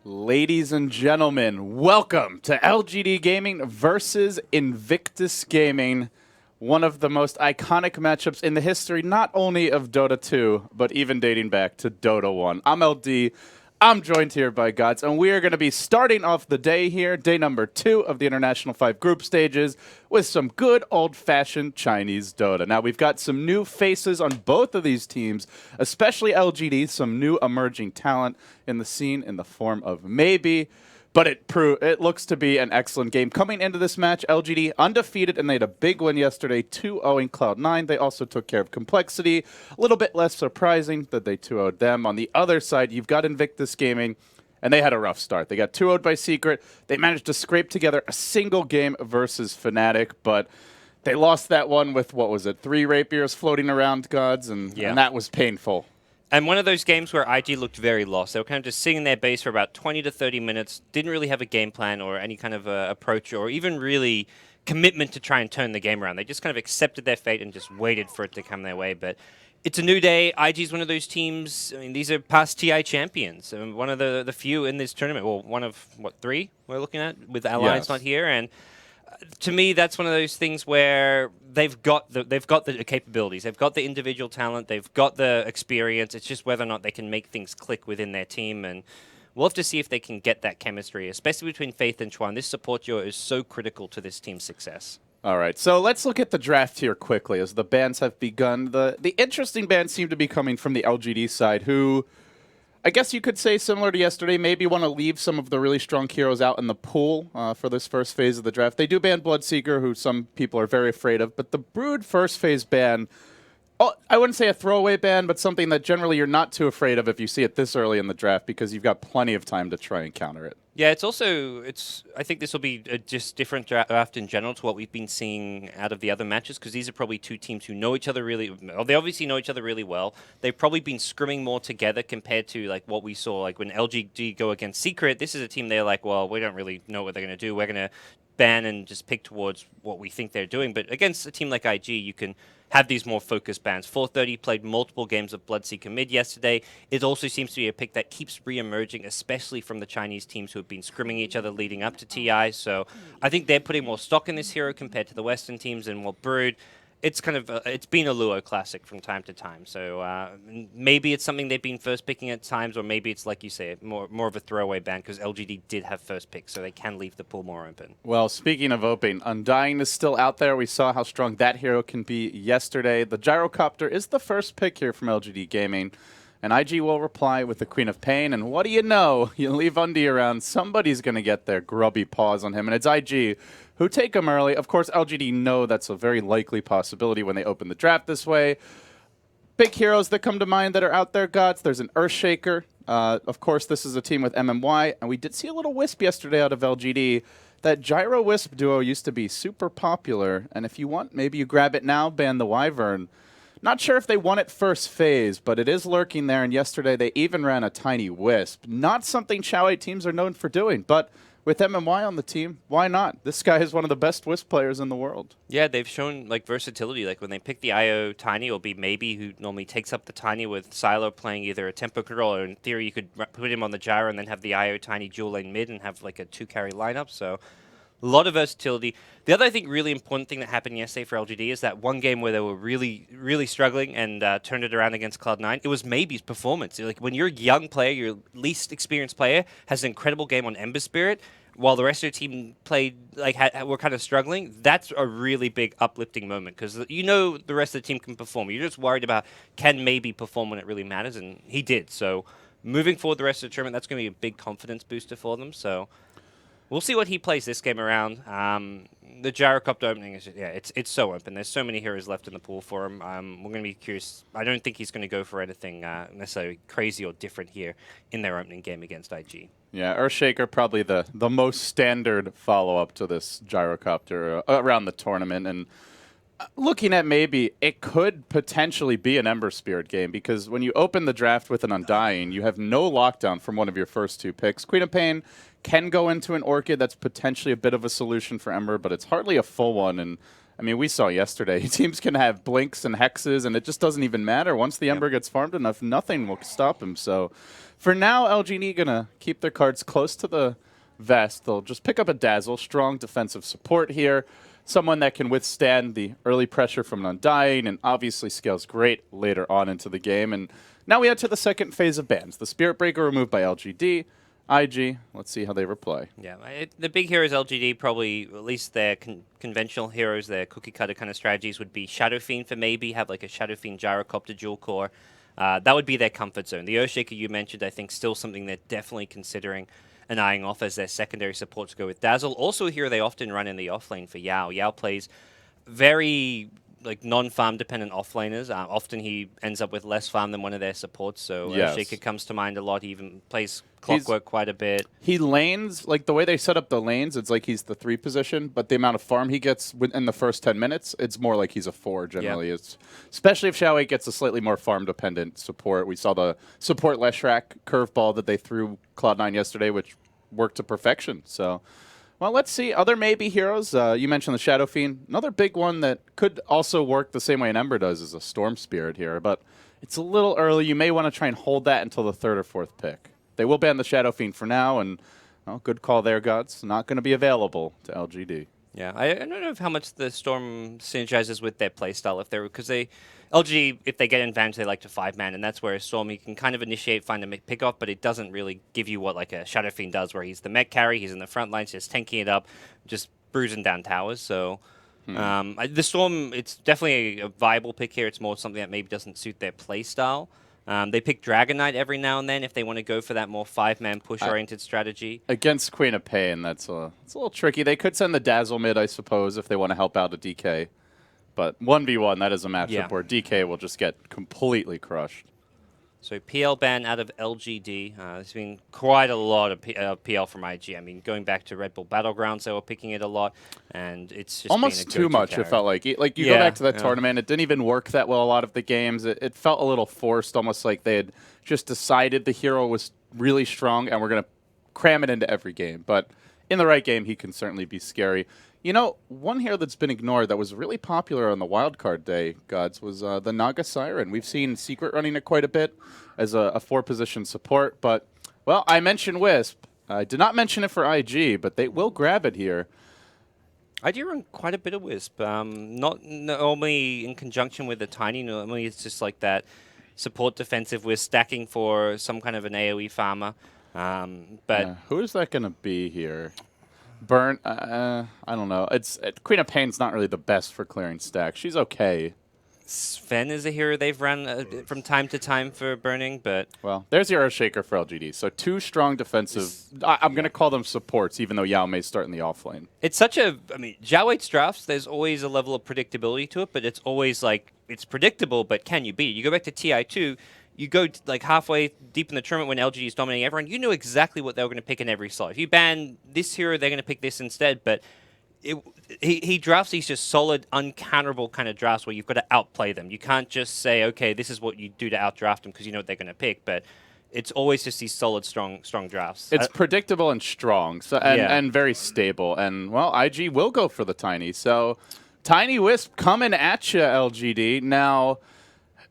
Ladies and gentlemen, welcome to LGD Gaming versus Invictus Gaming, one of the most iconic matchups in the history not only of Dota 2, but even dating back to Dota 1. I'm LD, I'm joined here by Gods, and we are going to be starting off the day here, day number 2 of the International 5 Group Stages, with some good old-fashioned Chinese Dota. Now, we've got some new faces on both of these teams, especially LGD, some new emerging talent in the scene in the form of Maybe. But it looks to be an excellent game. Coming into this match, LGD undefeated, and they had a big win yesterday, 2-0ing Cloud9. They also took care of Complexity. A little bit less surprising that they 2-0'd them. On the other side, you've got Invictus Gaming, and they had a rough start. They got 2-0'd by Secret. They managed to scrape together a single game versus Fnatic, but they lost that one with, 3 rapiers floating around, Gods, and that was painful. And one of those games where IG looked very lost. They were kind of just sitting in their base for about 20 to 30 minutes, didn't really have a game plan or any kind of approach or even really commitment to try and turn the game around. They just kind of accepted their fate and just waited for it to come their way. But it's a new day. IG is one of those teams. I mean, these are past TI champions. I mean, one of the few in this tournament. Well, one of, 3 we're looking at with Alliance not here. And to me, that's one of those things where they've got the capabilities, they've got the individual talent, they've got the experience. It's just whether or not they can make things click within their team, and we'll have to see if they can get that chemistry, especially between Faith and Chuan. This support duo is so critical to this team's success. All right, so let's look at the draft here quickly as the bans have begun. The interesting bans seem to be coming from the LGD side, who I guess you could say, similar to yesterday, maybe want to leave some of the really strong heroes out in the pool for this first phase of the draft. They do ban Bloodseeker, who some people are very afraid of, but the Brood first phase ban, I wouldn't say a throwaway ban, but something that generally you're not too afraid of if you see it this early in the draft because you've got plenty of time to try and counter it. Yeah, I think this will be a just different draft in general to what we've been seeing out of the other matches, because these are probably two teams who know each other really well. They obviously know each other really well. They've probably been scrimming more together compared to like what we saw like when LGD go against Secret. This is a team they're like, well, we don't really know what they're going to do. We're going to ban and just pick towards what we think they're doing. But against a team like IG, you can have these more focused bans. 430 played multiple games of Bloodseeker mid yesterday. It also seems to be a pick that keeps re-emerging, especially from the Chinese teams who have been scrimming each other leading up to TI. So I think they're putting more stock in this hero compared to the Western teams. And Brood, it's kind of it's been a Luo classic from time to time. So maybe it's something they've been first picking at times, or maybe it's like you say, more of a throwaway ban because LGD did have first pick, so they can leave the pool more open. Well, speaking of open, Undying is still out there. We saw how strong that hero can be yesterday. The Gyrocopter is the first pick here from LGD Gaming. And IG will reply with the Queen of Pain, and what do you know? You leave Undy around, somebody's going to get their grubby paws on him, and it's IG who take him early. Of course, LGD know that's a very likely possibility when they open the draft this way. Big heroes that come to mind that are out there, Gods. There's an Earthshaker. Of course, this is a team with MMY, and we did see a little Wisp yesterday out of LGD. That Gyro-Wisp duo used to be super popular, and if you want, maybe you grab it now, ban the Wyvern. Not sure if they won it first phase, but it is lurking there, and yesterday they even ran a tiny Wisp. Not something Chow 8 teams are known for doing, but with MMY on the team, why not? This guy is one of the best Wisp players in the world. Yeah, they've shown like versatility. Like when they pick the IO Tiny, it'll be Maybe, who normally takes up the Tiny with Silo playing either a tempo control, or in theory you could put him on the Gyro and then have the IO Tiny dual lane mid and have like a 2-carry lineup. So a lot of versatility. The other, I think, really important thing that happened yesterday for LGD is that one game where they were really, really struggling and turned it around against Cloud9. It was Maybe's performance. Like when you're a young player, your least experienced player has an incredible game on Ember Spirit, while the rest of the team played like were kind of struggling. That's a really big uplifting moment because you know the rest of the team can perform. You're just worried about can Maybe perform when it really matters, and he did. So moving forward the rest of the tournament, that's going to be a big confidence booster for them. So we'll see what he plays this game around. The Gyrocopter opening is it's so open. There's so many heroes left in the pool for him. We're going to be curious. I don't think he's going to go for anything necessarily crazy or different here in their opening game against IG. Yeah, Earthshaker probably the most standard follow-up to this Gyrocopter around the tournament. And looking at Maybe, it could potentially be an Ember Spirit game because when you open the draft with an Undying, you have no lockdown from one of your first 2 picks. Queen of Pain can go into an Orchid. That's potentially a bit of a solution for Ember, but it's hardly a full one. And I mean, we saw yesterday, teams can have blinks and hexes, and it just doesn't even matter. Once the Ember gets farmed enough, nothing will stop him. So for now, LGD going to keep their cards close to the vest. They'll just pick up a Dazzle, strong defensive support here, someone that can withstand the early pressure from an Undying, and obviously scales great later on into the game. And now we head to the second phase of bans. The Spirit Breaker removed by LGD. IG, let's see how they reply. Yeah, the big heroes LGD probably, at least their conventional heroes, their cookie cutter kind of strategies would be Shadow Fiend for maybe, have like a Shadow Fiend Gyrocopter dual core. That would be their comfort zone. The Earthshaker you mentioned, I think, still something they're definitely considering and eyeing off as their secondary support to go with Dazzle. Also a hero they often run in the offlane for Yao. Yao plays very like non-farm dependent offlaners. Often he ends up with less farm than one of their supports, so Shaker comes to mind a lot. He even plays Clockwork quite a bit. He lanes, like the way they set up the lanes, it's like he's the 3 position, but the amount of farm he gets in the first 10 minutes, it's more like he's a 4 generally. It's, especially if Xiao 8 gets a slightly more farm-dependent support. We saw the support Leshrac curveball that they threw Cloud9 yesterday, which worked to perfection. So, well, let's see. Other maybe heroes. You mentioned the Shadow Fiend. Another big one that could also work the same way an Ember does is a Storm Spirit here, but it's a little early. You may want to try and hold that until the 3rd or 4th pick. They will ban the Shadow Fiend for now, and well, good call there, Gods. Not going to be available to LGD. Yeah, I don't know how much the Storm synergizes with their playstyle. Because LG, if they get an advantage, they like to 5-man, and that's where a Storm, you can kind of initiate, find a pick off, but it doesn't really give you what like a Shadow Fiend does, where he's the mech carry, he's in the front lines, just tanking it up, just bruising down towers. So the Storm, it's definitely a viable pick here. It's more something that maybe doesn't suit their playstyle. They pick Dragon Knight every now and then if they want to go for that more 5-man push-oriented strategy. Against Queen of Pain, it's a little tricky. They could send the Dazzle mid, I suppose, if they want to help out a DK. But 1v1, that is a matchup where DK will just get completely crushed. So PL ban out of LGD. There's been quite a lot of PL from IG. I mean, going back to Red Bull Battlegrounds, they were picking it a lot, and it's just almost too much. Carry. It felt like you go back to that tournament. It didn't even work that well. A lot of the games, it felt a little forced, almost like they had just decided the hero was really strong and we're gonna cram it into every game. But in the right game, he can certainly be scary. You know, one hero that's been ignored that was really popular on the wildcard day, Gods, was the Naga Siren. We've seen Secret running it quite a bit as a 4-position support. But, well, I mentioned Wisp. I did not mention it for IG, but they will grab it here. I do run quite a bit of Wisp. Not normally in conjunction with the Tiny. Normally it's just like that support defensive Wisp stacking for some kind of an AoE farmer. But who is that going to be here? Burn, I don't know. Queen of Pain's not really the best for clearing stacks. She's okay. Sven is a hero they've run from time to time for burning, but... Well, there's your Earthshaker for LGD. So 2 strong defensive... I'm going to call them supports, even though Yao may start in the offlane. It's such a... I mean, Xiao 8's drafts, there's always a level of predictability to it, but it's always like, it's predictable, but can you beat it? You go back to TI2, you go like halfway deep in the tournament when LG is dominating everyone, you know exactly what they were going to pick in every slot. If you ban this hero, they're going to pick this instead, but he drafts these just solid, uncounterable kind of drafts where you've got to outplay them. You can't just say, okay, this is what you do to outdraft them because you know what they're going to pick, but it's always just these solid, strong drafts. It's predictable and strong, so and very stable. And, well, IG will go for the Tiny. So, Tiny Wisp coming at you, LGD. Now...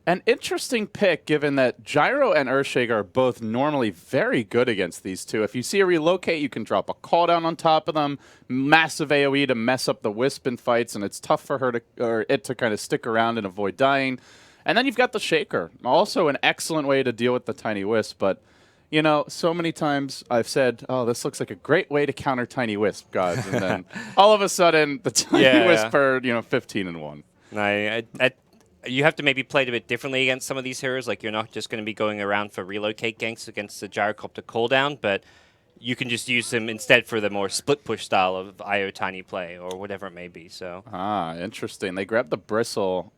an interesting pick, given that Gyro and Earthshaker are both normally very good against these two. If you see a relocate, you can drop a call down on top of them, massive AoE to mess up the Wisp in fights, and it's tough for her to kind of stick around and avoid dying. And then you've got the Shaker, also an excellent way to deal with the Tiny Wisp. But you know, so many times I've said, "Oh, this looks like a great way to counter Tiny Wisp, Gods," and then all of a sudden the Tiny Wisp are 15-1. You have to maybe play it a bit differently against some of these heroes. Like, you're not just going to be going around for relocate ganks against the Gyrocopter cooldown, but you can just use them instead for the more split push style of IO Tiny play or whatever it may be. So interesting. They grabbed the Bristle.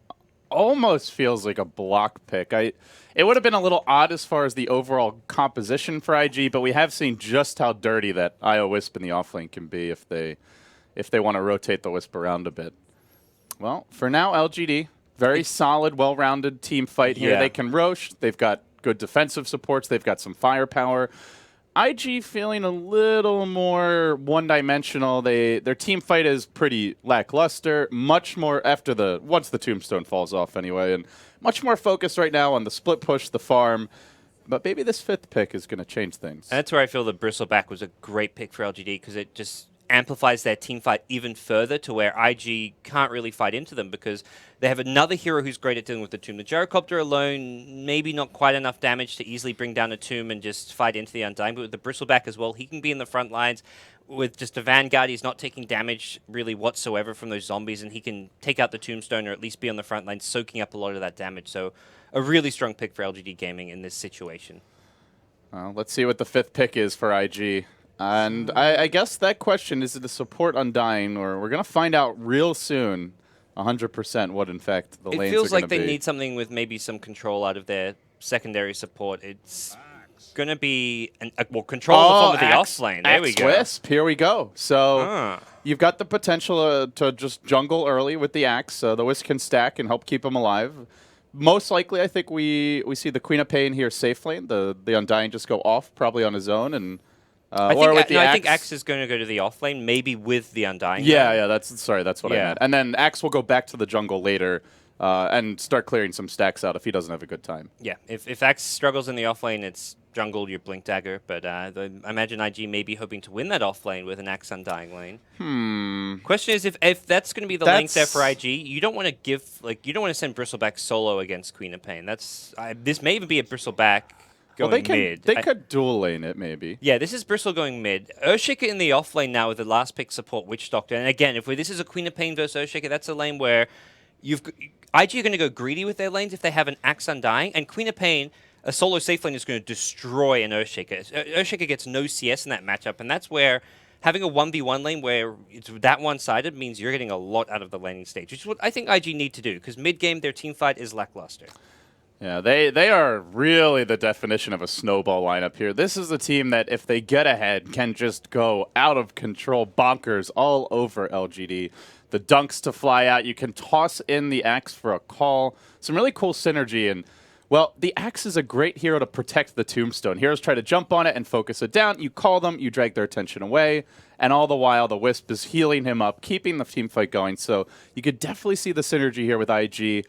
Almost feels like a block pick. It would have been a little odd as far as the overall composition for IG, but we have seen just how dirty that IO Wisp in the offlane can be if they want to rotate the Wisp around a bit. Well, for now, LGD. Very solid, well-rounded team fight here. They can Roche. They've got good defensive supports. They've got some firepower. IG feeling a little more one-dimensional. Their team fight is pretty lackluster. Much more after once the tombstone falls off anyway, and much more focused right now on the split push, the farm. But maybe this 5th pick is going to change things. And that's where I feel the Bristleback was a great pick for LGD because it just amplifies their team fight even further to where IG can't really fight into them because they have another hero who's great at dealing with the tomb. The Gyrocopter alone, maybe not quite enough damage to easily bring down a tomb and just fight into the Undying, but with the Bristleback as well, he can be in the front lines. With just a Vanguard, he's not taking damage really whatsoever from those zombies, and he can take out the Tombstone or at least be on the front line, soaking up a lot of that damage. So a really strong pick for LGD Gaming in this situation. Well, let's see what the 5th pick is for IG. And I guess that question is to support Undying, or we're going to find out real soon 100% what, in fact, the lanes are going to be. It feels like they need something with maybe some control out of their secondary support. It's going to be control in the form of the off lane. There we go. Wisp, here we go. So you've got the potential to just jungle early with the Axe. The Wisp can stack and help keep them alive. Most likely, I think we see the Queen of Pain here safe lane. The Undying just go off, probably on his own, and I think Axe is going to go to the off lane, maybe with the Undying. Yeah, that's what I meant. And then Axe will go back to the jungle later and start clearing some stacks out if he doesn't have a good time. Yeah, if Axe struggles in the off lane, it's jungle your Blink Dagger. But I imagine IG may be hoping to win that off lane with an Axe Undying lane. Question is, if that's going to be the link there for IG, you don't want to send Bristleback solo against Queen of Pain. This may even be a Bristleback. They could dual lane it, maybe. Yeah, this is Bristle going mid. Earthshaker in the off lane now with the last pick support Witch Doctor. And again, if this is a Queen of Pain versus Earthshaker, that's a lane where IG are going to go greedy with their lanes if they have an Axe Undying. And Queen of Pain, a solo safe lane, is going to destroy an Earthshaker. Earthshaker gets no CS in that matchup, and that's where having a 1v1 lane where it's that one-sided means you're getting a lot out of the laning stage, which is what I think IG need to do, because mid-game their team fight is lackluster. Yeah, they are really the definition of a snowball lineup here. This is a team that, if they get ahead, can just go out of control, bonkers all over LGD. The dunks to fly out. You can toss in the Axe for a call. Some really cool synergy. And, well, the Axe is a great hero to protect the Tombstone. Heroes try to jump on it and focus it down. You call them, you drag their attention away. And all the while, the Wisp is healing him up, keeping the team fight going. So you could definitely see the synergy here with IG.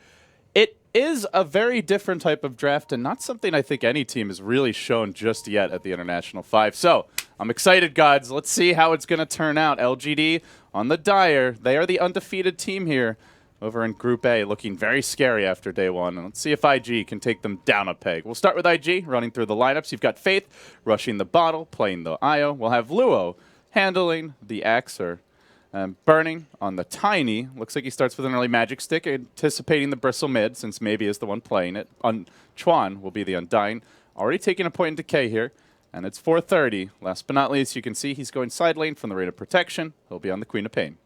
It is a very different type of draft and not something I think any team has really shown just yet at the International 5. So I'm excited, gods. Let's see how it's going to turn out. LGD on the Dire. They are the undefeated team here over in Group A, looking very scary after day one. And let's see if IG can take them down a peg. We'll start with IG, running through the lineups. You've got Faith rushing the bottle, playing the IO. We'll have Luo handling the Axer. Burning on the Tiny. Looks like he starts with an early Magic Stick, anticipating the Bristle mid, since maybe is the one playing it. Chuan will be the Undying. Already taking a point in decay here, and it's 4:30. Last but not least, you can see he's going side lane from the Rate of Protection. He'll be on the Queen of Pain.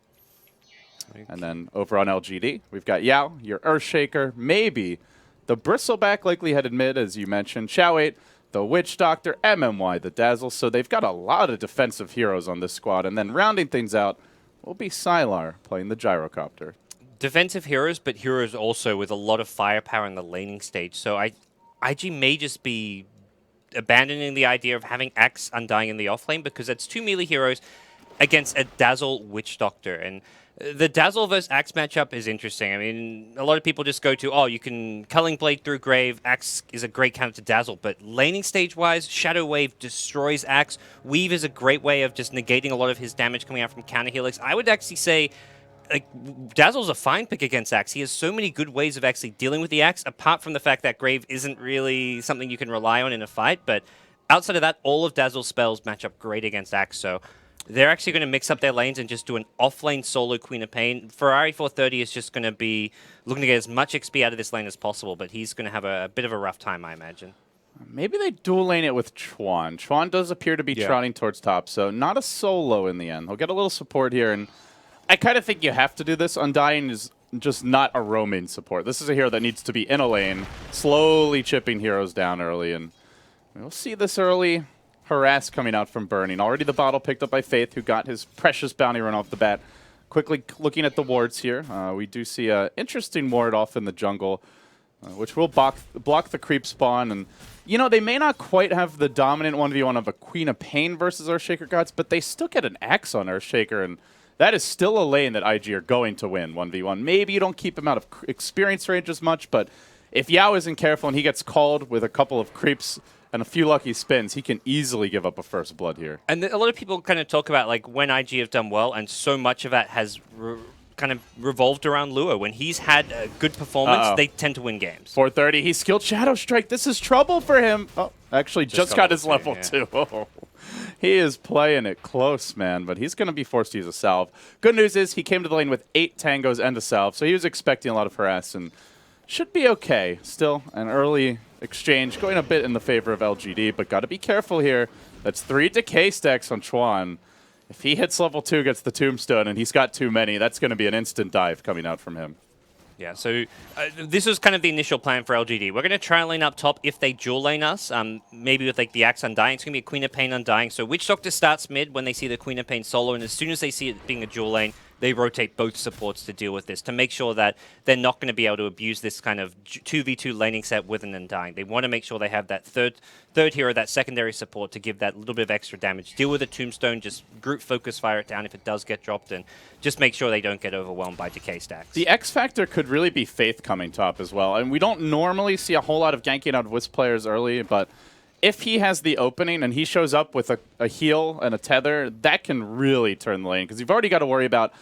Okay. And then over on LGD, we've got Yao, your Earthshaker, maybe the Bristleback, likely headed mid, as you mentioned. Xiao8, the Witch Doctor, MMY, the Dazzle. So they've got a lot of defensive heroes on this squad. And then rounding things out will be Sylar playing the Gyrocopter. Defensive heroes, but heroes also with a lot of firepower in the laning stage. So IG may just be abandoning the idea of having Axe Undying in the offlane because it's two melee heroes against a Dazzle Witch Doctor. And the Dazzle versus Axe matchup is interesting. I mean, a lot of people just go to, oh, you can Culling Blade through Grave. Axe is a great counter to Dazzle. But laning stage-wise, Shadow Wave destroys Axe. Weave is a great way of just negating a lot of his damage coming out from counter helix. I would actually say, like, Dazzle's a fine pick against Axe. He has so many good ways of actually dealing with the Axe, apart from the fact that Grave isn't really something you can rely on in a fight. But outside of that, all of Dazzle's spells match up great against Axe. So they're actually going to mix up their lanes and just do an off-lane solo Queen of Pain. Ferrari 430 is just going to be looking to get as much XP out of this lane as possible, but he's going to have a bit of a rough time, I imagine. Maybe they dual lane it with Chuan. Chuan does appear to be trotting towards top, so not a solo in the end. He'll get a little support here, and I kind of think you have to do this. Undying is just not a roaming support. This is a hero that needs to be in a lane, slowly chipping heroes down early, and we'll see this early harass coming out from Burning. Already the bottle picked up by Faith, who got his precious bounty run off the bat. Quickly looking at the wards here. We do see an interesting ward off in the jungle. which will block the creep spawn. And, you know, they may not quite have the dominant 1v1 of a Queen of Pain versus Earthshaker Gods, but they still get an Axe on Earthshaker, and that is still a lane that IG are going to win 1v1. Maybe you don't keep him out of experience range as much, but if Yao isn't careful and he gets called with a couple of creeps and a few lucky spins, he can easily give up a first blood here. And a lot of people kind of talk about like when IG have done well, and so much of that has kind of revolved around Lua. When he's had a good performance, they tend to win games. 430, he skilled Shadow Strike. This is trouble for him. Oh, actually just got his level 2. Oh. He is playing it close, man, but he's going to be forced to use a salve. Good news is he came to the lane with 8 tangos and a salve, so he was expecting a lot of harass and should be okay. Still, an early exchange going a bit in the favor of LGD, but got to be careful here. That's 3 decay stacks on Chuan. If he hits level 2, gets the tombstone, and he's got too many, that's going to be an instant dive coming out from him. Yeah, so this was kind of the initial plan for LGD. We're going to try and lane up top if they dual lane us, maybe with like the Axe Undying. It's going to be a Queen of Pain Undying. So Witch Doctor starts mid when they see the Queen of Pain solo, and as soon as they see it being a dual lane, they rotate both supports to deal with this, to make sure that they're not going to be able to abuse this kind of 2v2 laning set with an Undying. They want to make sure they have that third hero, that secondary support to give that little bit of extra damage. Deal with a tombstone, just group focus fire it down if it does get dropped, and just make sure they don't get overwhelmed by decay stacks. The X factor could really be Faith coming top as well, and we don't normally see a whole lot of ganking out of Wisp players early, but if he has the opening and he shows up with a heal and a tether, that can really turn the lane, because you've already got to worry about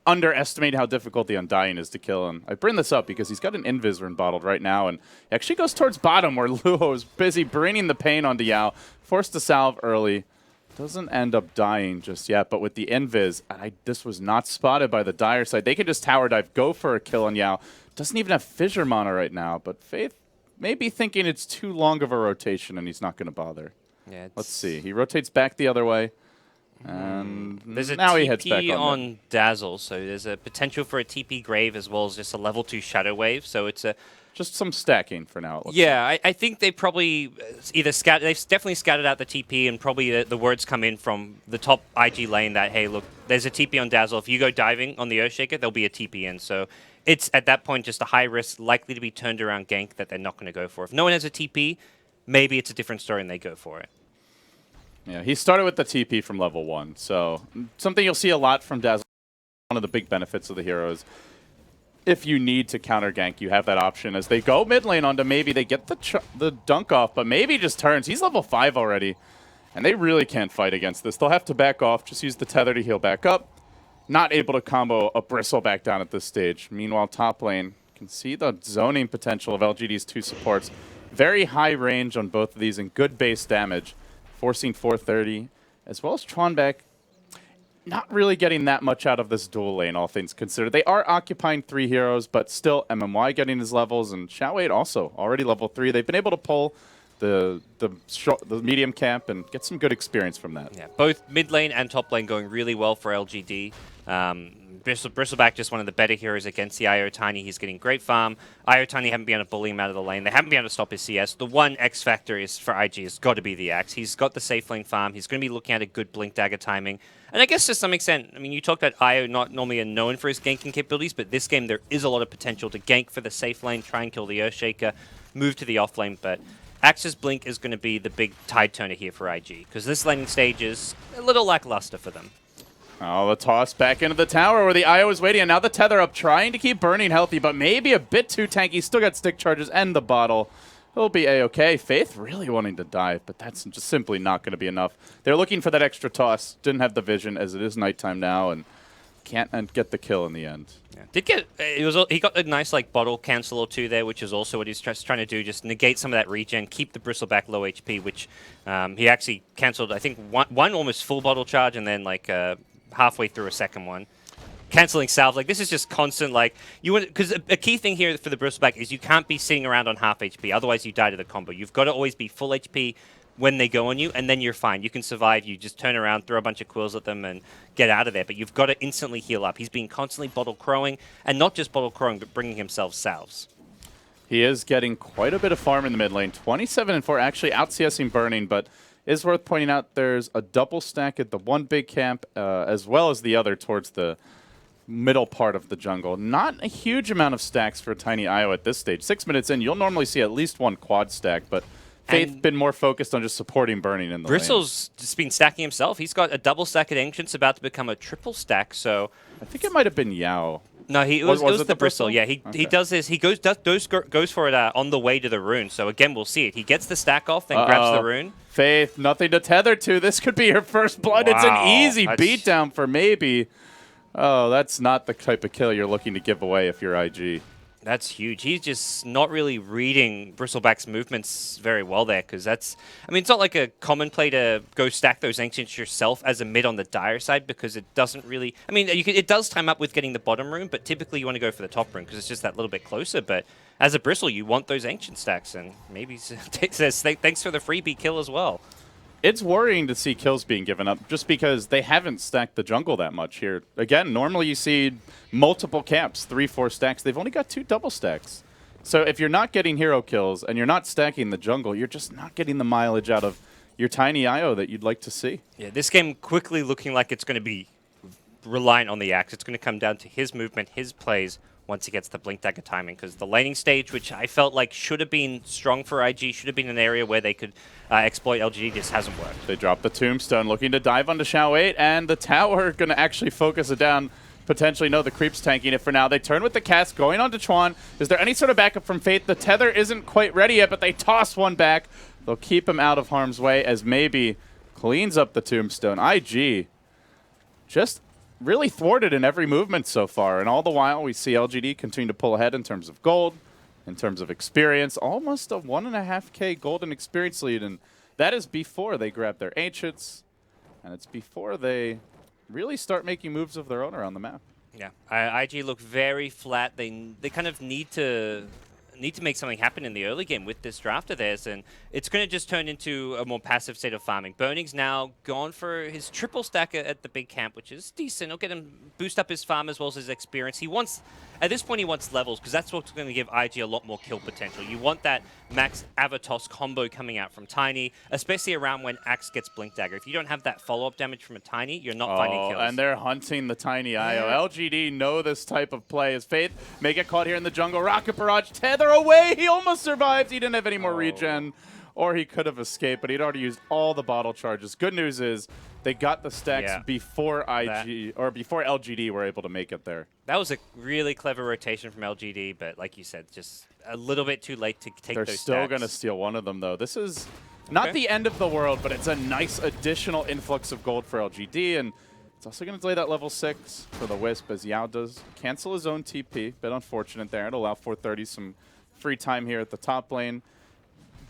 underestimating how difficult the Undying is to kill. And I bring this up because he's got an Invis rune bottled right now, and he actually goes towards bottom where Luo is busy bringing the pain onto Yao, forced to salve early. Doesn't end up dying just yet, but with the Invis, this was not spotted by the Dire side. They can just tower dive, go for a kill on Yao. Doesn't even have Fissure mana right now, but Faith may be thinking it's too long of a rotation and he's not going to bother. Yeah, let's see. He rotates back the other way. And there's a now TP he heads back on Dazzle, so there's a potential for a TP Grave as well as just a level 2 Shadow Wave. So it's just some stacking for now. Yeah, I think they probably they've definitely scattered out the TP, and probably the words come in from the top IG lane that, hey, look, there's a TP on Dazzle. If you go diving on the Earthshaker, there'll be a TP in. So it's at that point just a high risk, likely to be turned around gank that they're not going to go for. If no one has a TP, maybe it's a different story and they go for it. Yeah, he started with the TP from level 1, so something you'll see a lot from Dazzle. One of the big benefits of the heroes, if you need to counter gank, you have that option as they go mid lane onto maybe they get the dunk off, but maybe just turns. He's level 5 already, and they really can't fight against this. They'll have to back off, just use the tether to heal back up. Not able to combo a Bristle back down at this stage. Meanwhile, top lane, you can see the zoning potential of LGD's 2 supports. Very high range on both of these and good base damage. Forcing 430, as well as Tronbeck, not really getting that much out of this dual lane, all things considered. They are occupying 3 heroes, but still MMY getting his levels, and Xiaowei also already level 3. They've been able to pull the medium camp and get some good experience from that. Yeah, both mid lane and top lane going really well for LGD. Bristleback just one of the better heroes against the IO Tiny. He's getting great farm. IO Tiny haven't been able to bully him out of the lane. They haven't been able to stop his CS. The one X factor is for IG has got to be the Axe. He's got the safe lane farm. He's going to be looking at a good blink dagger timing. And I guess to some extent, I mean, you talked about IO not normally known for his ganking capabilities, but this game there is a lot of potential to gank for the safe lane, try and kill the Earthshaker, move to the off lane, but Axe's blink is going to be the big tide turner here for IG, because this laning stage is a little lackluster for them. Oh, the toss back into the tower where the IO is waiting, and now the tether up, trying to keep Burning healthy, but maybe a bit too tanky. Still got stick charges and the bottle. He'll be A-okay. Faith really wanting to dive, but that's just simply not going to be enough. They're looking for that extra toss. Didn't have the vision, as it is nighttime now, and can't get the kill in the end. Yeah. He got a nice like bottle cancel or two there, which is also what he's trying to do, just negate some of that regen, keep the Bristleback low HP, which he actually canceled, I think, one almost full bottle charge, and then like halfway through a second one. Canceling salve, like this is just constant, like, you want, because a key thing here for the Bristleback is you can't be sitting around on half HP, otherwise you die to the combo. You've got to always be full HP when they go on you, and then you're fine. You can survive, you just turn around, throw a bunch of quills at them, and get out of there, but you've got to instantly heal up. He's been constantly bottle crowing, and not just bottle crowing, but bringing himself salves. He is getting quite a bit of farm in the mid lane, 27 and 4, actually out CSing Burning, but is worth pointing out there's a double stack at the one big camp, as well as the other towards the middle part of the jungle. Not a huge amount of stacks for Tiny IO at this stage. 6 minutes in, you'll normally see at least one quad stack, but Faith been more focused on just supporting Burning in the Bristle's just been stacking himself. He's got a double stack at Ancients about to become a triple stack, so... I think it might have been Yao. No, it was the Bristle. Yeah, he Okay. does this. He goes for it on the way to the rune. So again, we'll see it. He gets the stack off, then grabs the rune. Faith, nothing to tether to. This could be your first blood. It's an easy beatdown for maybe. Oh, that's not the type of kill you're looking to give away if you're IG. That's huge. He's just not really reading Bristleback's movements very well there, because that's... I mean, it's not like a common play to go stack those Ancients yourself as a mid on the dire side, because it doesn't really... I mean, it does time up with getting the bottom rune, but typically you want to go for the top rune, because it's just that little bit closer. But as a Bristle, you want those Ancient stacks, and maybe says thanks for the freebie kill as well. It's worrying to see kills being given up just because they haven't stacked the jungle that much here. Again, normally you see multiple camps, 3-4 stacks. They've only got 2 double stacks. So if you're not getting hero kills and you're not stacking the jungle, you're just not getting the mileage out of your Tiny IO that you'd like to see. Yeah, this game quickly looking like it's going to be reliant on the Axe. It's going to come down to his movement, his plays, once he gets the Blink Dagger timing, because the laning stage, which I felt like should have been strong for IG, should have been an area where they could exploit LGD, just hasn't worked. They drop the Tombstone, looking to dive onto Shao 8, and the tower going to actually focus it down. Potentially, no, the creep's tanking it for now. They turn with the cast, going onto Chuan. Is there any sort of backup from Faith? The tether isn't quite ready yet, but they toss one back. They'll keep him out of harm's way as maybe cleans up the Tombstone. IG just really thwarted in every movement so far, and all the while we see LGD continue to pull ahead in terms of gold, in terms of experience, almost a 1.5K golden experience lead, and that is before they grab their Ancients, and it's before they really start making moves of their own around the map. Yeah, IG look very flat. They kind of need to make something happen in the early game with this draft of theirs, and it's going to just turn into a more passive state of farming. Burning's now gone for his triple stacker at the big camp, which is decent. It'll get him boost up his farm as well as his experience. He wants, at this point, he wants levels, because that's what's going to give IG a lot more kill potential. You want that max Avatos combo coming out from Tiny, especially around when Axe gets Blink Dagger. If you don't have that follow-up damage from a Tiny, you're not finding kills. And they're hunting the Tiny IO. LGD know this type of play. As Faith may get caught here in the jungle. Rocket Barrage, tether away. He almost survived. He didn't have any more regen, or he could have escaped, but he'd already used all the bottle charges. Good news is they got the stacks before IG or before LGD were able to make it there. That was a really clever rotation from LGD, but like you said, just a little bit too late to take those stacks. They're still going to steal one of them, though. This is not the end of the world, but it's a nice additional influx of gold for LGD, and it's also going to delay that level 6 for the Wisp as Yao does cancel his own TP. Bit unfortunate there. It'll allow 430 some free time here at the top lane.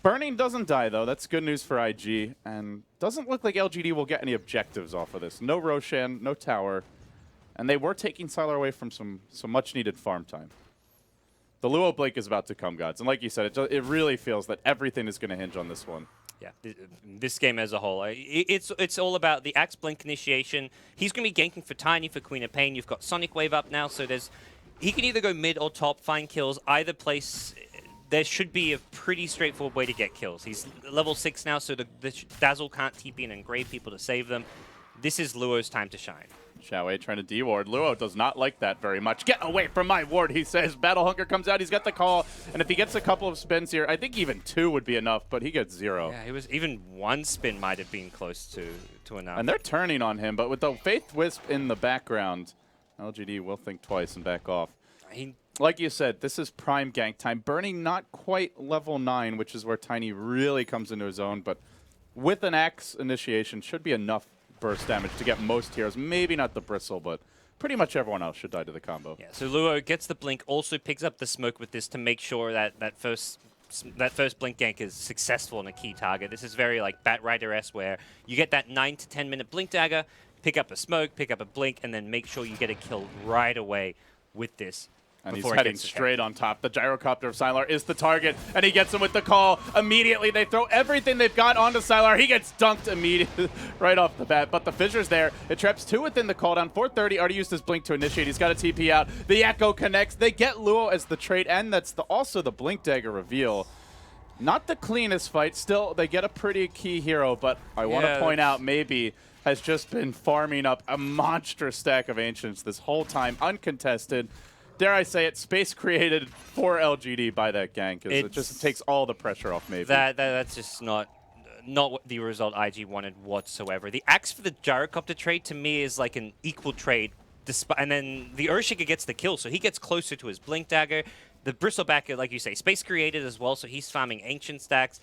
Burning doesn't die, though. That's good news for IG, and doesn't look like LGD will get any objectives off of this. No Roshan, no tower, and they were taking Sylar away from some much-needed farm time. The Luo Blink is about to come, gods, and like you said, it really feels that everything is going to hinge on this one. Yeah, this game as a whole, it's all about the Axe Blink initiation. He's going to be ganking for Tiny for Queen of Pain. You've got Sonic Wave up now, so he can either go mid or top, find kills, either place. There should be a pretty straightforward way to get kills. He's level 6 now, so the Dazzle can't TP and engrave people to save them. This is Luo's time to shine. Shao 8 trying to de-ward. Luo does not like that very much. Get away from my ward, he says. Battle Hunger comes out. He's got the call. And if he gets a couple of spins here, I think even 2 would be enough, but he gets 0. Yeah, it was even 1 spin might have been close to enough. And they're turning on him, but with the Faith Wisp in the background, LGD will think twice and back off. Like you said, this is prime gank time. Burning not quite level 9, which is where Tiny really comes into his own, but with an Axe initiation should be enough burst damage to get most heroes. Maybe not the Bristle, but pretty much everyone else should die to the combo. Yeah, so Luo gets the blink, also picks up the smoke with this to make sure that that first blink gank is successful on a key target. This is very like Bat Rider-esque, where you get that 9 to 10 minute blink dagger, pick up a smoke, pick up a blink, and then make sure you get a kill right away with this. And he's heading straight on top. The gyrocopter of Sylar is the target, and he gets him with the call. Immediately, they throw everything they've got onto Sylar. He gets dunked immediately right off the bat, but the Fissure's there. It traps 2 within the cooldown. 430 already used his blink to initiate. He's got a TP out. The Echo connects. They get Luo as the trade, and that's also the blink dagger reveal. Not the cleanest fight. Still, they get a pretty key hero, but I want to Yeah, point out maybe has just been farming up a monstrous stack of Ancients this whole time, uncontested. Dare I say it, space created for LGD by that gank, because it just takes all the pressure off maybe. That's just not what the result IG wanted whatsoever. The axe for the gyrocopter trade to me is like an equal trade, and then the Earthshaker gets the kill, so he gets closer to his Blink Dagger. The Bristleback, like you say, space created as well, so he's farming Ancient stacks.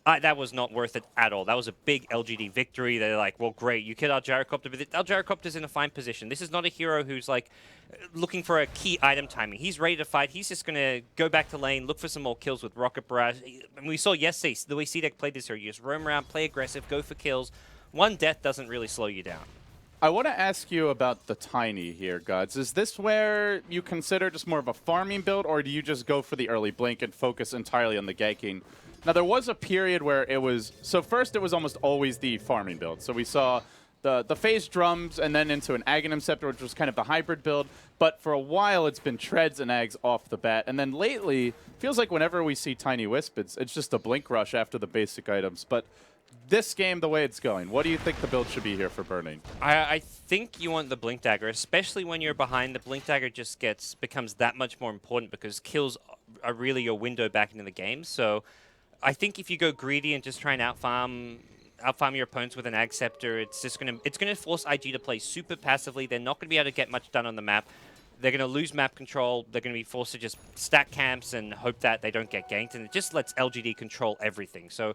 That was not worth it at all. That was a big LGD victory. They're like, well, great, you killed our gyrocopter, but our gyrocopter's in a fine position. This is not a hero who's like looking for a key item timing. He's ready to fight. He's just going to go back to lane, look for some more kills with Rocket Barrage. And we saw yesterday the way CDEC played this hero. You just roam around, play aggressive, go for kills. One death doesn't really slow you down. I want to ask you about the Tiny here, Gods. Is this where you consider just more of a farming build, or do you just go for the early blink and focus entirely on the ganking? Now, there was a period where it was... So first, it was almost always the farming build. So we saw the phase drums and then into an Aghanim Scepter, which was kind of the hybrid build. But for a while, it's been treads and Ags off the bat. And then lately, feels like whenever we see Tiny Wisp, it's just a blink rush after the basic items. But this game, the way it's going, what do you think the build should be here for Burning? I think you want the Blink Dagger, especially when you're behind. The Blink Dagger just becomes that much more important because kills are really your window back into the game. So I think if you go greedy and just try and outfarm your opponents with an Ag Scepter, it's gonna force IG to play super passively. They're not gonna be able to get much done on the map. They're gonna lose map control. They're gonna be forced to just stack camps and hope that they don't get ganked, and it just lets LGD control everything. So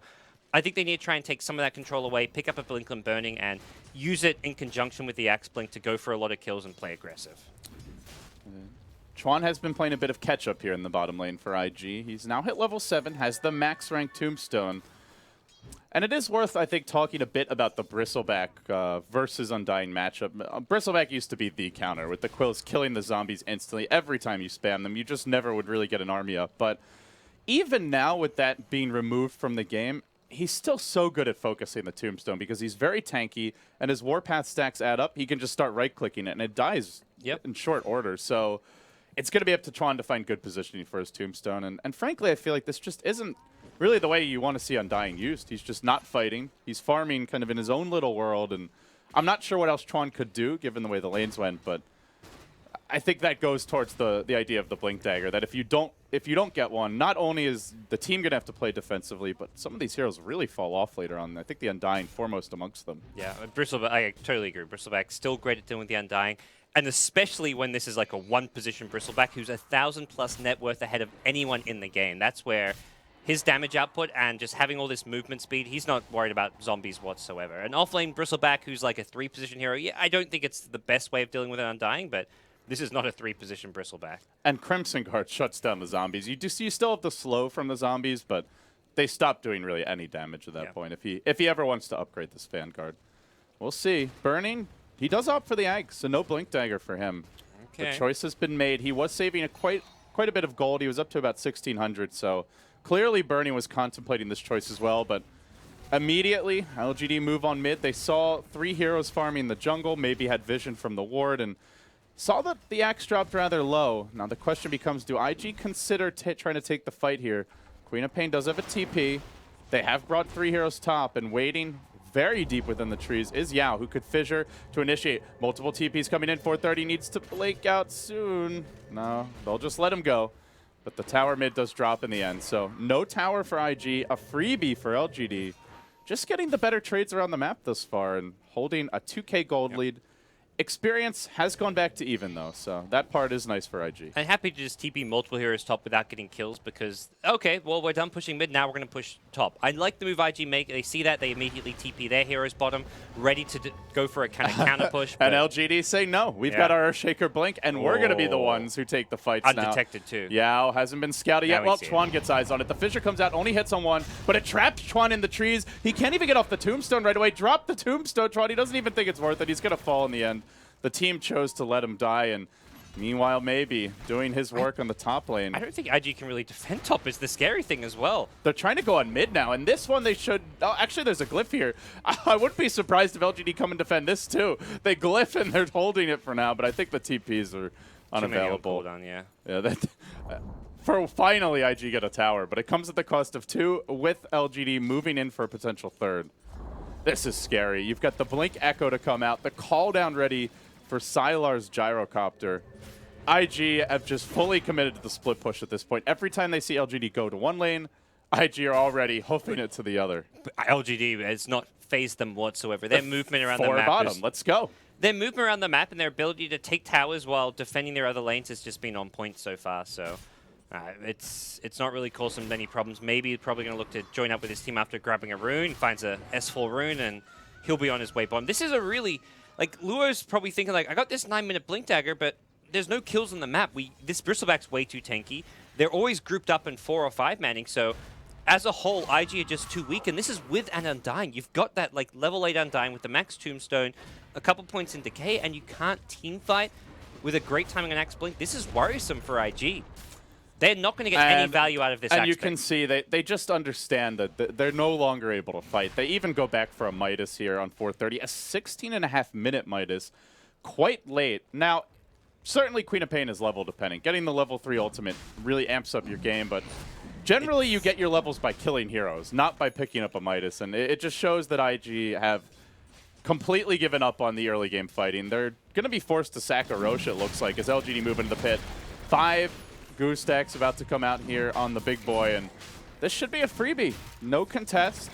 I think they need to try and take some of that control away, pick up a Blink and Burning, and use it in conjunction with the Axe Blink to go for a lot of kills and play aggressive. Chuan has been playing a bit of catch-up here in the bottom lane for IG. He's now hit level 7, has the max rank Tombstone. And it is worth, I think, talking a bit about the Bristleback versus Undying matchup. Bristleback used to be the counter, with the Quills killing the zombies instantly. Every time you spam them, you just never would really get an army up. But even now, with that being removed from the game, he's still so good at focusing the Tombstone because he's very tanky, and his Warpath stacks add up. He can just start right-clicking it, and it dies in short order. So it's going to be up to Chuan to find good positioning for his Tombstone. And frankly, I feel like this just isn't really the way you want to see Undying used. He's just not fighting. He's farming kind of in his own little world, and I'm not sure what else Chuan could do given the way the lanes went, but I think that goes towards the idea of the Blink Dagger, that if you don't get one, not only is the team going to have to play defensively, but some of these heroes really fall off later on. I think the Undying foremost amongst them. Yeah, Bristleback, I totally agree. Bristleback still great at dealing with the Undying, and especially when this is like a one-position Bristleback who's 1,000+ net worth ahead of anyone in the game. That's where his damage output and just having all this movement speed, he's not worried about zombies whatsoever. An offlane Bristleback who's like a 3-position hero, yeah, I don't think it's the best way of dealing with an Undying, but this is not a 3-position Bristleback. And Crimson Guard shuts down the zombies. You still have the slow from the zombies, but they stop doing really any damage at that point if he ever wants to upgrade this Vanguard. We'll see. Burning, he does opt for the Ag, so no Blink Dagger for him. Okay. The choice has been made. He was saving quite a bit of gold. He was up to about 1,600, so clearly Burning was contemplating this choice as well, but immediately LGD move on mid. They saw 3 heroes farming the jungle, maybe had vision from the ward, and saw that the axe dropped rather low. Now the question becomes, do IG consider trying to take the fight here? Queen of Pain does have a TP. They have brought 3 heroes top, and waiting very deep within the trees is Yao, who could fissure to initiate. Multiple TPs coming in. 430 needs to blink out soon. No, they'll just let him go. But the tower mid does drop in the end. So no tower for IG, a freebie for LGD. Just getting the better trades around the map thus far and holding a 2K gold lead. Experience has gone back to even, though, so that part is nice for IG. I'm happy to just TP multiple heroes top without getting kills because, okay, well, we're done pushing mid, now we're going to push top. I like the move IG make. They see that, they immediately TP their heroes bottom, ready to go for a kind of counter push. And LGD say, no, we've got our Earthshaker Blink, and we're going to be the ones who take the fights now. Undetected, too. Yao hasn't been scouted yet. Well, Chuan gets eyes on it. The Fissure comes out, only hits on one, but it traps Chuan in the trees. He can't even get off the Tombstone right away. Drop the Tombstone, Chuan. He doesn't even think it's worth it. He's going to fall in the end. The team chose to let him die, and meanwhile, maybe doing his work on the top lane. I don't think IG can really defend top is the scary thing as well. They're trying to go on mid now, and this one they should... Oh, actually, there's a glyph here. I wouldn't be surprised if LGD come and defend this, too. They glyph, and they're holding it for now, but I think the TPs are unavailable. Cooldown, yeah. Yeah, for finally IG get a tower, but it comes at the cost of 2 with LGD moving in for a potential third. This is scary. You've got the Blink Echo to come out, the call down ready for Sylar's Gyrocopter. IG have just fully committed to the split push at this point. Every time they see LGD go to one lane, IG are already hoofing it to the other. But LGD has not phased them whatsoever. Their movement around the Four map bottom. is, Let's go. their movement around the map and their ability to take towers while defending their other lanes has just been on point so far. So it's not really caused them many problems. Maybe he's probably going to look to join up with his team after grabbing a rune, finds a S4 rune, and he'll be on his way bottom. This is a really, like, Luo's probably thinking, like, I got this 9-minute Blink Dagger, but there's no kills on the map. This Bristleback's way too tanky. They're always grouped up in 4 or 5 manning, so as a whole, IG are just too weak, and this is with an Undying. You've got that like level 8 Undying with the max Tombstone, a couple points in Decay, and you can't team fight with a great timing on Axe Blink. This is worrisome for IG. They're not going to get any value out of this. And Axe you Blink. can see they just understand that they're no longer able to fight. They even go back for a Midas here on 430, a 16.5-minute Midas, quite late. Now, certainly Queen of Pain is level dependent. Getting the level 3 ultimate really amps up your game, but generally, you get your levels by killing heroes, not by picking up a Midas. And it just shows that IG have completely given up on the early game fighting. They're going to be forced to sack a Roche, it looks like, as LGD move into the pit. 5 Goose Stacks about to come out here on the big boy, and this should be a freebie. No contest,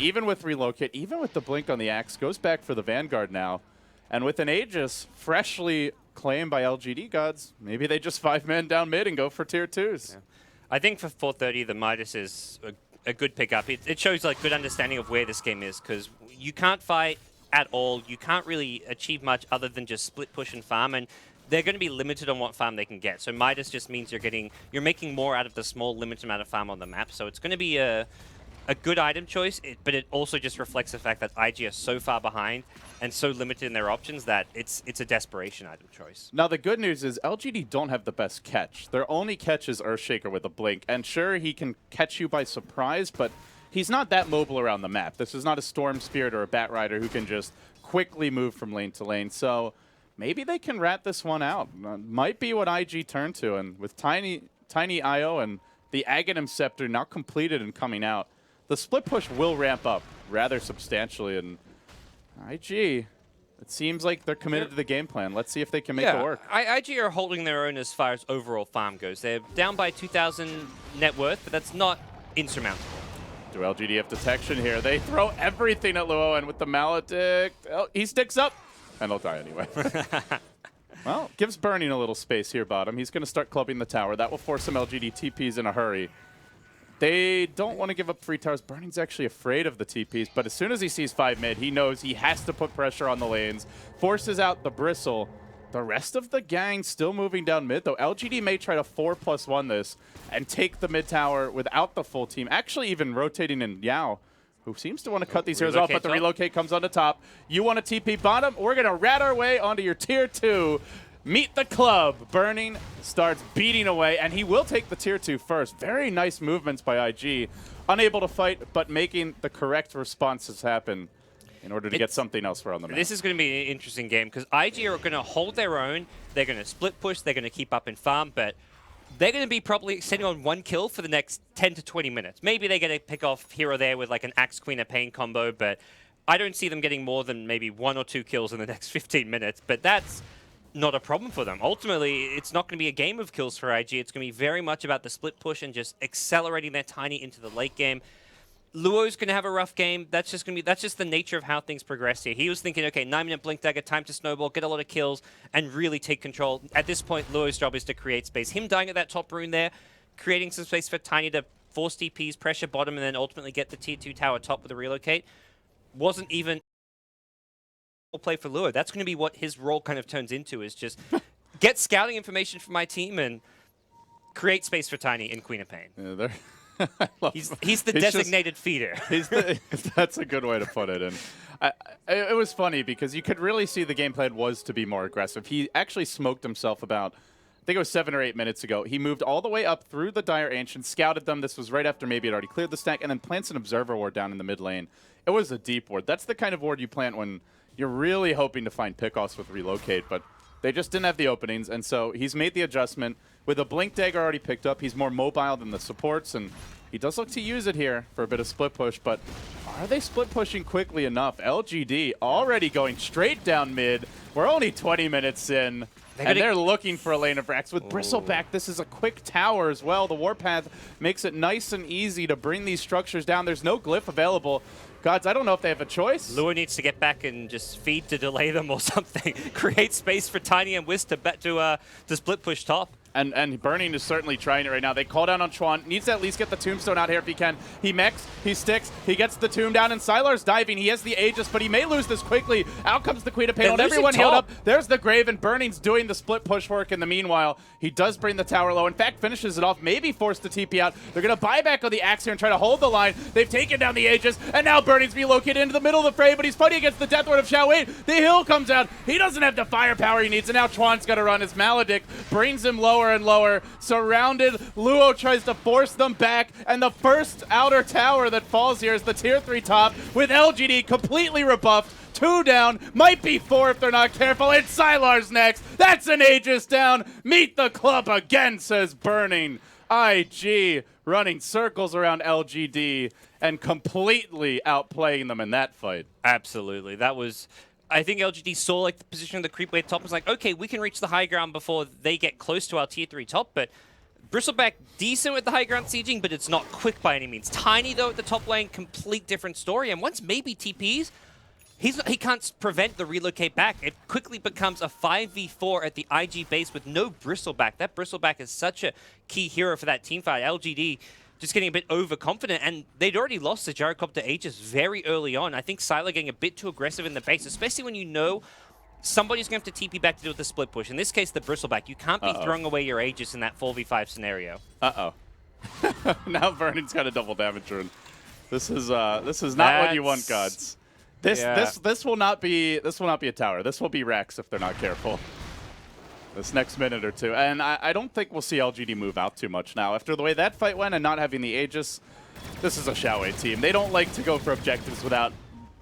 even with Relocate, even with the Blink on the Axe. Goes back for the Vanguard now. And with an Aegis freshly claimed by LGD gods, maybe they just 5-man down mid and go for tier 2s. Yeah. I think for 430, the Midas is a good pickup. It shows like good understanding of where this game is, because you can't fight at all. You can't really achieve much other than just split push and farm, and they're going to be limited on what farm they can get. So Midas just means you're making more out of the small limited amount of farm on the map. So it's going to be a good item choice, but it also just reflects the fact that IG are so far behind and so limited in their options that it's a desperation item choice. Now, the good news is LGD don't have the best catch. Their only catch is Earthshaker with a Blink. And sure, he can catch you by surprise, but he's not that mobile around the map. This is not a Storm Spirit or a Bat Rider who can just quickly move from lane to lane. So maybe they can rat this one out. Might be what IG turn to. And with Tiny IO and the Aghanim Scepter now completed and coming out, the split push will ramp up rather substantially. And IG, it seems like they're committed to the game plan. Let's see if they can make it work. IG are holding their own as far as overall farm goes. They're down by 2,000 net worth, but that's not insurmountable. Do LGD have detection here? They throw everything at Luo, and with the Maledict, he sticks up, and he'll die anyway. Well, gives Burning a little space here, bottom. He's going to start clubbing the tower. That will force some LGD TPs in a hurry. They don't want to give up free towers. Burning's actually afraid of the TPs, but as soon as he sees 5 mid, he knows he has to put pressure on the lanes, forces out the Bristle. The rest of the gang still moving down mid, though. LGD may try to 4+1 this and take the mid tower without the full team. Actually, even rotating in Yao, who seems to want to cut these heroes off, but the relocate comes on the top. You want to TP bottom? We're going to rat our way onto your tier 2. Meet the club. Burning starts beating away, and he will take the tier 2 first. Very nice movements by IG. Unable to fight, but making the correct responses happen in order to get something else on the map. This is going to be an interesting game, because IG are going to hold their own. They're going to split push. They're going to keep up in farm, but they're going to be probably sitting on 1 kill for the next 10 to 20 minutes. Maybe they get a pick off here or there with like an Axe Queen of Pain combo, but I don't see them getting more than maybe 1 or 2 kills in the next 15 minutes. But that's not a problem for them. Ultimately, it's not going to be a game of kills for IG. It's going to be very much about the split push and just accelerating their Tiny into the late game. Luo's going to have a rough game. That's just the nature of how things progress here. He was thinking, okay, 9-minute Blink Dagger, time to snowball, get a lot of kills, and really take control. At this point, Luo's job is to create space. Him dying at that top rune there, creating some space for Tiny to force DPs, pressure bottom, and then ultimately get the tier 2 tower top with a relocate, wasn't even play for Luo. That's going to be what his role kind of turns into, is just get scouting information from my team and create space for Tiny in Queen of Pain. Yeah, he's the designated feeder. That's a good way to put it. And it was funny because you could really see the game plan was to be more aggressive. He actually smoked himself about, I think it was 7 or 8 minutes ago. He moved all the way up through the Dire Ancient, scouted them. This was right after maybe it already cleared the stack, and then plants an Observer Ward down in the mid lane. It was a deep ward. That's the kind of ward you plant when you're really hoping to find pickoffs with Relocate, but they just didn't have the openings, and so he's made the adjustment, with a Blink Dagger already picked up, he's more mobile than the supports, and he does look to use it here for a bit of split push, but are they split pushing quickly enough? LGD already going straight down mid. We're only 20 minutes in, and they're looking for a lane of Rax. With Bristleback, this is a quick tower as well. The Warpath makes it nice and easy to bring these structures down. There's no glyph available. Gods, I don't know if they have a choice. Lua needs to get back and just feed to delay them or something. Create space for Tiny and Wiz to split push top. And Burning is certainly trying it right now. They call down on Chuan. Needs to at least get the Tombstone out here if he can. He mechs, he sticks, he gets the tomb down, and Sylar's diving. He has the Aegis, but he may lose this quickly. Out comes the Queen of Pain. Everyone healed up. There's the Grave, and Burning's doing the split push work in the meanwhile. He does bring the tower low. In fact, finishes it off, maybe forced to TP out. They're going to buy back on the Axe here and try to hold the line. They've taken down the Aegis, and now Burning's relocated into the middle of the fray, but he's fighting against the Death Ward of Xiao Wei. The hill comes out. He doesn't have the firepower he needs, and now Chuan's got to run. His Maledict brings him lower and lower. Surrounded, Luo tries to force them back, and the first outer tower that falls here is the tier 3 top, with LGD completely rebuffed. 2 down, might be 4 if they're not careful, and Sylar's next. That's an Aegis down. Meet the club again, says Burning. IG running circles around LGD and completely outplaying them in that fight. Absolutely. That was... I think LGD saw like the position of the creep wave top was like, okay, we can reach the high ground before they get close to our tier 3 top, but Bristleback decent with the high ground sieging, but it's not quick by any means. Tiny though at the top lane, complete different story, and once maybe TPs, he can't prevent the relocate back. It quickly becomes a 5v4 at the IG base with no Bristleback. That Bristleback is such a key hero for that team fight. LGD just getting a bit overconfident, and they'd already lost the Gyrocopter Aegis very early on. I think Sylar getting a bit too aggressive in the base, especially when you know somebody's going to have to TP back to do with the split push. In this case, the Bristleback. You can't be throwing away your Aegis in that 4v5 scenario. Now Vernon's got a double damage rune. This is not what you want, Gods. This will not be a tower. This will be Rax if they're not careful. This next minute or two. And I don't think we'll see LGD move out too much now. After the way that fight went and not having the Aegis, this is a Xiao Wei team. They don't like to go for objectives without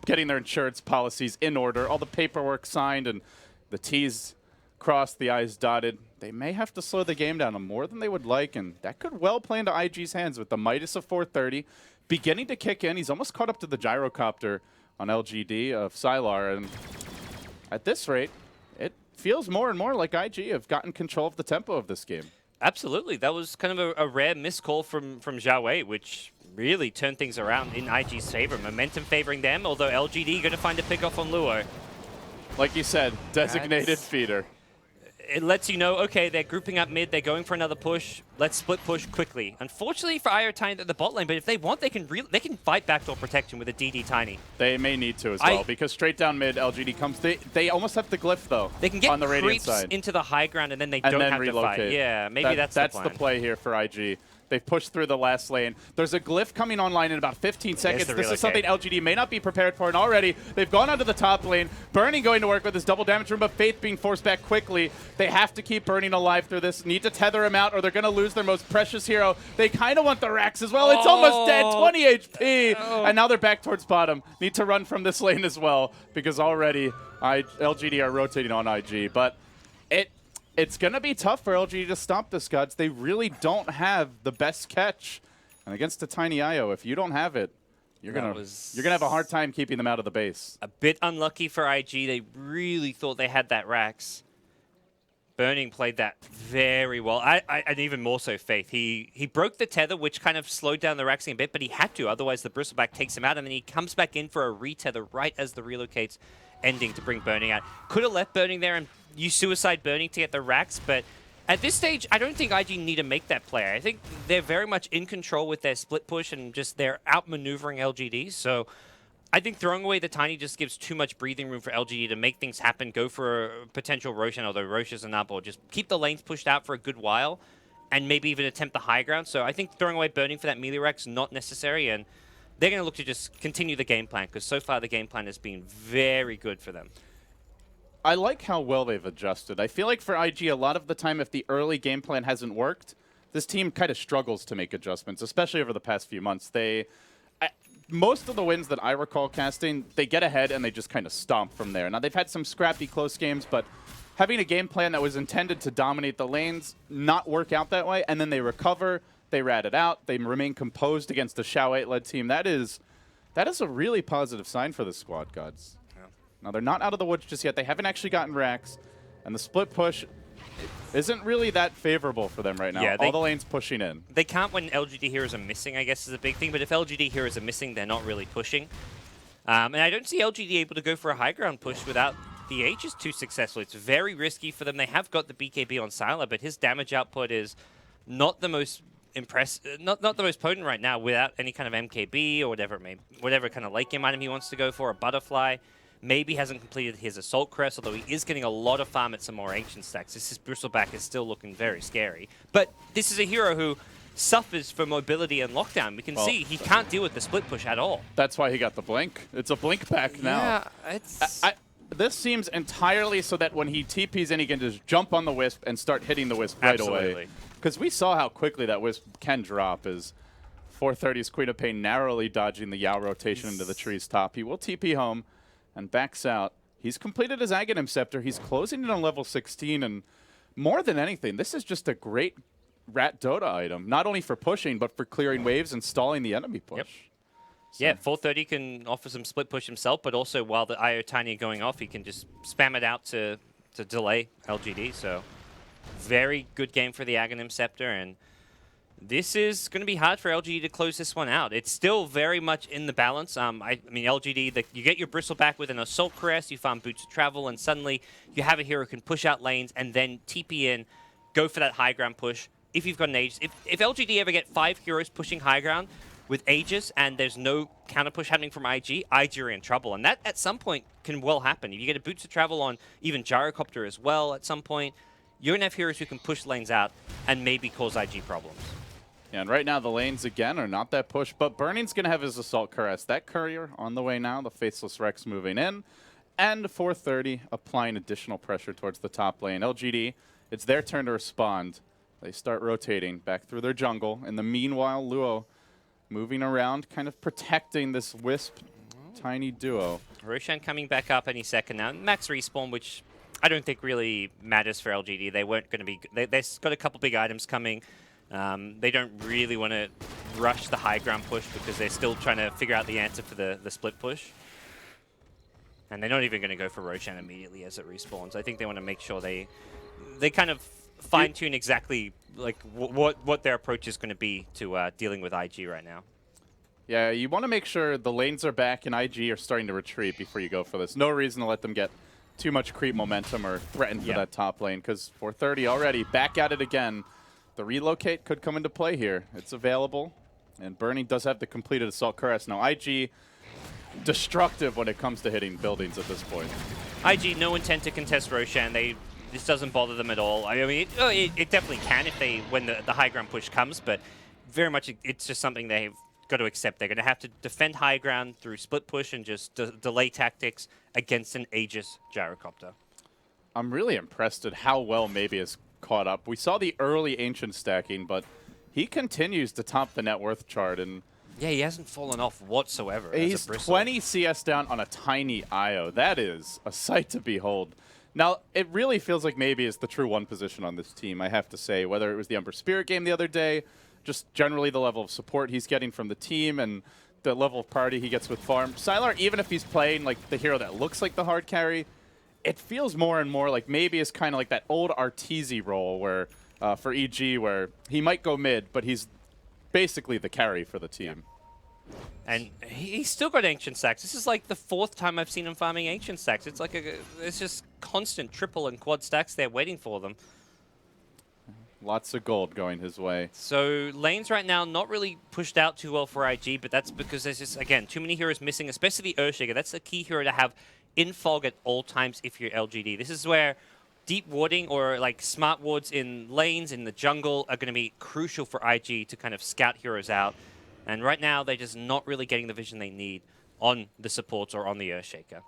getting their insurance policies in order. All the paperwork signed and the T's crossed, the I's dotted. They may have to slow the game down more than they would like, and that could well play into IG's hands with the Midas of 430 beginning to kick in. He's almost caught up to the Gyrocopter on LGD of Sylar, and at this rate, it feels more and more like IG have gotten control of the tempo of this game. Absolutely. That was kind of a rare miscall from Xiao Wei, which really turned things around in IG's favor. Momentum favoring them, although LGD going to find a pick off on Luo. Like you said, designated feeder. It lets you know, okay, they're grouping up mid, they're going for another push, let's split push quickly. Unfortunately for IO Tiny at the bot lane, but if they want, they can fight backdoor protection with a DD Tiny. They may need to as well, because straight down mid, LGD comes. They almost have the glyph, though, they can get on the Radiant side. Into the high ground, and then they don't have relocate. to fight. Yeah, maybe that's the plan. That's the play here for IG. They've pushed through the last lane. There's a glyph coming online in about 15 seconds. This is something LGD may not be prepared for, and already they've gone onto the top lane. Burning going to work with his double damage room, but Faith being forced back quickly. They have to keep Burning alive through this. Need to tether him out, or they're going to lose their most precious hero. They kind of want the Rax as well. It's almost dead, 20 HP. And now they're back towards bottom. Need to run from this lane as well, because already LGD are rotating on IG. But it's going to be tough for LG to stop this, Gods. They really don't have the best catch. And against the Tiny IO, if you don't have it, you're going to have a hard time keeping them out of the base. A bit unlucky for IG. They really thought they had that Rax. Burning played that very well. And even more so Faith. He broke the tether, which kind of slowed down the Raxing a bit, but he had to. Otherwise, the Bristleback takes him out, and then he comes back in for a retether right as the relocate's ending to bring Burning out. Could have left Burning there and use suicide Burning to get the Rax, but at this stage, I don't think IG need to make that play. I think they're very much in control with their split push and just they're outmaneuvering LGD. So I think throwing away the Tiny just gives too much breathing room for LGD to make things happen, go for a potential Roshan, although Rosh isn't up, or just keep the lanes pushed out for a good while and maybe even attempt the high ground. So I think throwing away Burning for that melee Rax is not necessary, and they're going to look to just continue the game plan, because so far the game plan has been very good for them. I like how well they've adjusted. I feel like for IG, a lot of the time, if the early game plan hasn't worked, this team kind of struggles to make adjustments, especially over the past few months. Most of the wins that I recall casting, they get ahead and they just kind of stomp from there. Now, they've had some scrappy close games, but having a game plan that was intended to dominate the lanes not work out that way, and then they recover, they rat it out, they remain composed against a Xiao 8-led team. That is a really positive sign for the squad gods. Yeah. Now, they're not out of the woods just yet. They haven't actually gotten racks, and the split push isn't really that favorable for them right now. Yeah, all the lanes pushing in. They can't when LGD heroes are missing, I guess, is a big thing. But if LGD heroes are missing, they're not really pushing. And I don't see LGD able to go for a high ground push without the Aegis too successful. It's very risky for them. They have got the BKB on Sylar, but his damage output is not the most not the most potent right now without any kind of MKB or whatever kind of late game item he wants to go for, a butterfly. Maybe hasn't completed his Assault Crest, although he is getting a lot of farm at some more Ancient stacks. This Bristleback is still looking very scary. But this is a hero who suffers for mobility and lockdown. We can see he can't deal with the split push at all. That's why he got the blink. It's a blink pack now. Yeah, it's... This seems entirely so that when he TPs in, he can just jump on the Wisp and start hitting the Wisp right away. Because we saw how quickly that Wisp can drop as 430's Queen of Pain narrowly dodging the Yao rotation into the tree's top. He will TP home and backs out. He's completed his Aghanim Scepter. He's closing in on level 16, and more than anything, this is just a great Rat Dota item, not only for pushing, but for clearing waves and stalling the enemy push. Yep. So. Yeah, 430 can offer some split push himself, but also while the IO Tiny are going off, he can just spam it out to delay LGD. So very good game for the Aghanim Scepter, and this is going to be hard for LGD to close this one out. It's still very much in the balance. I mean, LGD, you get your Bristleback with an Assault Caress, you farm Boots of Travel, and suddenly you have a hero who can push out lanes and then TP in, go for that high ground push. If you've got an Aegis, if LGD ever get 5 heroes pushing high ground with Aegis and there's no counter push happening from IG are in trouble. And that at some point can well happen. If you get a Boots of Travel on even Gyrocopter as well at some point, you're going to have heroes who can push lanes out and maybe cause IG problems. Yeah, and right now the lanes, again, are not that push, but Burning's going to have his Assault Caress. That Courier on the way now, the Faceless Rex moving in, and 430 applying additional pressure towards the top lane. LGD, it's their turn to respond. They start rotating back through their jungle. In the meanwhile, Luo moving around, kind of protecting this Wisp tiny duo. Roshan coming back up any second now. Max respawn, which I don't think really matters for LGD. They weren't going to be... They've got a couple big items coming. They don't really want to rush the high ground push because they're still trying to figure out the answer for the split push. And they're not even going to go for Roshan immediately as it respawns. I think they want to make sure they kind of fine-tune exactly like what their approach is going to be to dealing with IG right now. Yeah, you want to make sure the lanes are back and IG are starting to retreat before you go for this. No reason to let them get too much creep momentum or threaten for that top lane, because 430 already back at it again. The relocate could come into play here. It's available, and Burning does have the completed Assault Caress. Now, IG, destructive when it comes to hitting buildings at this point. IG, no intent to contest Roshan. This doesn't bother them at all. I mean, it definitely can when the high ground push comes, but very much it's just something they've got to accept. They're going to have to defend high ground through split push and just delay tactics against an Aegis Gyrocopter. I'm really impressed at how well Maybe is caught up. We saw the early Ancient stacking, but he continues to top the net worth chart. And yeah, he hasn't fallen off whatsoever. He's 20 CS down on a tiny IO. That is a sight to behold. Now, it really feels like Maybe is the true one position on this team, I have to say. Whether it was the Ember Spirit game the other day, just generally the level of support he's getting from the team and the level of priority he gets with farm. Sylar, even if he's playing like the hero that looks like the hard carry, it feels more and more like Maybe is kind of like that old Arteezy role where for EG, where he might go mid, but he's basically the carry for the team. And he's still got Ancient stacks. This is like the 4th time I've seen him farming Ancient stacks. It's like it's just constant triple and quad stacks there waiting for them. Lots of gold going his way. So lanes right now not really pushed out too well for IG, but that's because there's just, again, too many heroes missing, especially the Earthshaker. That's the key hero to have in fog at all times if you're LGD. This is where deep warding or like smart wards in lanes in the jungle are going to be crucial for IG to kind of scout heroes out. And right now they're just not really getting the vision they need on the supports or on the Earthshaker.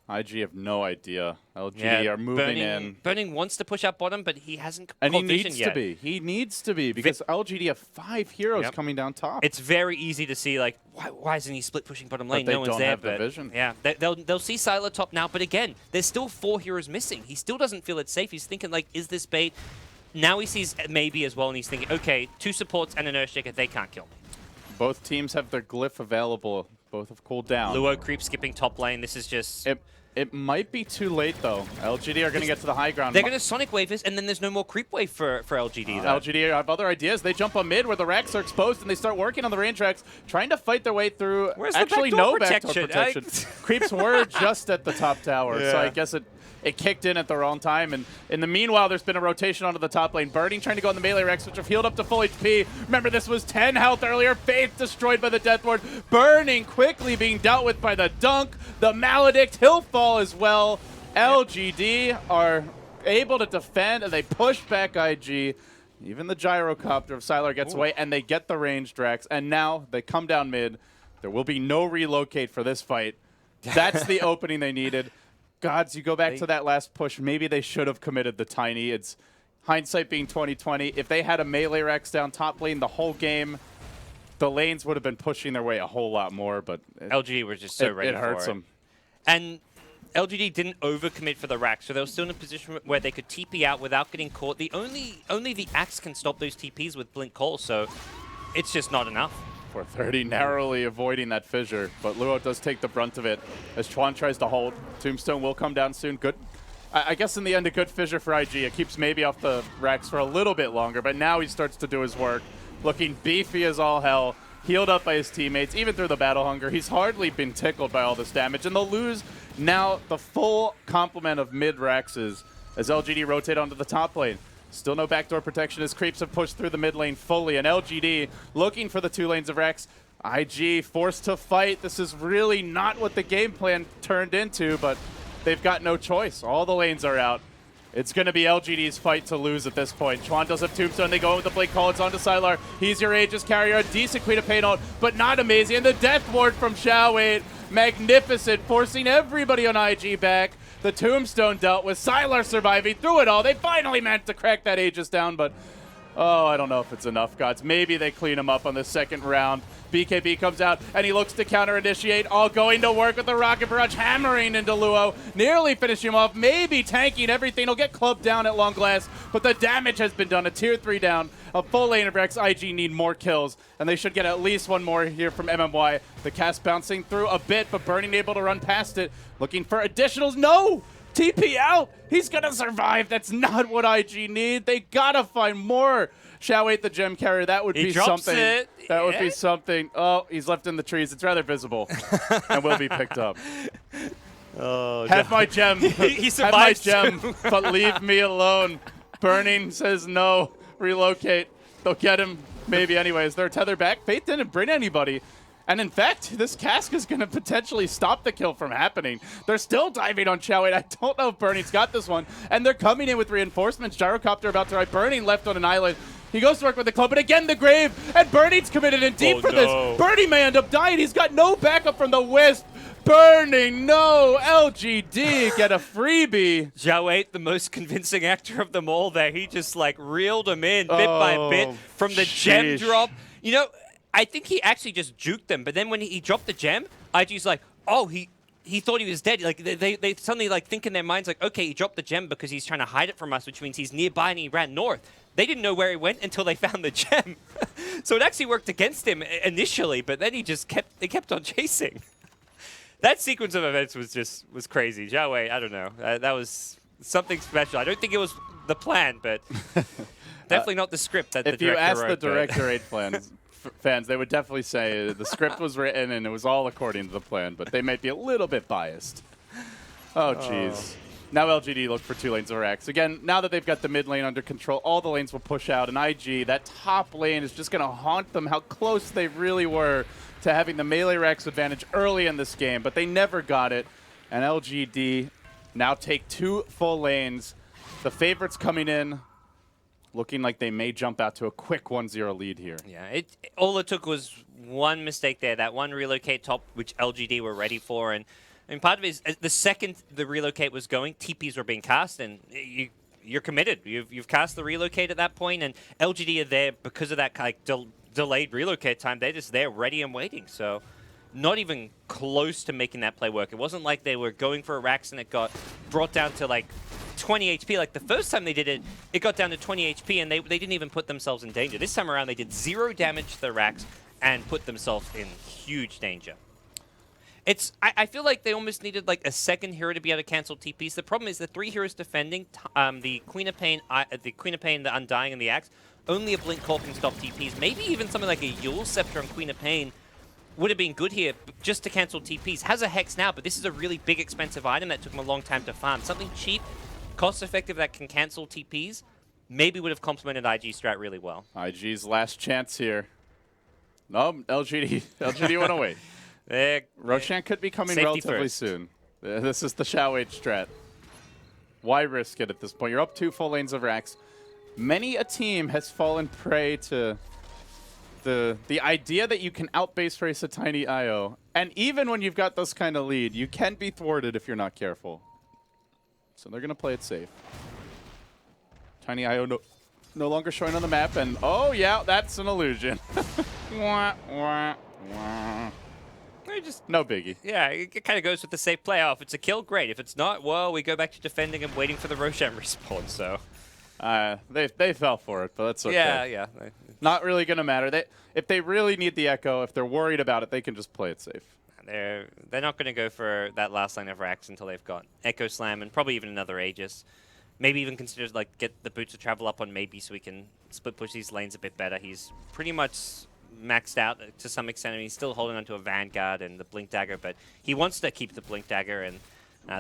IG have no idea. LGD are moving in. Burning wants to push up bottom, but he hasn't And he caught vision needs yet. to be. He needs to be because LGD have 5 heroes coming down top. It's very easy to see, like, why isn't he split pushing bottom lane? But they no one's don't there. have the vision. Yeah, they'll see Sylar top now, but again, there's still 4 heroes missing. He still doesn't feel it's safe. He's thinking, like, is this bait? Now he sees maybe as well, and he's thinking, okay, 2 supports and an Earthshaker, they can't kill me. Both teams have their glyph available. Both have cooled down. Luo creep skipping top lane. This is just... It might be too late, though. LGD are going to get to the high ground. They're going to Sonic Wave this, and then there's no more creep wave for LGD, though. LGD have other ideas. They jump on mid where the racks are exposed, and they start working on the range racks, trying to fight their way through. Where's actually the no backdoor backdoor protection. Creeps were just at the top tower, so I guess it kicked in at the wrong time. And in the meanwhile, there's been a rotation onto the top lane. Burning trying to go on the melee Rex, which have healed up to full HP. Remember, this was 10 health earlier. Faith destroyed by the Death Ward. Burning quickly being dealt with by the Dunk. The Maledict, he'll fall as well. LGD are able to defend, and they push back IG. Even the gyrocopter of Sylar gets away, and they get the ranged Drax. And now they come down mid. There will be no relocate for this fight. That's the opening they needed. Gods, you go back to that last push. Maybe they should have committed the Tiny. It's hindsight being 2020. If they had a melee Rex down top lane the whole game, the lanes would have been pushing their way a whole lot more. But LGD were just so ready for it. It hurts them. And LGD didn't overcommit for the rack, so they were still in a position where they could TP out without getting caught. Only the Axe can stop those TPs with Blink Call, so it's just not enough. 430 narrowly avoiding that fissure, but Luo does take the brunt of it as Chuan tries to hold. Tombstone will come down soon. Good. I guess in the end, a good fissure for IG. It keeps maybe off the racks for a little bit longer, but now he starts to do his work. Looking beefy as all hell. Healed up by his teammates, even through the battle hunger. He's hardly been tickled by all this damage, and they'll lose now the full complement of mid-Raxes as LGD rotate onto the top lane. Still no backdoor protection as creeps have pushed through the mid lane fully, and LGD looking for the 2 lanes of Rex. IG forced to fight. This is really not what the game plan turned into, but they've got no choice. All the lanes are out. It's going to be LGD's fight to lose at this point. Chuan does have Tombstone. They go with the Blake Call. It's onto Sylar. He's your Aegis carrier. A decent Queen of Pain ult, but not amazing. And the Death Ward from Xiaowei. Magnificent, forcing everybody on IG back. The Tombstone dealt with. Sylar surviving through it all. They finally managed to crack that Aegis down, but oh, I don't know if it's enough, Gods. Maybe they clean him up on the second round. BKB comes out, and he looks to counter-initiate, all going to work with the Rocket Barrage, hammering into Luo, nearly finishing him off, maybe tanking everything. He'll get clubbed down at long last, but the damage has been done. A tier 3 down, a full lane of Rex. IG need more kills, and they should get at least one more here from MMY. The cast bouncing through a bit, but Burning able to run past it, looking for additionals. No! TP out! He's gonna survive. That's not what IG need. They gotta find more. Xiaowei the gem carrier. That would be something. That would be something. Oh, he's left in the trees. It's rather visible, and will be picked up. Oh, have my gem. he have my survived gem, but leave me alone. Burning says no. Relocate. They'll get him. Maybe anyways. They're tethered back. Faith didn't bring anybody. And in fact, this cask is going to potentially stop the kill from happening. They're still diving on Xiaowei. I don't know if Burning's got this one. And they're coming in with reinforcements. Gyrocopter about to ride. Burning left on an island. He goes to work with the club, but again the grave. And Burning's committed in deep for this. Burning may end up dying. He's got no backup from the Wisp. Burning, no. LGD get a freebie. Xiaowei, the most convincing actor of them all there. He just like reeled him in bit by bit from the gem drop. You know, I think he actually just juked them, but then when he dropped the gem, IG's like, oh, he thought he was dead. Like they suddenly like think in their minds like, okay, he dropped the gem because he's trying to hide it from us, which means he's nearby and he ran north. They didn't know where he went until they found the gem. So it actually worked against him initially, but then they kept on chasing. That sequence of events was crazy. Xiaowei, I don't know. That was something special. I don't think it was the plan, but definitely not the script that the director wrote. If you ask the director 8 fans, they would definitely say the script was written and it was all according to the plan, but they might be a little bit biased. Oh, jeez. Now LGD look for 2 lanes of Rex. Again, now that they've got the mid lane under control, all the lanes will push out, and IG, that top lane is just going to haunt them how close they really were to having the melee Rex advantage early in this game, but they never got it. And LGD now take 2 full lanes. The favorites coming in, looking like they may jump out to a quick 1-0 lead here. Yeah, all it took was one mistake there, that one relocate top, which LGD were ready for, and I mean, part of it is the second the relocate was going, TPs were being cast, and you're committed. You've cast the relocate at that point, and LGD are there because of that like delayed relocate time. They're just there, ready and waiting. So, not even close to making that play work. It wasn't like they were going for a Rax and it got brought down to like 20 HP. Like the first time they did it, it got down to 20 HP, and they didn't even put themselves in danger. This time around, they did 0 damage to the Rax and put themselves in huge danger. I feel like they almost needed like a second hero to be able to cancel TPs. The problem is the 3 heroes defending, the Queen of Pain, the Undying, and the Axe. Only a Blink Call can stop TPs. Maybe even something like a Yule Scepter on Queen of Pain would have been good here just to cancel TPs. Has a Hex now, but this is a really big, expensive item that took him a long time to farm. Something cheap, cost-effective that can cancel TPs maybe would have complemented IG's strat really well. IG's last chance here. No, LGD went away. Roshan could be coming relatively soon. This is the Shao Age strat. Why risk it at this point? You're up 2 full lanes of Rax. Many a team has fallen prey to the idea that you can out-base race a tiny IO. And even when you've got this kind of lead, you can be thwarted if you're not careful. So they're going to play it safe. Tiny IO no longer showing on the map, and oh yeah, that's an illusion. Wah, wah, wah. No biggie. Yeah, it kind of goes with the safe play. Oh, if it's a kill, great. If it's not, well, we go back to defending and waiting for the Roshan respawn, so. They fell for it, but that's okay. Yeah. Not really going to matter. If they really need the Echo, if they're worried about it, they can just play it safe. They're not going to go for that last line of Rax until they've got Echo Slam and probably even another Aegis. Maybe even consider like get the Boots of Travel up on maybe so we can split push these lanes a bit better. He's pretty much maxed out to some extent. I mean, he's still holding onto a Vanguard and the Blink Dagger, but he wants to keep the Blink Dagger, and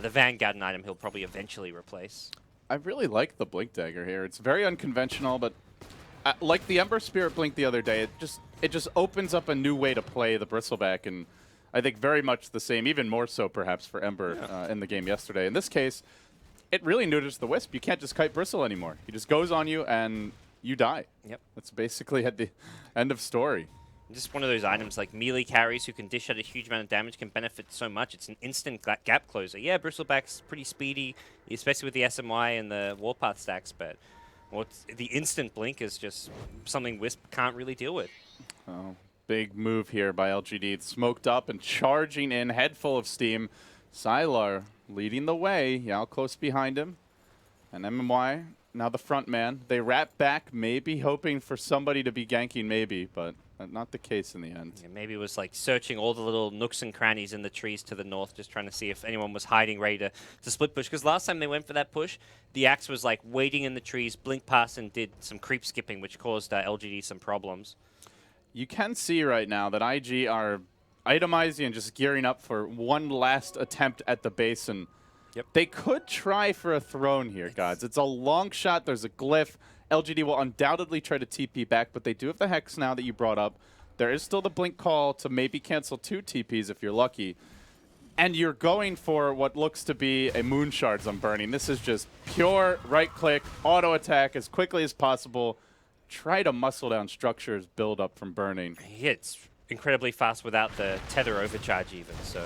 the Vanguard an item he'll probably eventually replace. I really like the Blink Dagger here. It's very unconventional, but like the Ember Spirit Blink the other day, it just opens up a new way to play the Bristleback, and I think very much the same, even more so perhaps for Ember in the game yesterday. In this case, it really neuters the Wisp. You can't just kite Bristle anymore. He just goes on you and you die. Yep. That's basically at the end of story. Just one of those items like melee carries who can dish out a huge amount of damage can benefit so much. It's an instant gap closer. Yeah, Bristleback's pretty speedy, especially with the SMY and the Warpath stacks, but the instant blink is just something Wisp can't really deal with. Oh, big move here by LGD. It's smoked up and charging in, head full of steam. Sylar leading the way, Yao close behind him. And MMY, now the front man. They wrap back, maybe hoping for somebody to be ganking, maybe, but not the case in the end. Yeah, maybe it was like searching all the little nooks and crannies in the trees to the north, just trying to see if anyone was hiding ready to split push. Because last time they went for that push, the Axe was like waiting in the trees, blinked past and did some creep skipping, which caused LGD some problems. You can see right now that IG are itemizing and just gearing up for one last attempt at the base, and they could try for a throne here, gods. It's a long shot. There's a glyph. LGD will undoubtedly try to TP back, but they do have the Hex now that you brought up. There is still the Blink Call to maybe cancel 2 TPs if you're lucky. And you're going for what looks to be a Moon Shards on Burning. This is just pure right-click, auto-attack as quickly as possible. Try to muscle down structures, build up from Burning. Yeah, it's incredibly fast without the tether overcharge even, so...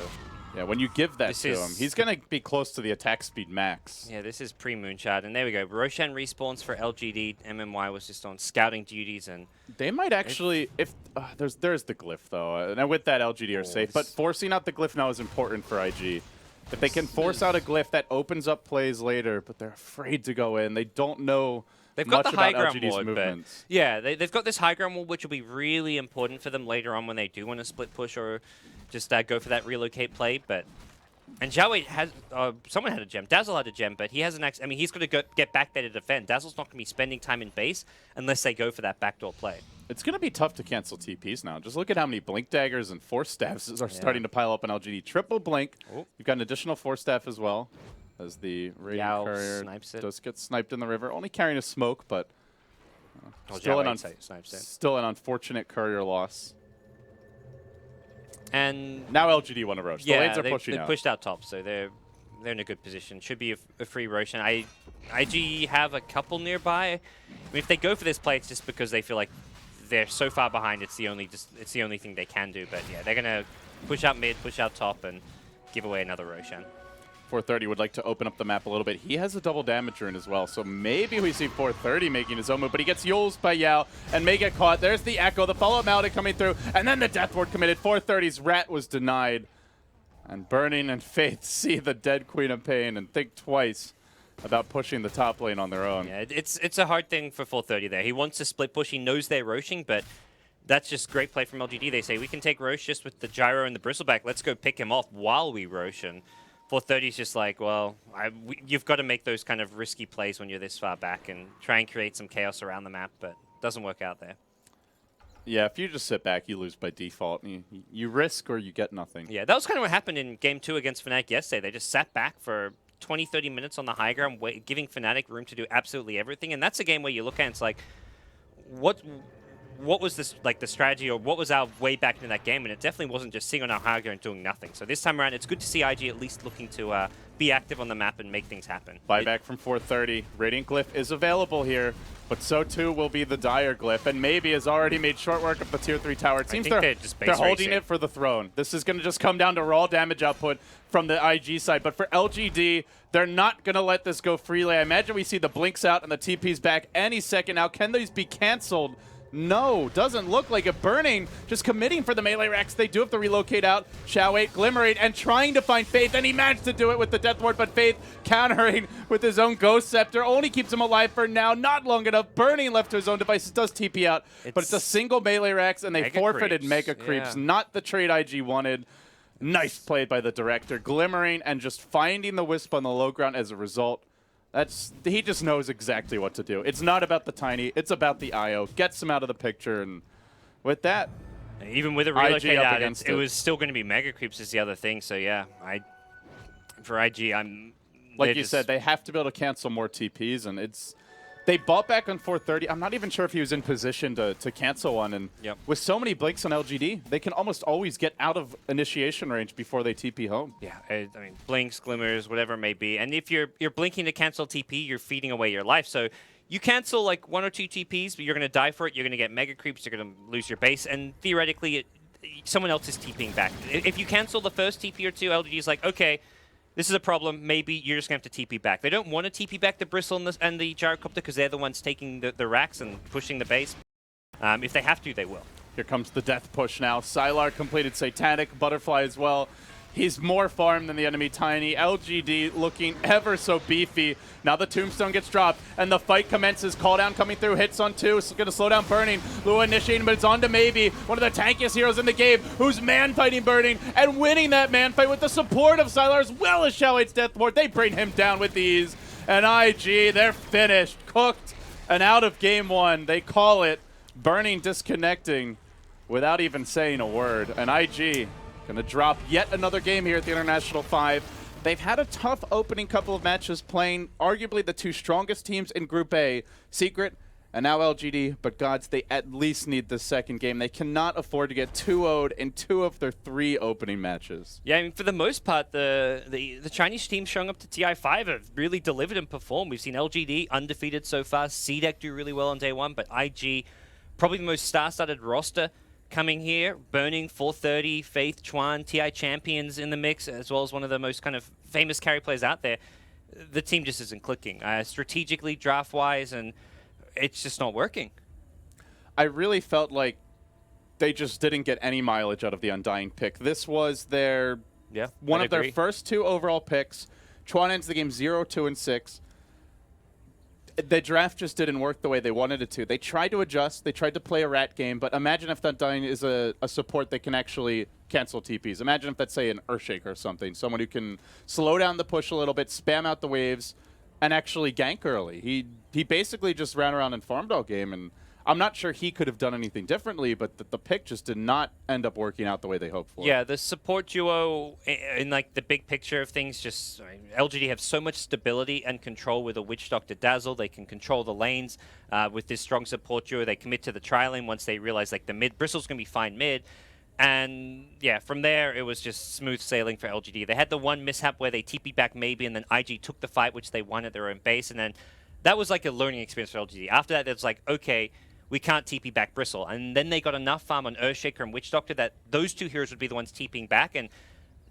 Yeah, when you give that to him, he's going to be close to the attack speed max. Yeah, this is pre-Moonshard, and there we go. Roshan respawns for LGD. MMY was just on scouting duties, and... They might actually... there's the glyph, though. And with that, LGD are safe. But forcing out the glyph now is important for IG. If they can force out a glyph, that opens up plays later, but they're afraid to go in. They don't know... They've got the high ground LGD's ward, movements. but yeah, they've got this high ground ward, which will be really important for them later on when they do want to split push or just go for that relocate play. But and Zhao has someone had a gem, Dazzle had a gem, but he has an I mean, he's going to get back there to defend. Dazzle's not going to be spending time in base unless they go for that backdoor play. It's going to be tough to cancel TPs now. Just look at how many Blink Daggers and Force Staffs are starting to pile up on LGD. Triple Blink. Oh. You've got an additional Force Staff as well, as the Radiant Courier does get sniped in the river. Only carrying a smoke, but still an unfortunate courier loss. And now LGD want to rush. Yeah, the lanes are pushing they out. pushed out top, so they're in a good position. Should be a free Roshan. IG have a couple nearby. I mean, if they go for this play, it's just because they feel like they're so far behind. It's the only thing they can do. But yeah, they're gonna push out mid, push out top, and give away another Roshan. 430 would like to open up the map a little bit. He has a double damage rune as well, so maybe we see 430 making his own move, but he gets Yules by Yao and may get caught. There's the Echo, the follow-up Maldic coming through, and then the Death Ward committed. 430's Rat was denied. And Burning and Faith see the dead Queen of Pain and think twice about pushing the top lane on their own. Yeah, it's a hard thing for 430 there. He wants to split push. He knows they're Roshing, but that's just great play from LGD. They say, we can take Rosh just with the Gyro and the Bristleback. Let's go pick him off while we Rosh. And 430's just like, well, you've got to make those kind of risky plays when you're this far back and try and create some chaos around the map, but it doesn't work out there. Yeah, if you just sit back, you lose by default. You risk or you get nothing. Yeah, that was kind of what happened in Game 2 against Fnatic yesterday. They just sat back for 20, 30 minutes on the high ground, giving Fnatic room to do absolutely everything. And that's a game where you look at it, it's like, what was this, like, the strategy, or what was our way back into that game? And it definitely wasn't just sitting on our high ground and doing nothing. So this time around, it's good to see IG at least looking to be active on the map and make things happen. Buyback from 430. Radiant Glyph is available here, but so too will be the Dire Glyph, and maybe has already made short work of the tier 3 tower. It seems they're holding it for the throne. This is going to just come down to raw damage output from the IG side, but for LGD, they're not going to let this go freely. I imagine we see the Blinks out and the TP's back any second now. Can these be canceled? No, doesn't look like it. Burning, just committing for the melee racks. They do have to relocate out. Shao 8 glimmering and trying to find Faith, and he managed to do it with the Death Ward, but Faith countering with his own Ghost Scepter. Only keeps him alive for now, not long enough. Burning left to his own devices, does TP out, but it's a single melee racks, and they forfeited Mega Creeps. Not the trade IG wanted. Nice play by the director. Glimmering and just finding the Wisp on the low ground as a result. He just knows exactly what to do. It's not about the Tiny, it's about the IO. Gets him out of the picture, and with that, even with a relocate out, it was still going to be Mega Creeps is the other thing. So yeah, for IG, like you said, they have to be able to cancel more TPs, and they bought back on 430. I'm not even sure if he was in position to cancel one, and with so many blinks on LGD, they can almost always get out of initiation range before they TP home. Yeah, I mean, blinks, glimmers, whatever it may be. And if you're blinking to cancel TP, you're feeding away your life. So you cancel like 1 or 2 TPs, but you're going to die for it. You're going to get Mega Creeps. You're going to lose your base. And theoretically, someone else is TPing back. If you cancel the first TP or 2, LGD is like, okay, this is a problem. Maybe you're just going to have to TP back. They don't want to TP back the Bristle and the Gyrocopter because they're the ones taking the racks and pushing the base. If they have to, they will. Here comes the death push now. Sylar completed Satanic, Butterfly as well. He's more farmed than the enemy Tiny. LGD looking ever so beefy. Now the Tombstone gets dropped, and the fight commences. Call down coming through, hits on 2. It's going to slow down Burning. Lua initiating, but it's on to Maybe, one of the tankiest heroes in the game, who's man-fighting Burning and winning that man-fight with the support of Sylar as well as Shao 8's Death Ward. They bring him down with ease. And IG, they're finished, cooked, and out of game 1. They call it. Burning disconnecting without even saying a word. And IG going to drop yet another game here at the International 5. They've had a tough opening couple of matches playing arguably the 2 strongest teams in Group A, Secret and now LGD, but gods, they at least need the second game. They cannot afford to get 2-0'd in 2 of their 3 opening matches. Yeah, I mean, for the most part, the Chinese team showing up to TI5 have really delivered and performed. We've seen LGD undefeated so far, CDEC do really well on day 1, but IG, probably the most star-studded roster coming here. Burning, 430, Faith, Chuan, TI champions in the mix, as well as one of the most kind of famous carry players out there. The team just isn't clicking. Strategically, draft-wise, and it's just not working. I really felt like they just didn't get any mileage out of the Undying pick. This was their one of their first 2 overall picks. Chuan ends the game 0-2 and 6. The draft just didn't work the way they wanted it to. They tried to adjust. They tried to play a rat game, but imagine if that Undying is a support that can actually cancel TPs. Imagine if that's, say, an Earthshaker or something, someone who can slow down the push a little bit, spam out the waves, and actually gank early. He basically just ran around and farmed all game, and I'm not sure he could have done anything differently, but the pick just did not end up working out the way they hoped for. Yeah, the support duo in like the big picture of things, just LGD have so much stability and control with a Witch Doctor Dazzle. They can control the lanes with this strong support duo. They commit to the tri-lane once they realize like the mid Bristle's going to be fine mid. And yeah, from there, it was just smooth sailing for LGD. They had the one mishap where they TP'd back maybe, and then IG took the fight, which they won at their own base. And then that was like a learning experience for LGD. After that, it's like, okay, we can't TP back Bristle. And then they got enough farm on Earthshaker and Witch Doctor that those 2 heroes would be the ones TPing back. And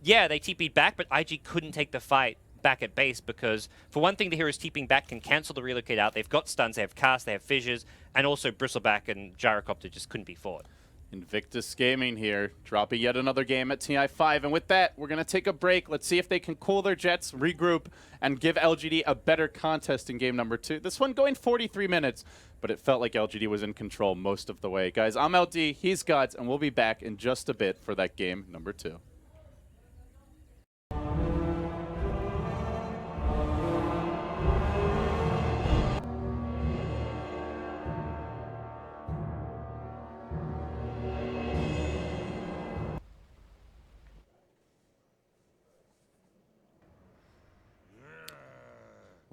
yeah, they TP'd back, but IG couldn't take the fight back at base because, for one thing, the heroes TPing back can cancel the relocate out. They've got stuns, they have cast, they have fissures, and also Bristleback and Gyrocopter just couldn't be fought. Invictus Gaming here, dropping yet another game at TI5. And with that, we're going to take a break. Let's see if they can cool their jets, regroup, and give LGD a better contest in game number 2. This one going 43 minutes, but it felt like LGD was in control most of the way. Guys, I'm LD, he's Gods, and we'll be back in just a bit for that game number 2.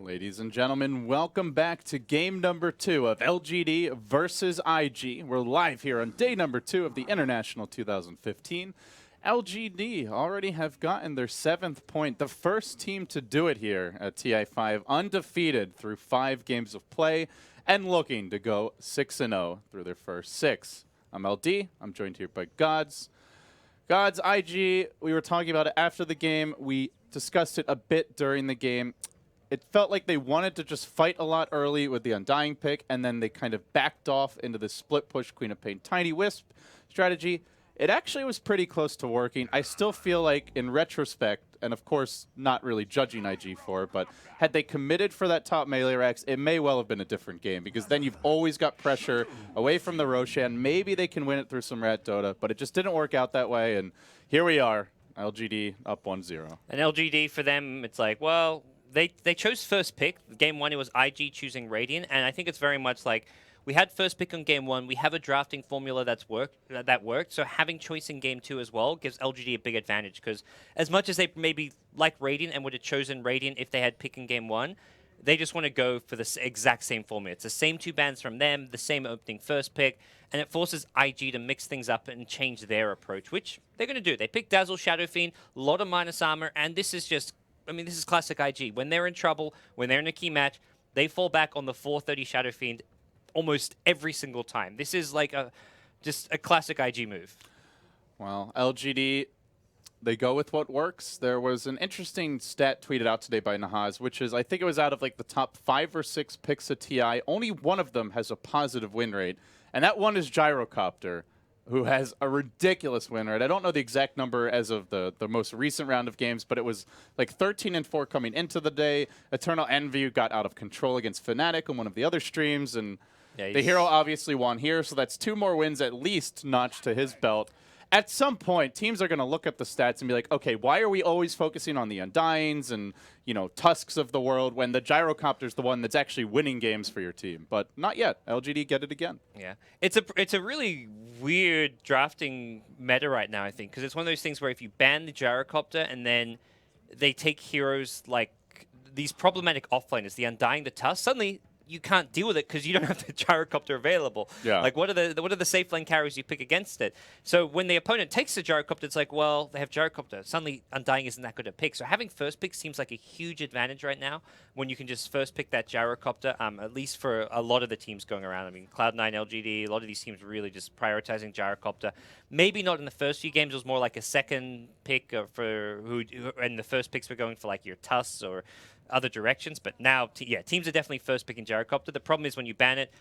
Ladies and gentlemen, welcome back to game number 2 of LGD versus IG. We're live here on day number 2 of the International 2015. LGD already have gotten their 7th point, the first team to do it here at TI5, undefeated through 5 games of play and looking to go 6-0 through their first 6. I'm LD, I'm joined here by Gods. Gods, IG, we were talking about it after the game. We discussed it a bit during the game. It felt like they wanted to just fight a lot early with the Undying pick, and then they kind of backed off into the split push Queen of Pain Tiny Wisp strategy. It actually was pretty close to working. I still feel like, in retrospect, and of course not really judging IG for it, but had they committed for that top melee Rex, it may well have been a different game, because then you've always got pressure away from the Roshan. Maybe they can win it through some Rat Dota, but it just didn't work out that way, and here we are, LGD up 1-0. And LGD, for them, it's like, well, They chose first pick. Game 1, it was IG choosing Radiant, and I think it's very much like we had first pick on game 1. We have a drafting formula that worked. So having choice in game 2 as well gives LGD a big advantage because as much as they maybe like Radiant and would have chosen Radiant if they had pick in game 1, they just want to go for the exact same formula. It's the same 2 bans from them, the same opening first pick, and it forces IG to mix things up and change their approach, which they're going to do. They pick Dazzle, Shadow Fiend, a lot of minus armor, and this is just, I mean, this is classic IG. When they're in trouble, when they're in a key match, they fall back on the 430 Shadow Fiend almost every single time. This is like just a classic IG move. Well, LGD, they go with what works. There was an interesting stat tweeted out today by Nahaz, which is, I think it was out of like the top 5 or 6 picks of TI, only one of them has a positive win rate, and that one is Gyrocopter, who has a ridiculous win rate. I don't know the exact number as of the most recent round of games, but it was like 13-4 coming into the day. Eternal Envy got out of control against Fnatic on one of the other streams, and yeah, the hero obviously won here, so that's 2 more wins at least notched to his belt. At some point, teams are going to look at the stats and be like, okay, why are we always focusing on the Undyings and, you know, Tusks of the world when the Gyrocopter's the one that's actually winning games for your team? But not yet. LGD get it again. Yeah. It's a really weird drafting meta right now, I think, because it's one of those things where if you ban the Gyrocopter and then they take heroes like these problematic offlaners, the Undying, the Tusk, suddenly you can't deal with it because you don't have the Gyrocopter available. Yeah. Like, what are the safe lane carries you pick against it? So when the opponent takes the Gyrocopter, it's like, well, they have Gyrocopter. Suddenly, Undying isn't that good a pick. So having first pick seems like a huge advantage right now when you can just first pick that Gyrocopter, at least for a lot of the teams going around. I mean, Cloud9, LGD, a lot of these teams really just prioritizing Gyrocopter. Maybe not in the first few games. It was more like a second pick for and the first picks were going for like your Tusks or other directions, but now, teams are definitely first picking Gyrocopter. The problem is when you ban it,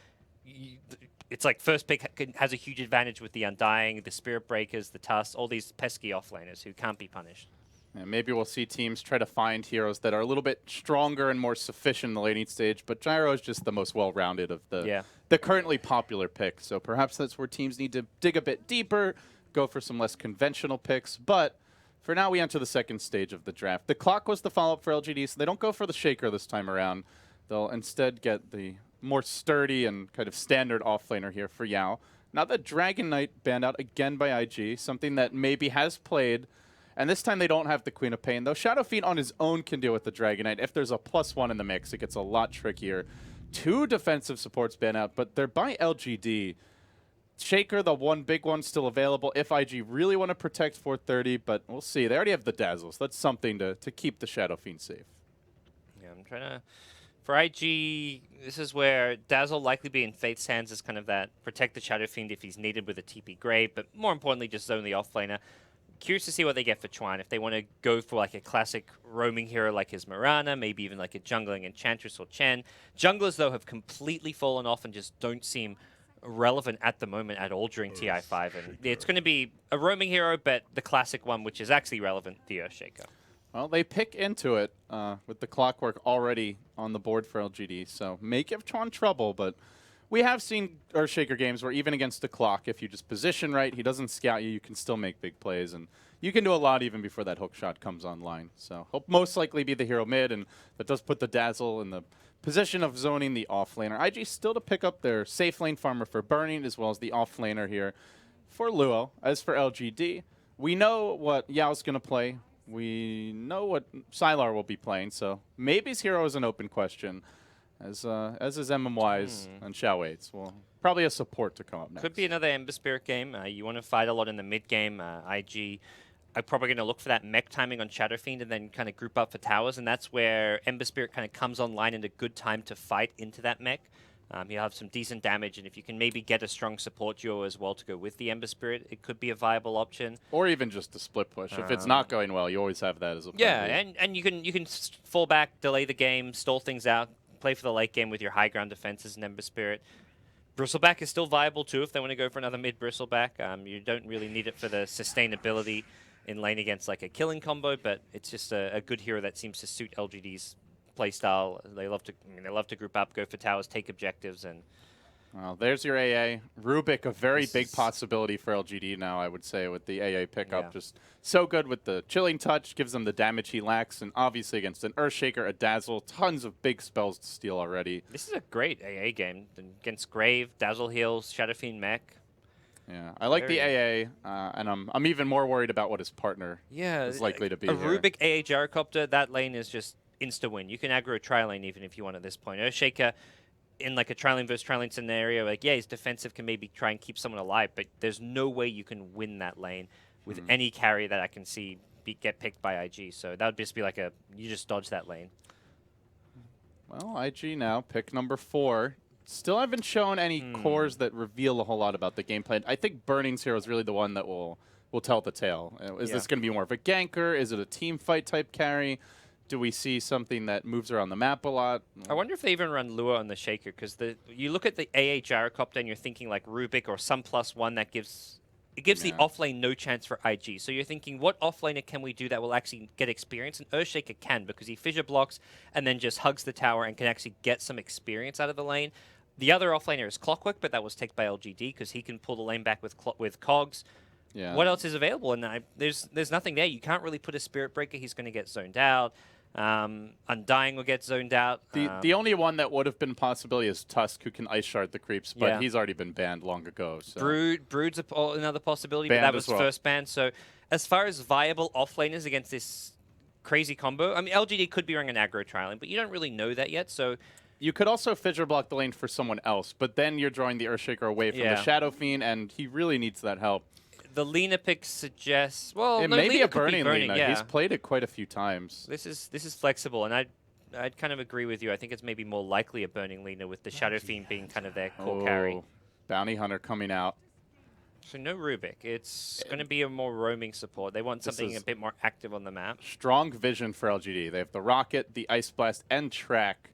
it's like first pick has a huge advantage with the Undying, the Spirit Breakers, the Tusks, all these pesky offlaners who can't be punished. And maybe we'll see teams try to find heroes that are a little bit stronger and more sufficient in the laning stage, but Gyro is just the most well-rounded of the currently popular picks. So perhaps that's where teams need to dig a bit deeper, go for some less conventional picks, but for now, we enter the second stage of the draft. The clock was the follow-up for LGD, so they don't go for the Shaker this time around. They'll instead get the more sturdy and kind of standard offlaner here for Yao. Now the Dragon Knight banned out again by IG, something that maybe has played, and this time they don't have the Queen of Pain, though Shadow Fiend on his own can deal with the Dragon Knight. If there's a +1 in the mix, it gets a lot trickier. 2 defensive supports banned out, but they're by LGD. Shaker, the one big one, still available if IG really want to protect 430, but we'll see. They already have the Dazzles. That's something to keep the Shadow Fiend safe. Yeah, I'm trying to... For IG, this is where Dazzle likely be in Faith's hands as kind of that protect the Shadow Fiend if he's needed with a TP Grave, but more importantly, just zone the offlaner. curious to see what they get for Chuan. If they want to go for like a classic roaming hero like his Mirana, maybe even like a jungling Enchantress or Chen. Junglers, though, have completely fallen off and just don't seem relevant at the moment at all during TI5. And it's going to be a roaming hero, but the classic one, which is actually relevant, the Earthshaker. Well, they pick into it with the clockwork already on the board for LGD, so may give Chuan trouble, but we have seen Earthshaker games where even against the clock, if you just position right, he doesn't scout you, you can still make big plays, and you can do a lot even before that hook shot comes online. So he'll most likely be the hero mid, and that does put the Dazzle in the position of zoning the offlaner. IG still to pick up their safe lane farmer for burning, as well as the offlaner here for Luo. As for LGD, we know what Yao's going to play. We know what Sylar will be playing, so maybe his hero is an open question, as is MMY's and Xiao Wade's. Well, probably a support to come up next. Could be another Ember Spirit game. You want to fight a lot in the mid game. IG are probably going to look for that mech timing on Shadow Fiend and then kind of group up for towers, and that's where Ember Spirit kind of comes online in a good time to fight into that mech. You'll have some decent damage, and if you can maybe get a strong support duo as well to go with the Ember Spirit, it could be a viable option. Or even just a split push. If it's not going well, you always have that as a plan. Yeah, and you can fall back, delay the game, stall things out, play for the late game with your high ground defenses and Ember Spirit. Bristleback is still viable too if they want to go for another mid Bristleback. You don't really need it for the sustainability in lane against like a killing combo, but it's just a good hero that seems to suit LGD's playstyle. They love to group up, go for towers, take objectives, and well, there's your AA. Rubik, a very big possibility for LGD now, I would say, with the AA pickup. Yeah. Just so good with the chilling touch, gives them the damage he lacks, and obviously against an Earthshaker, a Dazzle, tons of big spells to steal already. this is a great AA game against Grave, Dazzle Heals, Shadow Fiend Mech. Yeah, I like the AA, and I'm even more worried about what his partner Yeah, is likely to be a here. Rubik AA Gyrocopter, that lane is just insta-win. You can aggro a tri-lane even if you want at this point. Earthshaker, in like a tri-lane versus tri-lane scenario, like, yeah, his defensive can maybe try and keep someone alive, but there's no way you can win that lane with any carry that I can see get picked by IG. So that would just be like you just dodge that lane. Well, IG now, pick number 4. Still haven't shown any cores that reveal a whole lot about the gameplay. I think Burning's hero is really the one that will tell the tale. Is this going to be more of a ganker? Is it a team fight type carry? Do we see something that moves around the map a lot? I wonder if they even run Lure on the Shaker, because you look at the AA Gyrocopter and you're thinking like Rubik or some +1 that gives the offlane no chance for IG. So you're thinking, what offlaner can we do that will actually get experience? And Earthshaker can, because he fissure blocks and then just hugs the tower and can actually get some experience out of the lane. The other offlaner is Clockwork, but that was taken by LGD because he can pull the lane back with Cogs. Yeah. What else is available? And there's nothing there. You can't really put a Spirit Breaker. He's going to get zoned out. Undying will get zoned out. The only one that would have been a possibility is Tusk, who can Ice Shard the creeps, but he's already been banned long ago. So. Brood's another possibility, Banned but that was well. first banned. So as far as viable offlaners against this crazy combo, I mean, LGD could be running an aggro trialing, but you don't really know that yet. So you could also fissure block the lane for someone else, but then you're drawing the Earthshaker away from the Shadow Fiend, and he really needs that help. The Lina pick suggests, well, it no, may be Lina a could burning Lina. Yeah. He's played it quite a few times. This is flexible, and I'd kind of agree with you. I think it's maybe more likely a burning Lina with the Shadow Fiend being kind of their core carry. Bounty Hunter coming out. So no Rubik. It's going to be a more roaming support. They want something a bit more active on the map. Strong vision for LGD. They have the Rocket, the Ice Blast, and Track.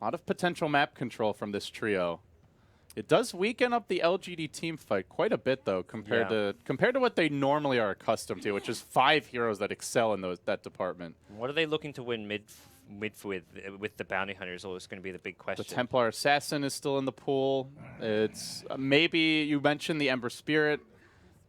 A lot of potential map control from this trio. It does weaken up the LGD team fight quite a bit, though, compared to what they normally are accustomed to, which is 5 heroes that excel in that department. What are they looking to win mid with the Bounty Hunters? Always going to be the big question. The Templar Assassin is still in the pool. It's maybe you mentioned the Ember Spirit.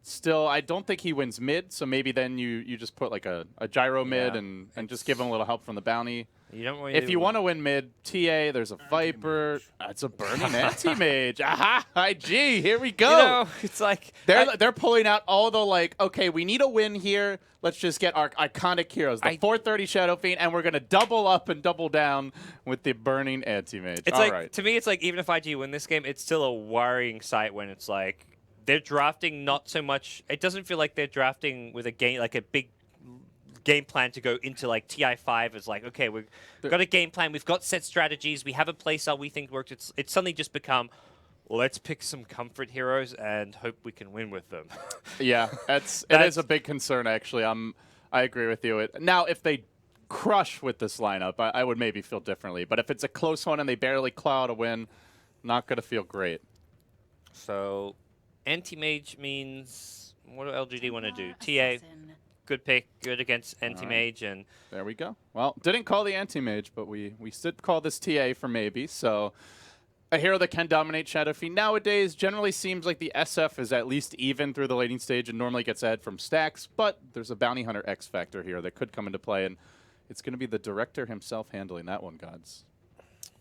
Still, I don't think he wins mid, so maybe then you just put like a gyro mid and just give him a little help from the bounty. You don't really if you want to win mid, TA, there's a Viper. It's a burning anti-mage. Aha! IG, here we go. You know, it's like they're pulling out all the like, okay, we need a win here. Let's just get our iconic heroes, the 430 Shadow Fiend, and we're going to double up and double down with the burning anti-mage. It's to me, it's like even if IG win this game, it's still a worrying sight when it's like they're drafting not so much. It doesn't feel like they're drafting with a game like a big game plan to go into like TI5 is like, okay, we've got a game plan, we've got set strategies, we have a playstyle we think works. It's suddenly just become, let's pick some comfort heroes and hope we can win with them. Yeah, it is a big concern actually. I agree with you. Now, if they crush with this lineup, I would maybe feel differently. But if it's a close one and they barely claw out a win, not gonna feel great. So, anti-mage means what do LGD want to do? TA, good pick, good against anti-mage, and there we go. Well, didn't call the anti-mage, but we did call this TA for maybe. So, a hero that can dominate Shadow Fiend nowadays generally seems like the SF is at least even through the laning stage and normally gets ahead from stacks, but there's a Bounty Hunter X factor here that could come into play, and it's going to be the director himself handling that one, Gods.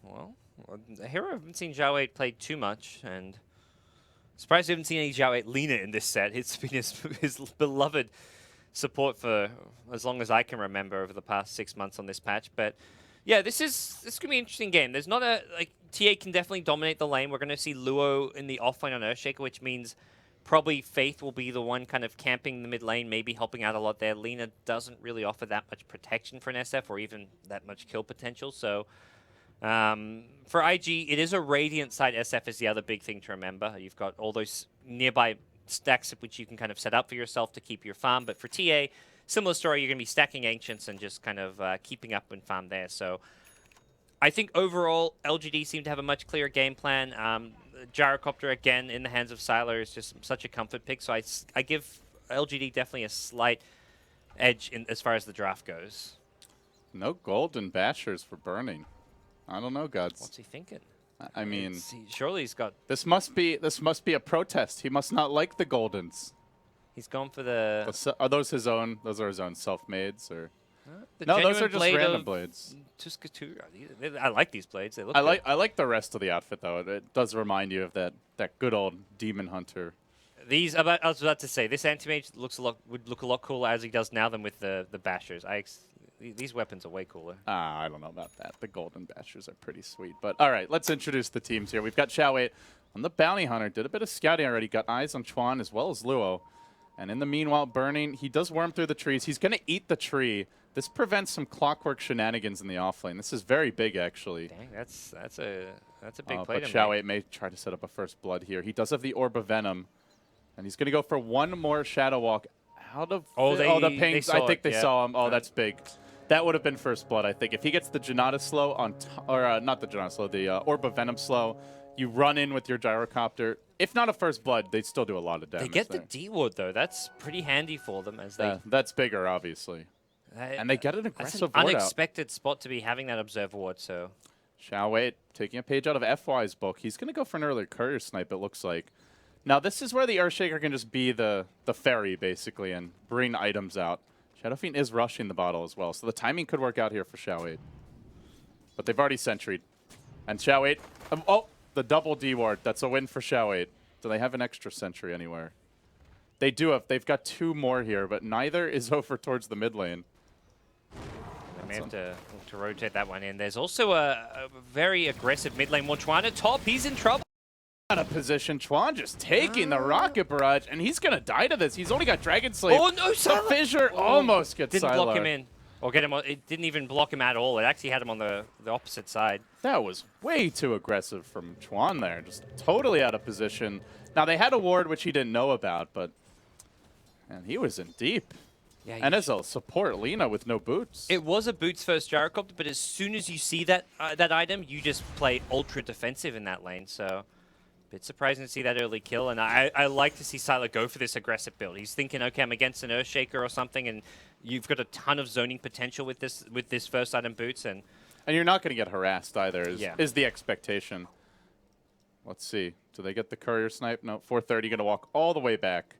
Well, the hero I haven't seen Zhao 8 play too much, and surprised we haven't seen any Zhao 8 Lina in this set. It's been his beloved support for as long as I can remember over the past 6 months on this patch, but yeah, this could be an interesting game. There's not a TA can definitely dominate the lane. We're going to see Luo in the offlane on Earthshaker, which means probably Faith will be the one kind of camping the mid lane, maybe helping out a lot there. Lina doesn't really offer that much protection for an SF or even that much kill potential. So for IG, it is a Radiant side SF is the other big thing to remember. You've got all those nearby stacks which you can kind of set up for yourself to keep your farm. But for TA, similar story, you're going to be stacking Ancients and just kind of keeping up and farm there. So I think overall, LGD seem to have a much clearer game plan. Gyrocopter, again, in the hands of Sylar is just such a comfort pick. So I give LGD definitely a slight edge as far as the draft goes. No golden bashers for burning. I don't know, Gods. What's he thinking? I mean, surely he's got... This must be a protest. He must not like the goldens. He's gone for the... Are those his own? Those are his own self-mades, or? No, those are just random blades. I like these blades. They look good. I like the rest of the outfit though. It does remind you of that good old demon hunter. I was about to say this anti-mage would look a lot cooler as he does now than with the bashers. These weapons are way cooler. I don't know about that. The golden bashers are pretty sweet. But all right, let's introduce the teams here. We've got Zhao 8 on the bounty hunter. Did a bit of scouting already. Got eyes on Chuan as well as Luo. And in the meanwhile, burning, he does worm through the trees. He's going to eat the tree. This prevents some clockwork shenanigans in the offlane. This is very big, actually. Dang, that's a big play. But Zhao 8 may try to set up a first blood here. He does have the Orb of Venom. And he's going to go for one more Shadow Walk out of the pings. I think they saw him. Oh, that's big. That would have been first blood, I think. If he gets the Janata slow on, not the Janata slow, the Orb of Venom slow, you run in with your Gyrocopter. If not a first blood, they'd still do a lot of damage. They get the D-Ward, though. That's pretty handy for them. As they. That's bigger, obviously. And they get an aggressive ward out. Unexpected spot to be having that Observer Ward, so... Zhao 8 taking a page out of FY's book. He's going to go for an earlier Courier Snipe, it looks like. Now, this is where the Earthshaker can just be the ferry, basically, and bring items out. Shadow Fiend is rushing the bottle as well, so the timing could work out here for Zhao 8. But they've already sentryed. And Zhao 8... the double D-Ward. That's a win for Zhao 8. Do they have an extra sentry anywhere? They do have. They've got two more here, but neither is over towards the mid lane. They may have to rotate that one in. There's also a very aggressive mid lane. Chuan at top. He's in trouble. Out of position. Chuan just taking the rocket barrage, and he's going to die to this. He's only got Dragon Slave. Oh, no, The Fissure almost gets Didn't Sylar. block him in. Or get him on, it didn't even block him at all. It actually had him on the opposite side. That was way too aggressive from Chuan there. Just totally out of position. Now, they had a ward which he didn't know about, but man, he was in deep. Yeah, and as a support, Lina with no boots. It was a boots first Gyrocopter, but as soon as you see that item, you just play ultra defensive in that lane. So, bit surprising to see that early kill, and I like to see Sylar go for this aggressive build. He's thinking, okay, I'm against an Earthshaker or something, and you've got a ton of zoning potential with this first item boots, and you're not going to get harassed either. Is the expectation. Let's see. Do they get the Courier Snipe? No. 430 going to walk all the way back,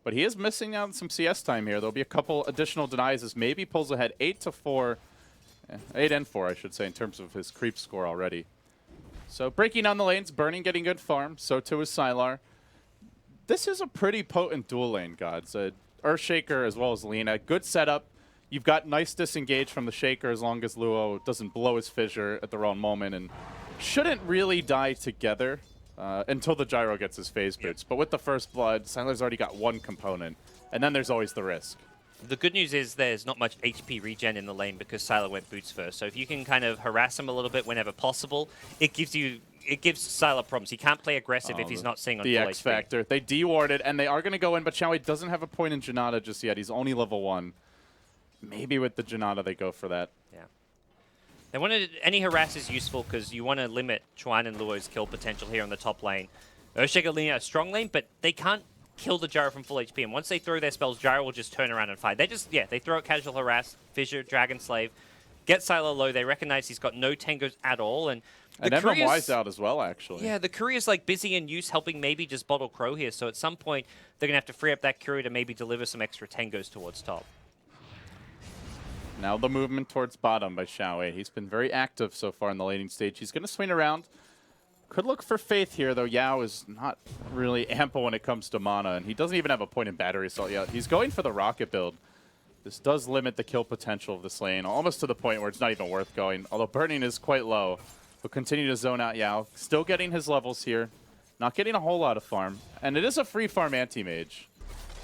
but he is missing out on some CS time here. There'll be a couple additional denies as maybe pulls ahead 8-4, 8 and 4, I should say, in terms of his creep score already. So breaking down the lanes, Burning getting good farm, so too is Sylar. This is a pretty potent dual lane, Gods. Earthshaker as well as Lina. Good setup. You've got nice disengage from the Shaker as long as Luo doesn't blow his fissure at the wrong moment, and shouldn't really die together until the Gyro gets his phase boots. But with the first blood, Sylar's already got one component, and then there's always the risk. The good news is there's not much HP regen in the lane because Sylar went boots first. So if you can kind of harass him a little bit whenever possible, it gives you it gives Sylar problems. He can't play aggressive if he's not seeing on the full X HP. factor. They de-warded, and they are going to go in, but Xiaowei doesn't have a point in Janata just yet. He's only level 1. Maybe with the Janata they go for that. Yeah. They wanted any harass is useful because you want to limit Chuan and Luo's kill potential here on the top lane. Earthshaker leaning out strong lane, but they can't kill the Gyro from full HP. And once they throw their spells, Gyro will just turn around and fight. They just, yeah, they throw out casual harass, fissure, Dragon Slave, get Sylar low. They recognize he's got no tangos at all, and MMY's out as well, actually. Yeah, the courier's like busy in use, helping maybe just bottle Crow here. So at some point, they're gonna have to free up that courier to maybe deliver some extra tangos towards top. Now the movement towards bottom by Xiaowei. He's been very active so far in the laning stage. He's going to swing around. Could look for Faith here, though Yao is not really ample when it comes to mana, and he doesn't even have a point in battery assault yet. He's going for the rocket build. This does limit the kill potential of this lane, almost to the point where it's not even worth going, although burning is quite low. He'll continue to zone out Yao. Still getting his levels here. Not getting a whole lot of farm. And it is a free farm anti-mage.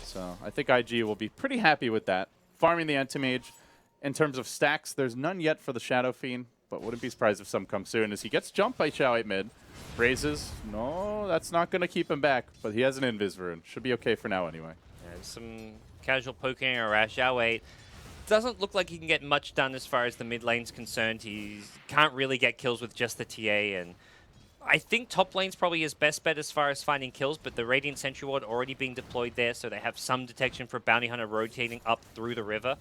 So I think IG will be pretty happy with that. Farming the anti-mage. In terms of stacks, there's none yet for the Shadow Fiend, but wouldn't be surprised if some come soon as he gets jumped by Xiao 8 mid. Raises. No, that's not going to keep him back, but he has an Invis rune. Should be okay for now anyway. Yeah, some casual poking around Xiao 8. Doesn't look like he can get much done as far as the mid lane's concerned. He can't really get kills with just the TA, and I think top lane's probably his best bet as far as finding kills, but the Radiant Sentry Ward already being deployed there, so they have some detection for Bounty Hunter rotating up through the river,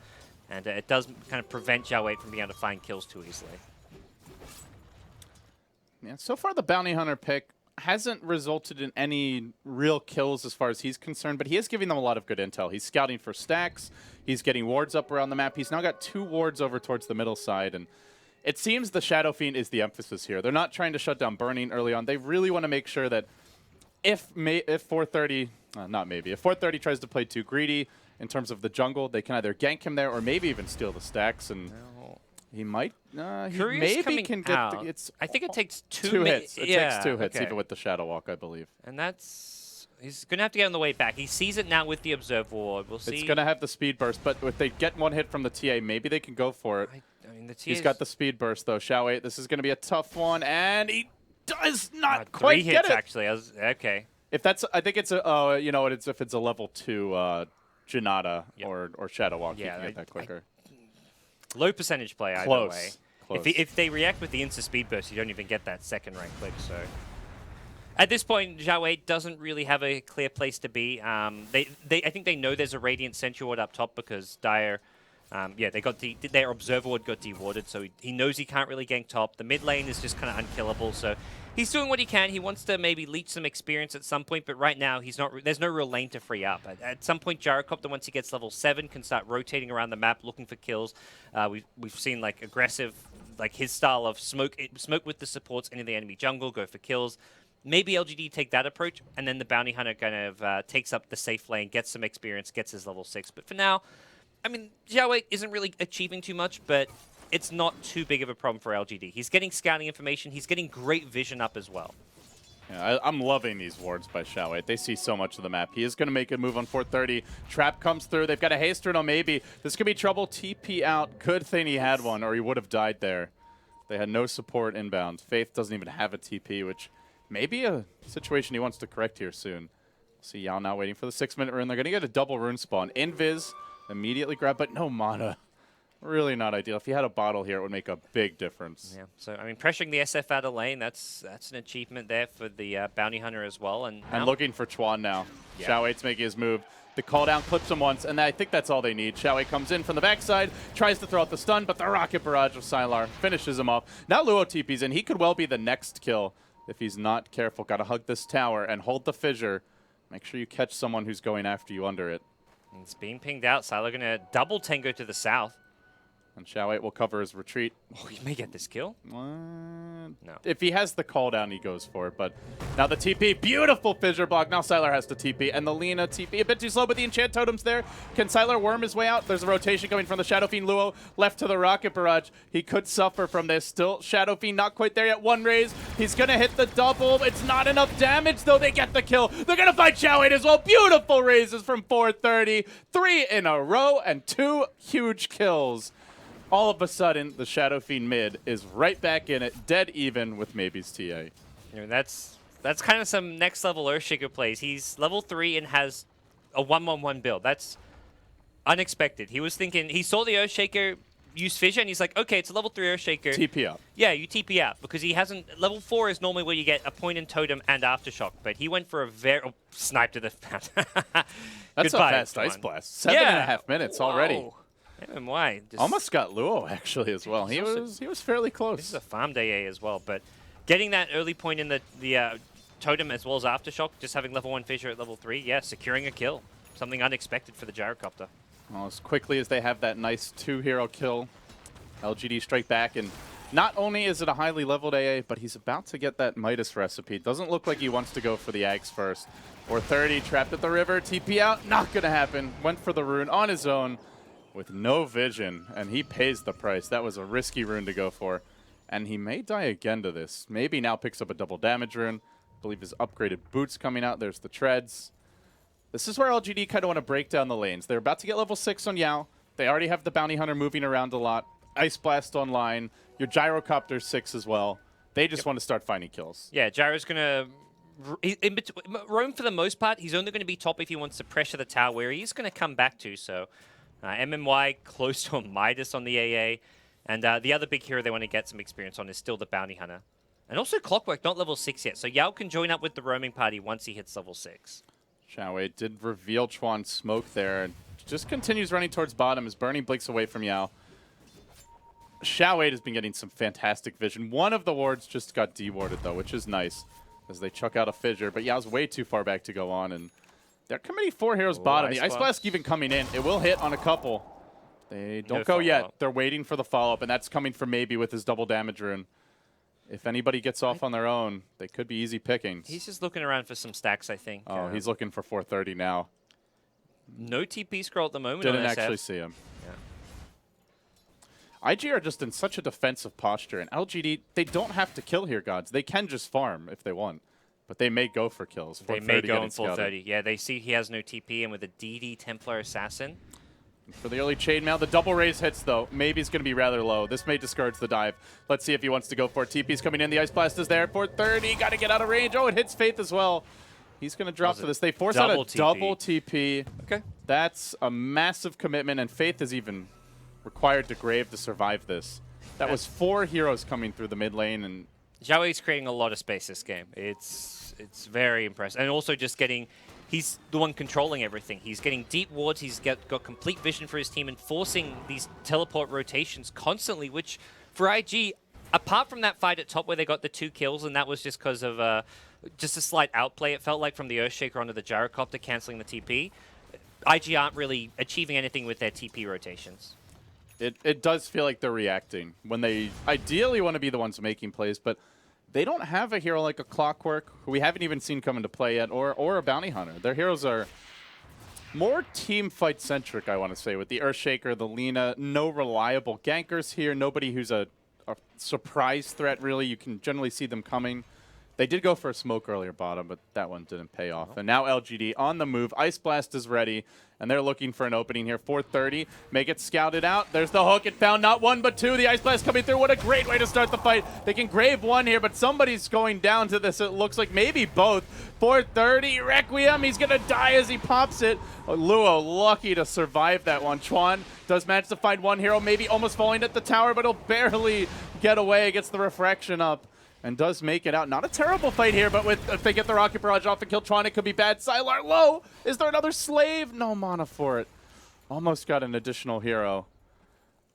and it does kind of prevent Xiao 8 from being able to find kills too easily. Yeah, so far the Bounty Hunter pick hasn't resulted in any real kills as far as he's concerned, but he is giving them a lot of good intel. He's scouting for stacks. He's getting wards up around the map. He's now got 2 wards over towards the middle side, and it seems the Shadow Fiend is the emphasis here. They're not trying to shut down Burning early on. They really want to make sure that if 430, not maybe, if 430 tries to play too greedy in terms of the jungle, they can either gank him there or maybe even steal the stacks, and he might. He maybe can get. I think it takes 2 hits. It takes 2 hits, even with the Shadow Walk, I believe. And he's going to have to get on the way back. He sees it now with the Observe Ward. We'll see. It's going to have the speed burst, but if they get 1 hit from the TA, maybe they can go for it. I mean, the He's got the speed burst, though. Xiao 8, this is going to be a tough one, and he does not quite 3 get hits, it. actually. Okay. If that's, I think it's a, you know what, if it's a level 2 Janata or Shadow Walk, you can get that quicker. Low percentage play either Close. way. Close. If they react with the insta speed burst, you don't even get that second rank click. So at this point, Xiao 8 doesn't really have a clear place to be. I think they know there's a Radiant Sentry Ward up top because Dire, they got their Observer Ward got dewarded, so he knows he can't really gank top. The mid lane is just kind of unkillable, so he's doing what he can. He wants to maybe leech some experience at some point, but right now he's not. There's no real lane to free up. At some point, Gyrocopter, once he gets level 7, can start rotating around the map looking for kills. We've seen like aggressive, like his style of smoke with the supports into the enemy jungle, go for kills. Maybe LGD take that approach, and then the Bounty Hunter kind of takes up the safe lane, gets some experience, gets his level 6. But for now, I mean, Xiao 8 isn't really achieving too much, but it's not too big of a problem for LGD. He's getting scouting information. He's getting great vision up as well. Yeah, I'm loving these wards by Xiao 8. They see so much of the map. He is going to make a move on 430. Trap comes through. They've got a haste rune, maybe. This could be trouble. TP out. Good thing he had one, or he would have died there. They had no support inbound. Faith doesn't even have a TP, which may be a situation he wants to correct here soon. See Yao now waiting for the 6-minute rune. They're going to get a double rune spawn. Invis, immediately grab, but no mana. Really not ideal. If he had a bottle here, it would make a big difference. Yeah. So, I mean, pressuring the SF out of lane, that's an achievement there for the Bounty Hunter as well. And looking for Chuan now. Yeah. Xiao 8's making his move. The call down clips him once, and I think that's all they need. Xiao 8 comes in from the backside, tries to throw out the stun, but the rocket barrage of Sylar finishes him off. Now Luo TP's in. He could well be the next kill if he's not careful. Got to hug this tower and hold the fissure. Make sure you catch someone who's going after you under it. And it's being pinged out. Sylar going to double tango to the south. And Xiao 8 will cover his retreat. Oh, he may get this kill. No. If he has the call down, he goes for it. But now the TP, beautiful fissure block. Now Sylar has to TP, and the Lina TP a bit too slow, but the enchant totems there. Can Sylar worm his way out? There's a rotation coming from the Shadow Fiend. Luo left to the rocket barrage. He could suffer from this. Still, Shadow Fiend not quite there yet. 1 raise. He's gonna hit the double. It's not enough damage though. They get the kill. They're gonna fight Xiao 8 as well. Beautiful raises from 430. 3 in a row and 2 huge kills. All of a sudden, the Shadow Fiend mid is right back in it, dead even with Maybe's TA. You know, that's kind of some next level Earthshaker plays. He's level 3 and has a 1-1-1 build. That's unexpected. He was thinking, he saw the Earthshaker use Fissure, and he's like, okay, it's a level 3 Earthshaker. TP up. Yeah, you TP out, because he hasn't... Level 4 is normally where you get a point in Totem and Aftershock, but he went for a very... Oh, snipe to the... That's Goodbye, a fast everyone. Ice Blast. 7.5 minutes already. Whoa. MMY. Just Almost got Luo, actually, as well. He was fairly close. This is a farm day A as well, but getting that early point in the Totem as well as Aftershock, just having level 1 Fissure at level 3, yeah, securing a kill. Something unexpected for the Gyrocopter. Well, as quickly as they have that nice 2-hero kill, LGD straight back, and not only is it a highly leveled AA, but he's about to get that Midas recipe. Doesn't look like he wants to go for the Ags first. Or 30, trapped at the river, TP out, not gonna happen. Went for the rune on his own with no vision, and he pays the price. That was a risky rune to go for. And he may die again to this. Maybe now picks up a double damage rune. I believe his upgraded boots coming out. There's the treads. This is where LGD kind of want to break down the lanes. They're about to get level 6 on Yao. They already have the Bounty Hunter moving around a lot. Ice Blast online. Your Gyrocopter's 6 as well. They just want to start finding kills. Yeah, Gyro's going to... roam for the most part. He's only going to be top if he wants to pressure the tower, where he's going to come back to. So MMY close to a Midas on the AA. And the other big hero they want to get some experience on is still the Bounty Hunter. And also Clockwork, not level 6 yet. So Yao can join up with the roaming party once he hits level 6. Xiaowei did reveal Chuan's smoke there, and just continues running towards bottom as Burning blinks away from Yao. Xiaowei has been getting some fantastic vision. One of the wards just got dewarded, though, which is nice, as they chuck out a Fissure, but Yao's way too far back to go on, and they're committing 4 heroes bottom. The Ice Blast even coming in. It will hit on a couple. They don't go yet. They're waiting for the follow-up, and that's coming from Maybe with his double damage rune. If anybody gets off on their own, they could be easy pickings. He's just looking around for some stacks, I think. Oh, he's looking for 430 now. No TP scroll at the moment. Didn't on actually see him. Yeah. IG are just in such a defensive posture, and LGD, they don't have to kill here, gods. They can just farm if they want, but they may go for kills. They may go on 430. Yeah, they see he has no TP, and with a DD Templar Assassin. For the early chainmail, the double raise hits, though. Maybe it's going to be rather low. This may discourage the dive. Let's see if he wants to go for it. TP's coming in. The Ice Blast is there. 430. Got to get out of range. Oh, it hits Faith as well. He's going to drop for this. They force out a double TP. Okay. That's a massive commitment, and Faith is even required to grave to survive this. That was 4 heroes coming through the mid lane, and Xiaowei's creating a lot of space this game. It's very impressive. And also just getting... He's the one controlling everything. He's getting deep wards. He's got complete vision for his team and forcing these teleport rotations constantly, which for IG, apart from that fight at top where they got the 2 kills, and that was just because of just a slight outplay, it felt like, from the Earthshaker onto the Gyrocopter, canceling the TP, IG aren't really achieving anything with their TP rotations. It does feel like they're reacting when they ideally want to be the ones making plays, but they don't have a hero like a Clockwork, who we haven't even seen come into play yet, or a Bounty Hunter. Their heroes are more team fight centric, I want to say, with the Earthshaker, the Lina. No reliable gankers here. Nobody who's a surprise threat, really. You can generally see them coming. They did go for a smoke earlier bottom, but that one didn't pay off. And now LGD on the move. Ice Blast is ready, and they're looking for an opening here. 430, may get scouted out. There's the hook. It found not 1, but 2. The Ice Blast coming through. What a great way to start the fight. They can grave 1 here, but somebody's going down to this. It looks like maybe both. 430, Requiem. He's going to die as he pops it. Luo lucky to survive that one. Chuan does manage to find 1 hero, maybe almost falling at the tower, but he'll barely get away. Gets the refraction up and does make it out. Not a terrible fight here, but if they get the Rocket Barrage off and kill Tron, it could be bad. Sylar low. Is there another slave? No mana for it. Almost got an additional hero.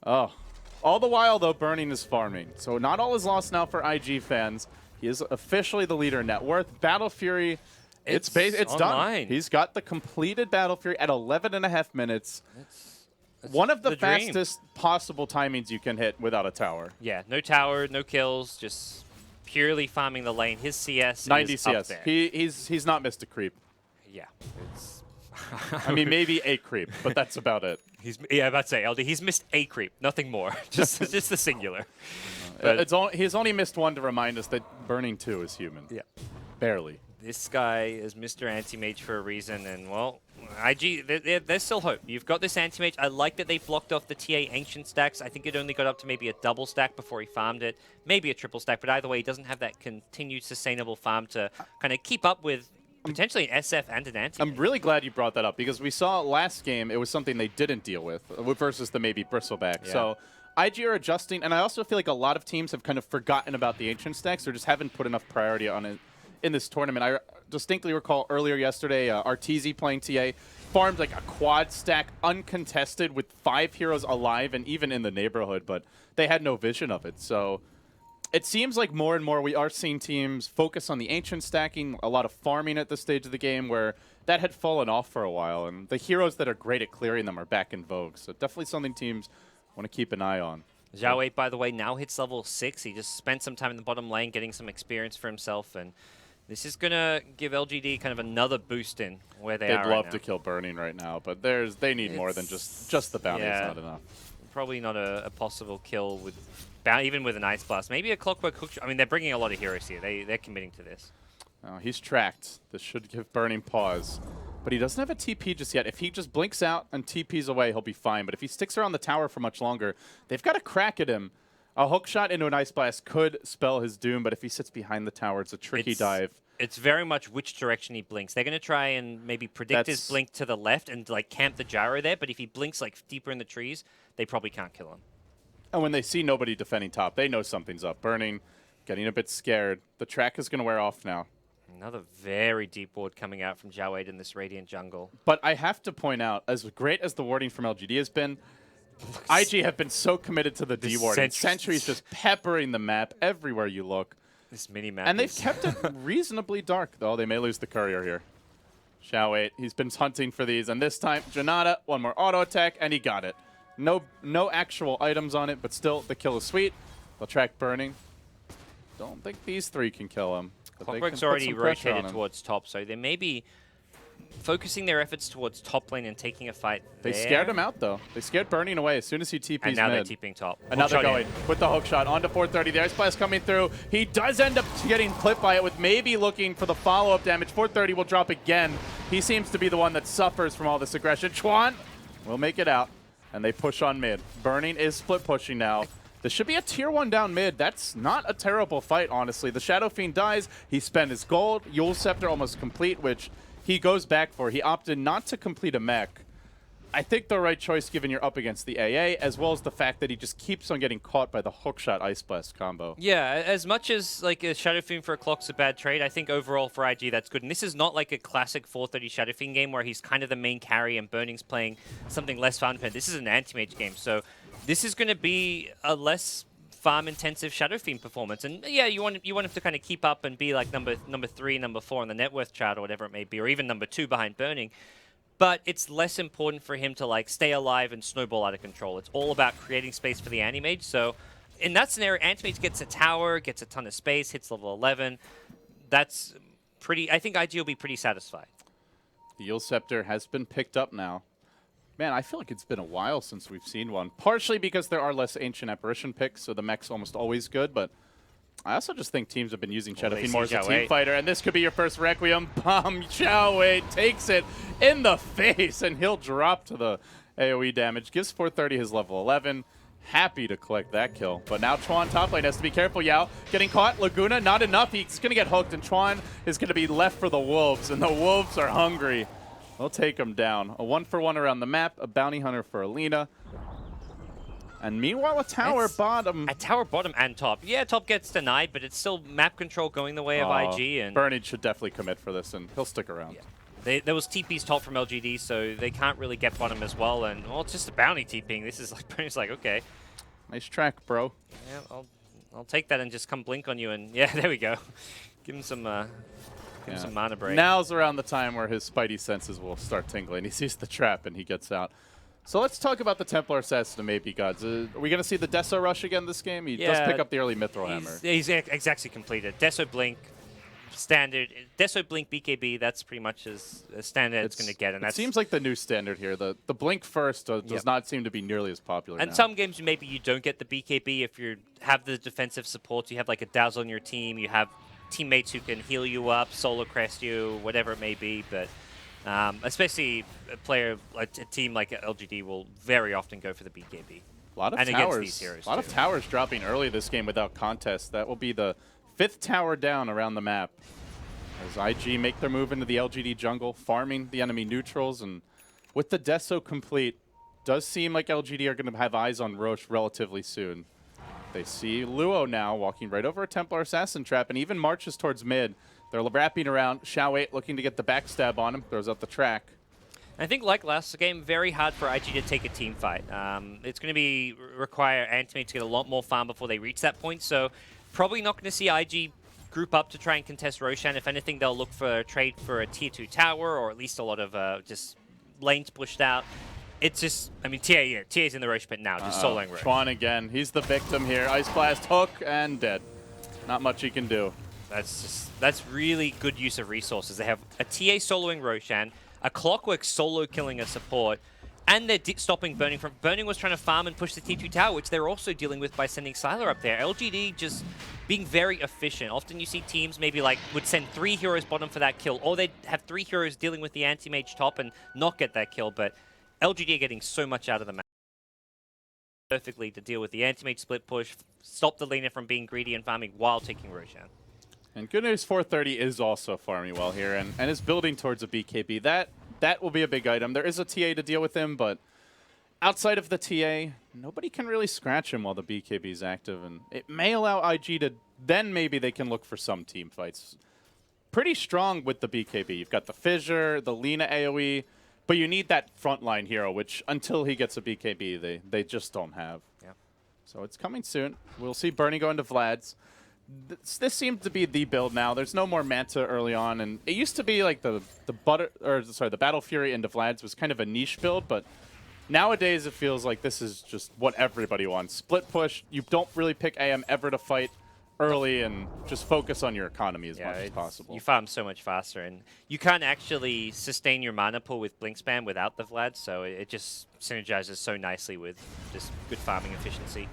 Oh. All the while, though, Burning is farming. So not all is lost now for IG fans. He is officially the leader in net worth. Battle Fury, it's done. He's got the completed Battle Fury at 11.5 minutes. It's one of the fastest possible timings you can hit without a tower. Yeah, no tower, no kills, just purely farming the lane. His CS 90 is CS. Up there. He's not missed a creep. Yeah. It's I mean, maybe a creep, but that's about it. Yeah, about to say, LD, he's missed a creep, nothing more. just the singular. He's only missed 1 to remind us that Burning 2 is human. Yeah. Barely. This guy is Mr. Anti-Mage for a reason, and well, IG, there's still hope. You've got this Anti-Mage. I like that they blocked off the TA Ancient stacks. I think it only got up to maybe a double stack before he farmed it, maybe a triple stack, but either way, he doesn't have that continued sustainable farm to kind of keep up with potentially an SF and an Anti-Mage. I'm really glad you brought that up because we saw last game it was something they didn't deal with versus the maybe Bristleback. Yeah. So IG are adjusting, and I also feel like a lot of teams have kind of forgotten about the Ancient stacks or just haven't put enough priority on it in this tournament. I distinctly recall earlier yesterday, Arteezy playing TA farmed like a quad stack uncontested with 5 heroes alive and even in the neighborhood, but they had no vision of it. So it seems like more and more we are seeing teams focus on the Ancient stacking, a lot of farming at this stage of the game where that had fallen off for a while, and the heroes that are great at clearing them are back in vogue. So definitely something teams want to keep an eye on. Zhao 8, by the way, now hits level 6. He just spent some time in the bottom lane getting some experience for himself, and this is going to give LGD kind of another boost in where they are They'd love right to now. kill Burning right now, but they need more than just the bounty. Yeah. It's not enough. Probably not a possible kill with even with an Ice Blast. Maybe a Clockwork Hook. I mean, they're bringing a lot of heroes here. They're committing to this. He's tracked. This should give Burning pause. But he doesn't have a TP just yet. If he just blinks out and TPs away, he'll be fine. But if he sticks around the tower for much longer, they've got to crack at him. A hook shot into an Ice Blast could spell his doom, but if he sits behind the tower, it's a tricky dive. It's very much which direction he blinks. They're going to try and maybe predict his blink to the left and like camp the gyro there, but if he blinks like deeper in the trees, they probably can't kill him. And when they see nobody defending top, they know something's up. Burning, getting a bit scared. The track is going to wear off now. Another very deep ward coming out from Zhao 8 in this Radiant jungle. But I have to point out, as great as the warding from LGD has been, IG have been so committed to the D-warding. Sentry's just peppering the map everywhere you look. This mini-map And they've kept it reasonably dark, though. They may lose the courier here. Zhao 8, he's been hunting for these. And this time, Janata, one more auto attack, and he got it. No actual items on it, but still, the kill is sweet. They'll track Burning. Don't think these 3 can kill him. Clockwork's already rotated towards top, so they may be focusing their efforts towards top lane and taking a fight They there. scared him out, though. They scared Burning away as soon as he TP's And now mid. they're TPing top. And now they're Hook shot going in. with the hook shot onto 430. The Ice Blast coming through. He does end up getting clipped by it with maybe looking for the follow-up damage. 430 will drop again. He seems to be the one that suffers from all this aggression. Chuan will make it out, and they push on mid. Burning is split pushing now. This should be a tier 1 down mid. That's not a terrible fight, honestly. The Shadow Fiend dies. He spent his gold. Yule Scepter almost complete, which he goes back for. He opted not to complete a mech. I think the right choice given you're up against the AA, as well as the fact that he just keeps on getting caught by the hookshot Ice Blast combo. Yeah, as much as like a Shadow Fiend for a clock's a bad trade, I think overall for IG that's good. And this is not like a classic 430 Shadow Fiend game where he's kind of the main carry and Burning's playing something less farm-dependent. This is an anti-mage game, so this is going to be a less farm-intensive Shadow Fiend performance. And yeah, you want him to kind of keep up and be like number 3, number 4 on the net worth chart or whatever it may be, or even number 2 behind Burning. But it's less important for him to like stay alive and snowball out of control. It's all about creating space for the Anti-Mage. So in that scenario, Anti-Mage gets a tower, gets a ton of space, hits level 11. That's pretty. I think IG will be pretty satisfied. The Yule Scepter has been picked up now. Man, I feel like it's been a while since we've seen one. Partially because there are less Ancient Apparition picks, so the mech's almost always good, but I also just think teams have been using Shadow Fiend more as a team fighter, and this could be your first Requiem bomb. Zhao 8 takes it in the face, and he'll drop to the AoE damage. Gives 430 his level 11. Happy to collect that kill. But now Chuan top lane has to be careful. Yao getting caught. Laguna, not enough. He's going to get hooked, and Chuan is going to be left for the Wolves, and the Wolves are hungry. They'll take him down. A 1-for-1 around the map, a bounty hunter for Alina. And meanwhile, a tower bottom. A tower bottom and top. Yeah, top gets denied, but it's still map control going the way of IG. And Burning should definitely commit for this, and he'll stick around. Yeah. There was TP's top from LGD, so they can't really get bottom as well. And, well, it's just a bounty TPing. This is like, Burning's like, okay. Nice track, bro. Yeah, I'll take that and just come blink on you. And, yeah, there we go. Give him some some mana break. Now's around the time where his spidey senses will start tingling. He sees the trap, and he gets out. So let's talk about the Templar Assassin maybe, Gods. Are we going to see the Deso rush again this game? He does pick up the early Mithril Hammer. He's exactly completed. Deso Blink, standard. Deso Blink BKB, that's pretty much as standard it's going to get. And it seems like the new standard here. The Blink first does not seem to be nearly as popular And now. some games, maybe you don't get the BKB if you have the defensive support. You have like a Dazzle on your team. You have teammates who can heal you up, solo crest you, whatever it may be. But especially a team like LGD will very often go for the BKB. A lot of and towers. Against these heroes A lot of towers dropping early this game without contest. That will be the 5th tower down around the map. As IG make their move into the LGD jungle, farming the enemy neutrals, and with the Deso complete, does seem like LGD are going to have eyes on Roche relatively soon. They see Luo now walking right over a Templar Assassin trap and even marches towards mid. They're wrapping around. Xiao8 looking to get the backstab on him, throws out the track. I think, like last game, very hard for IG to take a team fight. It's going to require Antimate to get a lot more farm before they reach that point, so probably not going to see IG group up to try and contest Roshan. If anything, they'll look for a trade for a tier 2 tower, or at least a lot of just lanes pushed out. It's just, I mean, TA's in the Roche pit now, just soloing Roche. Chuan again, he's the victim here. Ice Blast, hook, and dead. Not much he can do. That's really good use of resources. They have a TA soloing Roshan, a Clockwork solo killing a support, and they're stopping Burning from... Burning was trying to farm and push the T2 tower, which they're also dealing with by sending Sylar up there. LGD just being very efficient. Often you see teams maybe like would send 3 heroes bottom for that kill, or they'd have 3 heroes dealing with the anti-mage top and not get that kill, but LGD are getting so much out of the map perfectly to deal with the anti-mage split push, stop the laner from being greedy and farming while taking Roshan. And good news, 430 is also farming well here and is building towards a BKB. That will be a big item. There is a TA to deal with him, but outside of the TA, nobody can really scratch him while the BKB is active, and it may allow IG to, then maybe they can look for some team fights. Pretty strong with the BKB. You've got the Fissure, the Lina AoE, but you need that frontline hero, which until he gets a BKB, they just don't have. Yeah. So it's coming soon. We'll see Bernie go into Vlad's. This seems to be the build now. There's no more Manta early on, and it used to be like the Battle Fury into Vlad's was kind of a niche build, but nowadays it feels like this is just what everybody wants. Split push. You don't really pick AM ever to fight early and just focus on your economy as much as possible. You farm so much faster, and you can't actually sustain your mana pool with Blink Spam without the Vlad, so it just synergizes so nicely with just good farming efficiency.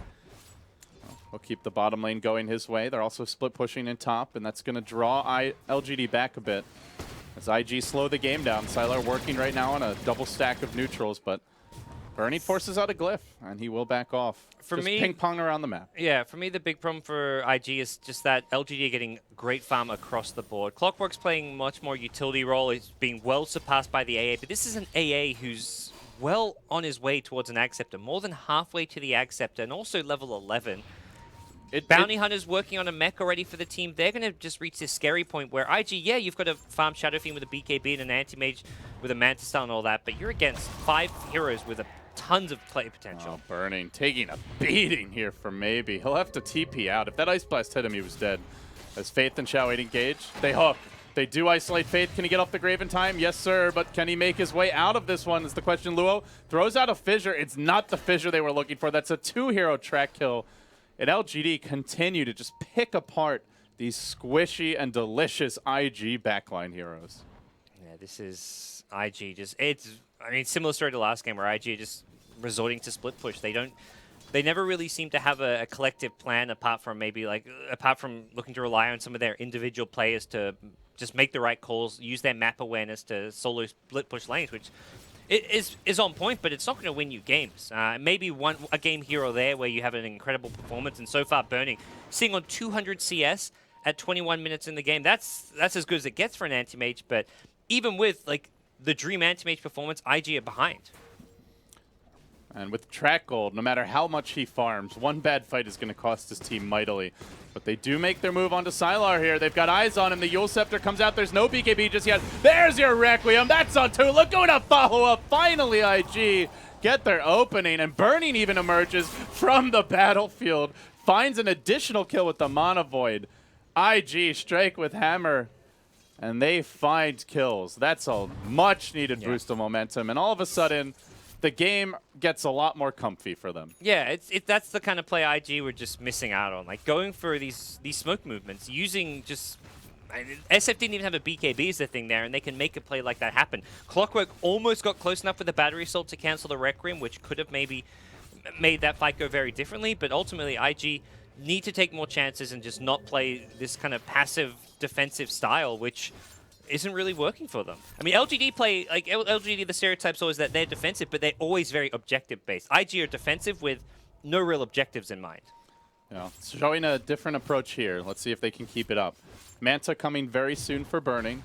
We'll keep the bottom lane going his way. They're also split pushing in top, and that's going to draw LGD back a bit as IG slow the game down. Sylar working right now on a double stack of neutrals, but Bernie forces out a glyph, and he will back off. For just me, ping-pong around the map. Yeah, for me, the big problem for IG is just that LGD are getting great farm across the board. Clockwork's playing much more utility role. He's being well surpassed by the AA, but this is an AA who's well on his way towards an Acceptor, more than halfway to the Acceptor, and also level 11. Bounty Hunter's working on a mech already for the team. They're going to just reach this scary point where IG, yeah, you've got to farm Shadow Fiend with a BKB and an Anti-Mage with a Manta Style and all that, but you're against 5 heroes with tons of play potential. Oh, Burning, taking a beating here from Maybe. He'll have to TP out. If that Ice Blast hit him, he was dead. As Faith and Xiao8 engage, they hook. They do isolate Faith. Can he get off the grave in time? Yes, sir, but can he make his way out of this one is the question. Luo throws out a Fissure. It's not the Fissure they were looking for. That's a 2-hero track kill. And LGD continue to just pick apart these squishy and delicious IG backline heroes. Yeah, this is IG just, I mean, similar story to last game where IG are just resorting to split push. They never really seem to have a collective plan apart from looking to rely on some of their individual players to just make the right calls, use their map awareness to solo split push lanes, which it is on point, but it's not going to win you games. Maybe a game here or there where you have an incredible performance, and so far Burning, sitting on 200 CS at 21 minutes in the game, that's as good as it gets for an anti-mage, but even with like the dream anti-mage performance, IG are behind. And with track gold, no matter how much he farms, one bad fight is going to cost his team mightily. But they do make their move onto Sylar here. They've got eyes on him. The Yule Scepter comes out. There's no BKB just yet. There's your Requiem. That's on 2. Look, going to follow up. Finally, IG get their opening. And Burning even emerges from the battlefield. Finds an additional kill with the Mana Void. IG strike with Hammer. And they find kills. That's a much-needed boost of momentum. And all of a sudden, the game gets a lot more comfy for them. Yeah, that's the kind of play IG were just missing out on. Like going for these smoke movements, using just... SF didn't even have a BKB is the thing there, and they can make a play like that happen. Clockwork almost got close enough with the Battery Assault to cancel the Requiem, which could have maybe made that fight go very differently, but ultimately IG need to take more chances and just not play this kind of passive defensive style, which isn't really working for them. I mean, LGD play, like LGD, the stereotype's always that they're defensive, but they're always very objective-based. IG are defensive with no real objectives in mind. Yeah, showing a different approach here. Let's see if they can keep it up. Manta coming very soon for burning.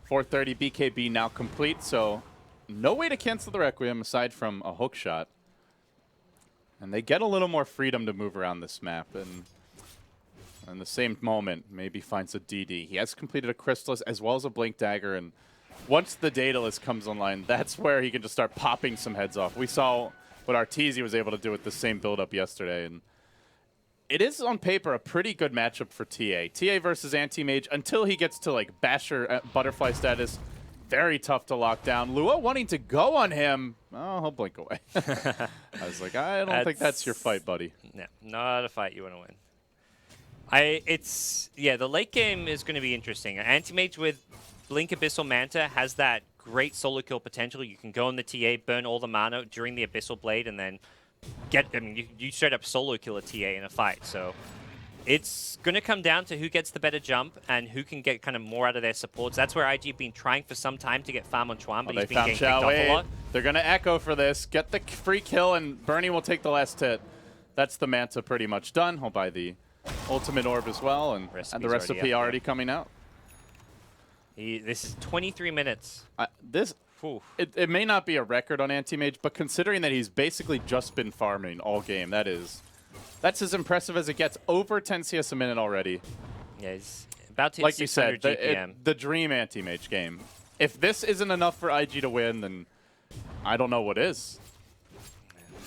430 BKB now complete, so no way to cancel the Requiem aside from a hook shot. And they get a little more freedom to move around this map, and in the same moment, maybe finds a DD. He has completed a Crystallis as well as a Blink Dagger, and once the Daedalus comes online, that's where he can just start popping some heads off. We saw what Arteezy was able to do with the same build-up yesterday, and it is on paper a pretty good matchup for TA. TA versus Anti-Mage until he gets to like Basher Butterfly status. Very tough to lock down. Lua wanting to go on him. Oh, he'll blink away. I was like, I don't think that's your fight, buddy. No, not a fight you want to win. Yeah, the late game is going to be interesting. Anti-Mage with Blink Abyssal Manta has that great solo kill potential. You can go on the TA, burn all the mana during the Abyssal Blade, and then you straight up solo kill a TA in a fight. So it's going to come down to who gets the better jump and who can get kind of more out of their supports. That's where IG have been trying for some time to get farm on Chuan, but he's been getting picked off a lot. They're going to echo for this. Get the free kill, and Bernie will take the last hit. That's the Manta pretty much done. He'll buy the ultimate orb as well, and the recipe already coming out. This is 23 minutes. It may not be a record on Anti-Mage, but considering that he's basically just been farming all game, that's as impressive as it gets. Over 10 CS a minute already. Yeah, he's about to hit like you said, GPM. the dream Anti-Mage game. If this isn't enough for IG to win, then I don't know what is.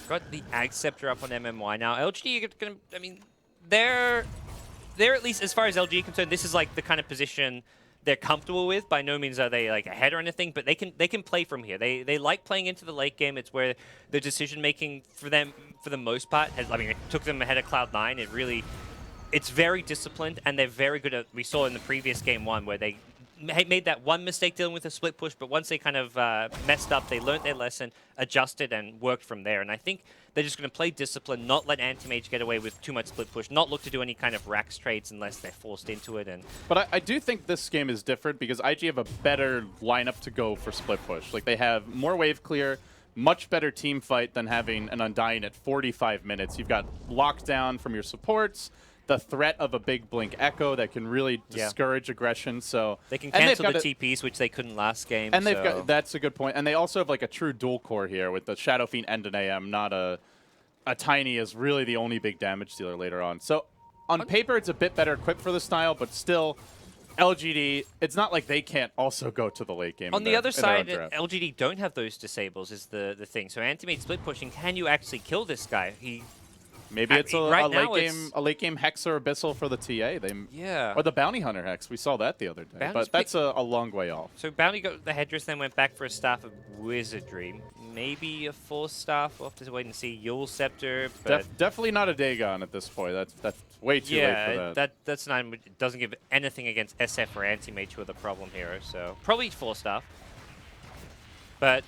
Got the Ag Scepter up on MMY. Now, LGD are going to, I mean, they're at least, as far as LGD is concerned, this is like the kind of position they're comfortable with. By no means are they like ahead or anything, but they can play from here. They like playing into the late game. It's where the decision making for them, for the most part, it took them ahead of Cloud9. It's very disciplined, and they're very good at. We saw in the previous game one where they made that one mistake dealing with a split push, but once they kind of messed up, they learned their lesson, adjusted, and worked from there. And I think they're just going to play discipline, not let Anti-Mage get away with too much split push, not look to do any kind of Rax trades unless they're forced into it. But I do think this game is different because IG have a better lineup to go for split push. Like, they have more wave clear, much better team fight than having an Undying at 45 minutes. You've got lockdown from your supports, the threat of a big Blink Echo that can really discourage aggression. So they can cancel the TPs, which they couldn't last game. And they've got, that's a good point. And they also have like a true dual core here with the Shadow Fiend and an AM, not a Tiny is really the only big damage dealer later on. So on paper, it's a bit better equipped for the style, but still, LGD, it's not like they can't also go to the late game. On the other side, LGD don't have those disables is the thing. So Anti-Mage split pushing, can you actually kill this guy? Maybe it's a late game Hex or Abyssal for the TA. Or the Bounty Hunter Hex. We saw that the other day. But that's a long way off. So Bounty got the Headdress, then went back for a Staff of Wizardry. Maybe a full Staff. We'll have to wait and see. Yule Scepter. But definitely not a Dagon at this point. That's way too late for that. That's not. It doesn't give anything against SF or Anti-Mage who are the problem here. So probably full Staff. But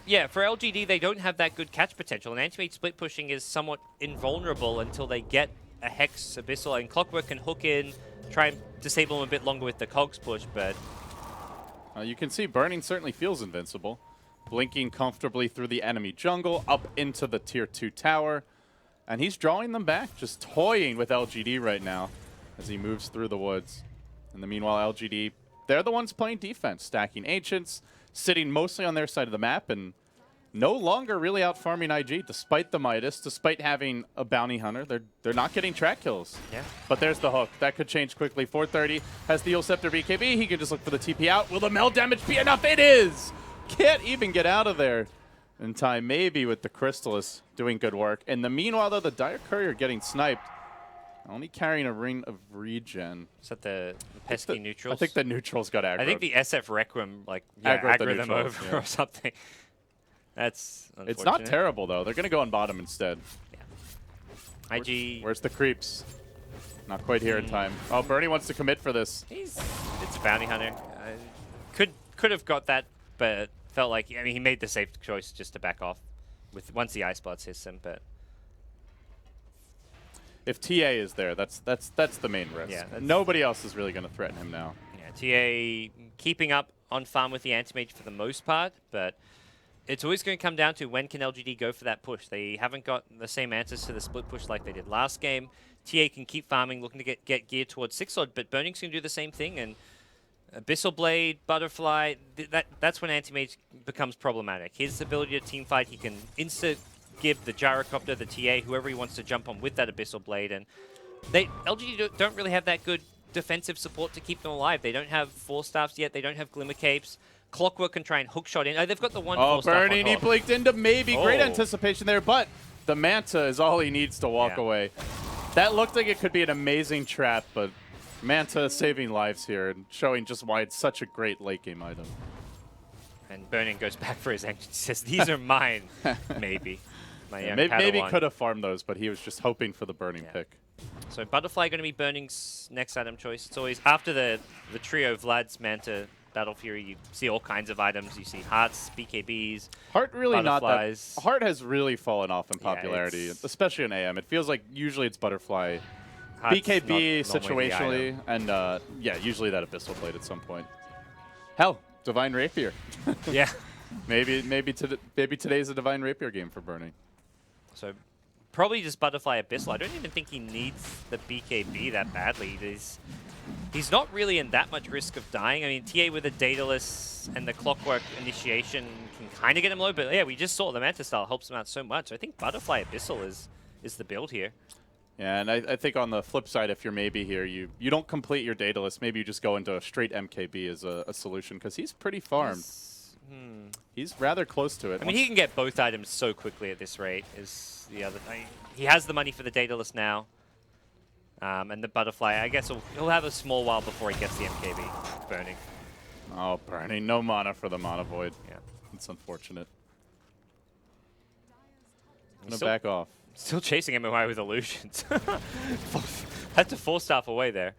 yeah, for LGD, they don't have that good catch potential, and Anti-Mage split pushing is somewhat invulnerable until they get a Hex, Abyssal, and Clockwork can hook in, try and disable them a bit longer with the Cogs push, but you can see Burning certainly feels invincible. Blinking comfortably through the enemy jungle, up into the Tier 2 tower, and he's drawing them back, just toying with LGD right now as he moves through the woods. In the meanwhile, LGD, they're the ones playing defense, stacking Ancients, sitting mostly on their side of the map, and no longer really out farming IG, despite the Midas, despite having a Bounty Hunter. They're not getting track kills. Yeah. But there's the hook. That could change quickly. 430 has the Yule Scepter BKB. He can just look for the TP out. Will the meld damage be enough? It is! Can't even get out of there in time, maybe with the Crystallis doing good work. In the meanwhile, though, the Dire Courier getting sniped. Only carrying a Ring of Regen. Is that the pesky neutrals? I think the neutrals got aggroed. I think the SF Requiem, aggro them over or something. That's unfortunate. It's not terrible, though. They're going to go on bottom instead. Yeah. IG. Where's the creeps? Not quite here in time. Oh, Bernie wants to commit for this. It's a Bounty Hunter. Could have got that, but felt like, I mean, he made the safe choice just to back off once the Ice Blood hits him, but... if TA is there, that's the main risk. Yeah, Nobody else is really going to threaten him now. Yeah, TA keeping up on farm with the anti-mage for the most part, but it's always going to come down to when can LGD go for that push. They haven't got the same answers to the split push like they did last game. TA can keep farming, looking to get geared towards 6-odd, but Burning's going to do the same thing, and Abyssal Blade, Butterfly, that's when anti-mage becomes problematic. His ability to teamfight, he can insta-give the Gyrocopter, the TA, whoever he wants to jump on with that Abyssal Blade, and LGD don't really have that good defensive support to keep them alive. They don't have Force Staffs yet, they don't have Glimmer Capes. Clockwork can try and hookshot in. Oh, they've got the one Force Staff on Burning, he top. blinked into maybe. Great anticipation there, but the Manta is all he needs to walk away. That looked like it could be an amazing trap, but Manta saving lives here and showing just why it's such a great late game item. And Burning goes back for his action. He says, these are mine, maybe. My young Maybe Padawan. could have farmed those, but he was just hoping for the Burning pick. So Butterfly going to be Burning's next item choice. It's always after the trio Vlad's Manta Battle Fury, you see all kinds of items. You see hearts, BKBs, Heart really not butterflies. that. Heart has really fallen off in popularity, especially in AM. It feels like usually it's Butterfly, Heart's BKB not normally the situationally, item. and yeah, usually that Abyssal Blade at some point. Hell, Divine Rapier. Yeah. maybe today's a Divine Rapier game for Burning. So probably just Butterfly Abyssal. I don't even think he needs the BKB that badly. He's not really in that much risk of dying. I mean, TA with a Daedalus and the Clockwork initiation can kind of get him low, but yeah, we just saw the Manta style helps him out so much. So I think Butterfly Abyssal is the build here. Yeah, and I think on the flip side, if you're maybe here, you don't complete your Daedalus. Maybe you just go into a straight MKB as a solution, because he's pretty farmed. He's rather close to it. I mean, he can get both items so quickly at this rate. Is the other thing. He has the money for the Daedalus now. And the Butterfly, I guess he'll have a small while before he gets the MKB. Burning. Oh, Burning. No mana for the Mana Void. Yeah. It's unfortunate. I'm Still- going to back off. Still chasing MOI with illusions. Had to Force Staff away there.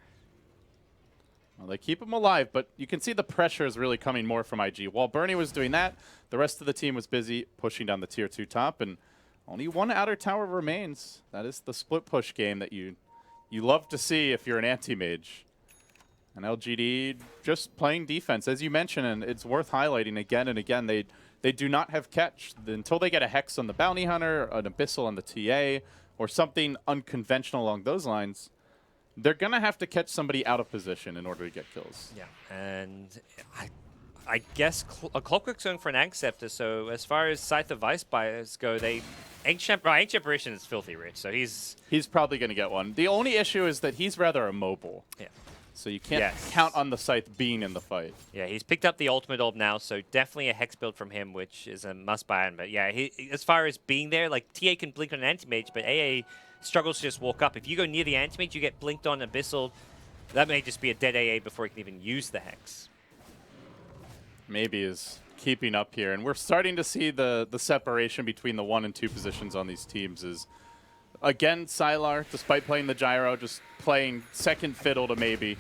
Well, they keep him alive, but you can see the pressure is really coming more from IG. While Bernie was doing that, the rest of the team was busy pushing down the tier 2 top, and only one outer tower remains. That is the split push game that you love to see if you're an anti-mage. And LGD just playing defense, as you mentioned, and it's worth highlighting again and again. They do not have catch until they get a Hex on the Bounty Hunter, an Abyssal on the TA, or something unconventional along those lines. They're going to have to catch somebody out of position in order to get kills. Yeah, and I guess a Clockwork's going for an Ag Scepter, so as far as Scythe of Vice buyers go, Ancient Apparition is filthy rich, so he's probably going to get one. The only issue is that he's rather immobile. Yeah. So you can't count on the Scythe being in the fight. Yeah, he's picked up the Ultimate Orb now, so definitely a Hex build from him, which is a must-buy. But yeah, as far as being there, like, TA can blink on an Anti-Mage, but AA struggles to just walk up. If you go near the Anti-Mage, you get blinked on Abyssal. That may just be a dead AA before he can even use the Hex. Maybe is keeping up here. And we're starting to see the separation between the 1 and 2 positions on these teams is, again, Sylar, despite playing the Gyro, just playing second fiddle to maybe.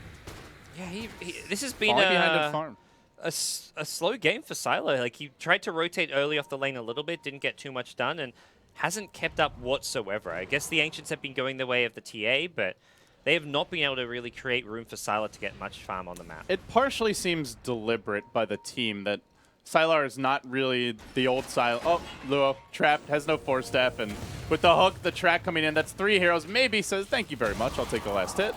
Yeah, this has been a slow game for Sylar. Like, he tried to rotate early off the lane a little bit, didn't get too much done, and hasn't kept up whatsoever. I guess the Ancients have been going the way of the TA, but they have not been able to really create room for Sylar to get much farm on the map. It partially seems deliberate by the team that Sylar is not really the old Sylar. Oh, Luo, trapped, has no Force Staff, and with the hook, the track coming in, that's 3 heroes. Maybe says, thank you very much, I'll take the last hit.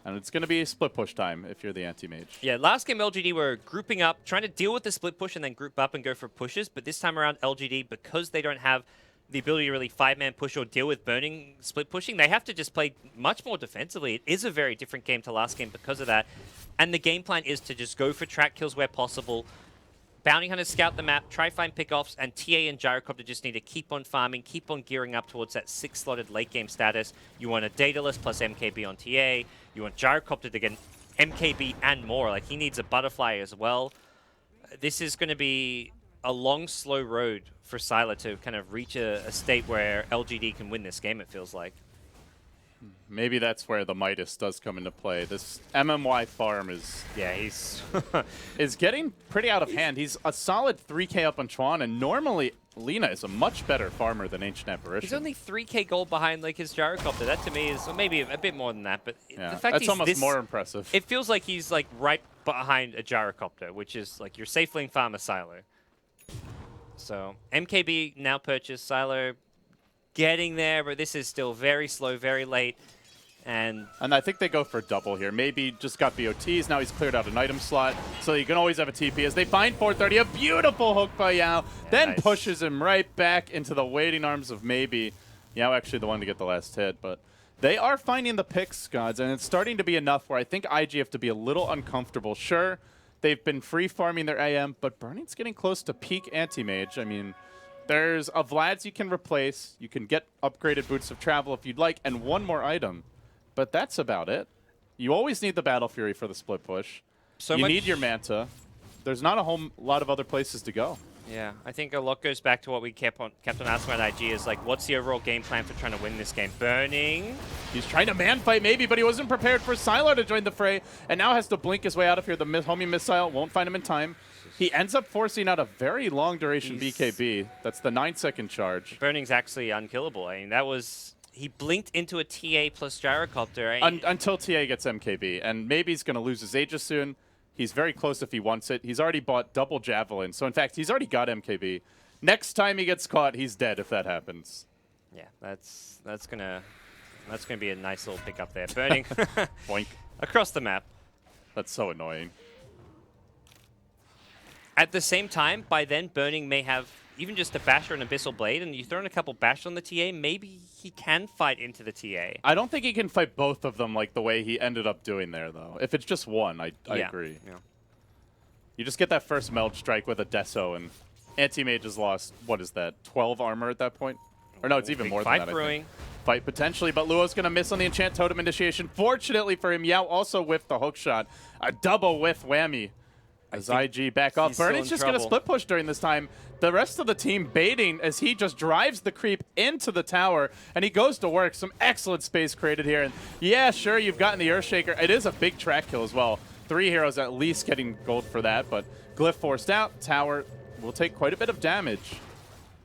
And it's going to be split push time if you're the anti-mage. Yeah, last game LGD were grouping up, trying to deal with the split push and then group up and go for pushes. But this time around, LGD, because they don't have the ability to really 5-man push or deal with burning split pushing, they have to just play much more defensively. It is a very different game to last game because of that. And the game plan is to just go for track kills where possible. Bounty Hunters scout the map, try find pickoffs, and TA and Gyrocopter just need to keep on farming, keep on gearing up towards that 6-slotted late game status. You want a Daedalus plus MKB on TA. You want Gyrocopter to get MKB and more. Like, he needs a Butterfly as well. This is going to be a long, slow road for Sylar to kind of reach a state where LGD can win this game, it feels like. Maybe that's where the Midas does come into play. This MMY farm is Yeah, he's is getting pretty out of hand. He's a solid 3K up on Chuan, and normally Lina is a much better farmer than Ancient Apparition. he's only 3K gold behind like his gyrocopter. That to me is, or maybe a bit more than that, but Yeah, the fact that's he's almost this, more impressive. It feels like he's like right behind a gyrocopter, which is like your safe lane farmer Silo. So MKB now purchased, Silo getting there, but this is still very slow, very late. And I think they go for double here. Maybe just got BOTs. Now he's cleared out an item slot, so you can always have a TP. As they find 430, a beautiful hook by Yao, then nice. pushes him right back into the waiting arms of maybe. Yao actually the one to get the last hit, but they are finding the picks, Gods, and it's starting to be enough where I think IG have to be a little uncomfortable. Sure, they've been free farming their AM, but Burning's getting close to peak anti-mage. I mean, there's a Vlad's you can replace. You can get upgraded Boots of Travel if you'd like, and one more item. But that's about it. You always need the Battle Fury for the split push. so You much, need your Manta. There's not a whole lot of other places to go. Yeah, I think a lot goes back to what we kept on asking about IG is like, what's the overall game plan for trying to win this game? Burning. He's trying to man fight maybe, but he wasn't prepared for Silo to join the fray, and now has to blink his way out of here. The homing missile won't find him in time. He ends up forcing out a very long duration BKB. That's the 9-second charge. Burning's actually unkillable. I mean, that was... He blinked into a TA plus gyrocopter. Until TA gets MKB, and maybe he's going to lose his Aegis soon. He's very close if he wants it. He's already bought double Javelin, so in fact, he's already got MKB. Next time he gets caught, he's dead if that happens. Yeah, that's gonna be a nice little pickup there. Burning Boink. across the map. That's so annoying. At the same time, by then, Burning may have even just a Basher and Abyssal Blade, and you throw in a couple Bash on the TA, maybe he can fight into the TA. I don't think he can fight both of them like the way he ended up doing there, though. If it's just one, I agree. Yeah. You just get that first meld strike with a Deso, and Anti-Mage has lost, what is that, 12 armor at that point? Or no, it's even Big more than fight that, I brewing. think. Fight potentially, but Luo's going to miss on the Enchant Totem initiation. Fortunately for him, Yao also whiffed the hook shot. A double whiff whammy. As IG back off. Burning's just going to split push during this time. The rest of the team baiting as he just drives the creep into the tower, and he goes to work. Some excellent space created here. And yeah, sure, you've gotten the Earthshaker. It is a big track kill as well. 3 heroes at least getting gold for that, but Glyph forced out. Tower will take quite a bit of damage,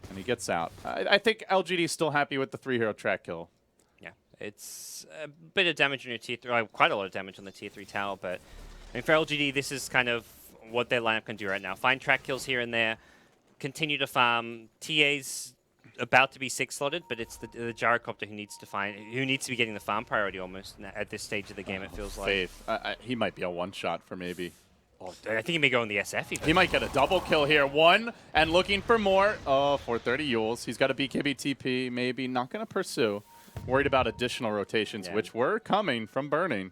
and he gets out. I think LGD is still happy with the 3-hero track kill. Yeah, it's a bit of damage on your tier 3, quite a lot of damage on the tier 3 tower, but I mean, for LGD, this is kind of what their lineup can do right now. Find track kills here and there, continue to farm. TA's about to be 6-slotted, but it's the gyrocopter who needs to be getting the farm priority almost at this stage of the game, it feels like. Faith. He might be a one-shot for maybe. Oh, I think he may go in the SF even. He might get a double kill here. One, and looking for more. Oh, 430 Yules. He's got a BKB TP, maybe. Not going to pursue. Worried about additional rotations, Yeah. which were coming from Burning.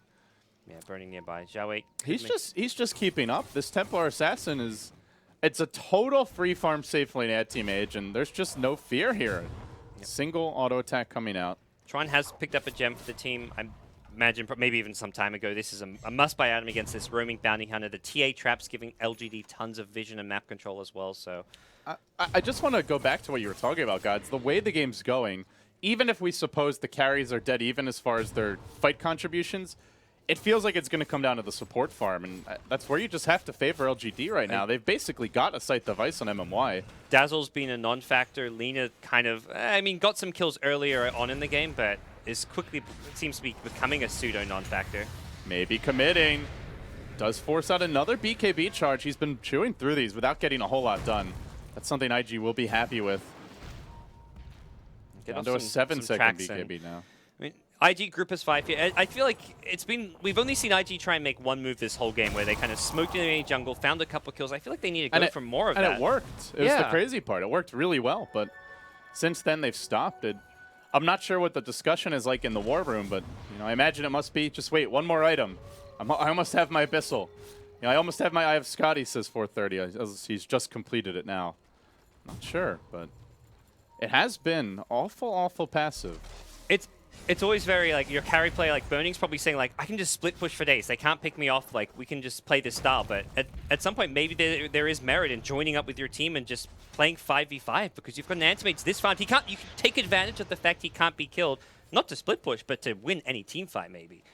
Yeah, Burning nearby. Jiawei. He's just keeping up. This Templar Assassin is... It's a total free farm safe lane anti-mage, and there's just no fear here. Yep. Single auto attack coming out. Tron has picked up a gem for the team. I imagine maybe even some time ago. This is a must-buy item against this roaming bounty hunter. The TA traps giving LGD tons of vision and map control as well. So, I just want to go back to what you were talking about, Gods. The way the game's going, even if we suppose the carries are dead even as far as their fight contributions, it feels like it's going to come down to the support farm, and that's where you just have to favor LGD right now. They've basically got a Scythe device on MMY. Dazzle's been a non-factor. Lina kind of, got some kills earlier on in the game, but is quickly, it seems to be becoming a pseudo non-factor. Maybe committing. Does force out another BKB charge. He's been chewing through these without getting a whole lot done. That's something IG will be happy with. Down to a 7-second BKB now. I mean, IG group is 5 here. I feel like we've only seen IG try and make one move this whole game where they kind of smoked in the jungle, found a couple kills. I feel like they need to go for more of that. And it worked. It was the crazy part. It worked really well, but since then they've stopped it. I'm not sure what the discussion is like in the war room, but I imagine it must be just wait, one more item. I almost have my Abyssal. I almost have my Eye of Scotty, says 430. He's just completed it now. Not sure, but it has been awful passive. It's always very, like, your carry play, like, Burning's probably saying, like, I can just split push for days. They can't pick me off. Like, we can just play this style. But at some point, maybe there is merit in joining up with your team and just playing 5v5 because you've got an anti-mage this far. You can take advantage of the fact he can't be killed. not to split push, but to win any team fight maybe.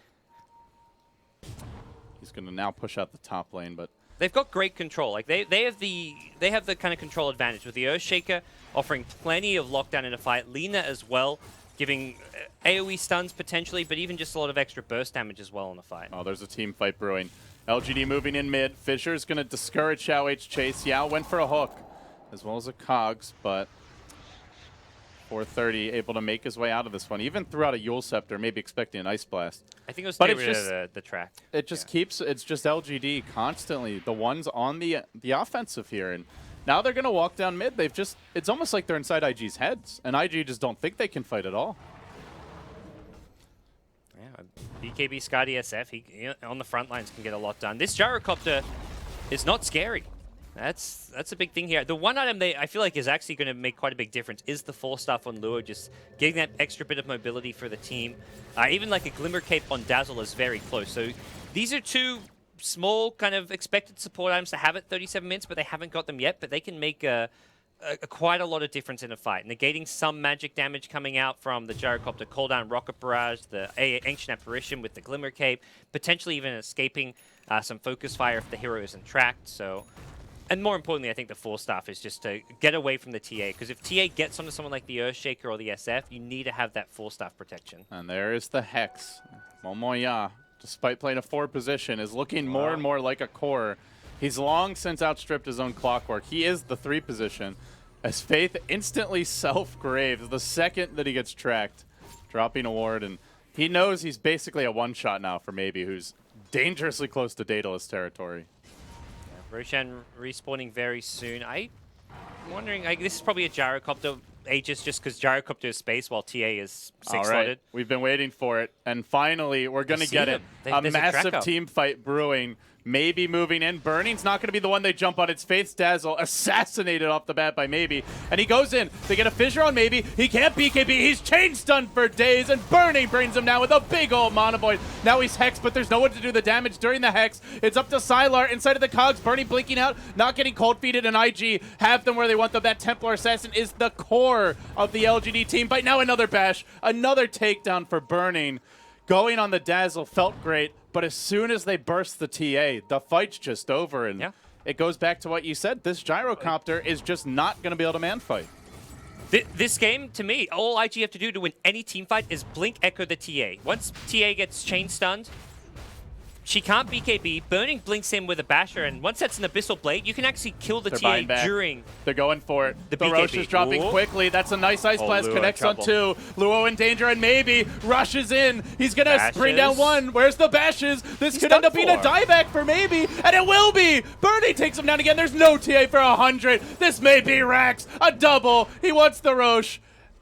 He's going to now push out the top lane, but They've got great control. Like they have the kind of control advantage with the Earthshaker offering plenty of lockdown in a fight. Lina as well, giving AoE stuns potentially, but even just a lot of extra burst damage as well in the fight. oh, there's a team fight brewing. LGD moving in mid. Fisher's going to discourage Xiao H chase. Yao went for a hook as well as a Cogs, but 430 able to make his way out of this one. Even threw out a Yule Scepter, maybe expecting an Ice Blast. I think it was But to it's get rid just- of the track. It just keeps, it's just LGD constantly, the ones on the offensive here. And now they're going to walk down mid. They've just, it's almost like they're inside IG's heads. And IG just don't think they can fight at all. Yeah, BKB Scotty SF, he on the front lines can get a lot done. This gyrocopter is not scary. That's a big thing here. The one item I feel like is actually going to make quite a big difference is the 4-staff on Luo, just getting that extra bit of mobility for the team. Even like a Glimmer Cape on Dazzle is very close. So these are two small kind of expected support items to have at 37 minutes, but they haven't got them yet. But they can make quite a lot of difference in a fight. Negating some magic damage coming out from the gyrocopter, cooldown Rocket Barrage, the Ancient Apparition with the Glimmer Cape, potentially even escaping some focus fire if the hero isn't tracked. So. And more importantly, I think the 4-staff is just to get away from the TA, because if TA gets onto someone like the Earthshaker or the SF, you need to have that 4-staff protection. And there is the Hex. Momoya, despite playing a 4 position, is looking more and more like a core. He's long since outstripped his own Clockwork. He is the 3 position, as Faith instantly self-graves the second that he gets tracked, dropping a ward. And he knows he's basically a one-shot now for Maybe, who's dangerously close to Daedalus territory. Roshan respawning very soon. I'm wondering, this is probably a gyrocopter Aegis just because gyrocopter is space while TA is 6-slotted. We've been waiting for it, and finally we're going to get it. A massive team fight brewing. Maybe moving in. Burning's not going to be the one they jump on. It's Faith's Dazzle, assassinated off the bat by Maybe. And he goes in. They get a fissure on Maybe. He can't BKB. He's chain stunned for days, and Burning brings him down with a big old Monovoid. Now he's Hexed, but there's no one to do the damage during the Hex. It's up to Sylar inside of the Cogs. Burning blinking out, not getting cold feeded, and IG have them where they want them. That Templar Assassin is the core of the LGD team. But now another bash, another takedown for Burning. Going on the Dazzle felt great, but as soon as they burst the TA, the fight's just over, and it goes back to what you said. This gyrocopter is just not going to be able to man fight. This game, to me, all IG have to do to win any team fight is blink echo the TA. Once TA gets chain stunned, she can't BKB. Burning blinks in with a basher, and once that's an Abyssal Blade, you can actually kill the TA during. They're going for it. The Roche is dropping quickly. That's a nice Ice Blast. Luo connects on 2. Luo in danger, and Maybe rushes in. He's going to bring down 1. Where's the bashes? This could end up being a dieback for Maybe, and it will be. Burning takes him down again. There's no TA for 100. This may be Rax. A double. He wants the Roche.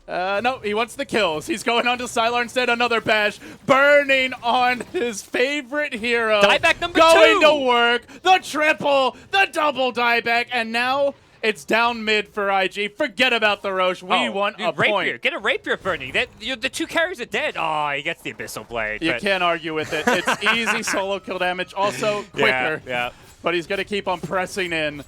No, he wants the kills. He's going on to Sylar instead. Another bash. Burning on his favorite hero. Dieback number 2. Going to work. The triple. The double dieback. And now it's down mid for IG. Forget about the Roche. We want a rapier. point. Get a Rapier, Burning. The 2 carries are dead. Oh, he gets the Abyssal Blade. You can't argue with it. It's easy solo kill damage. Also quicker. Yeah. But he's going to keep on pressing in.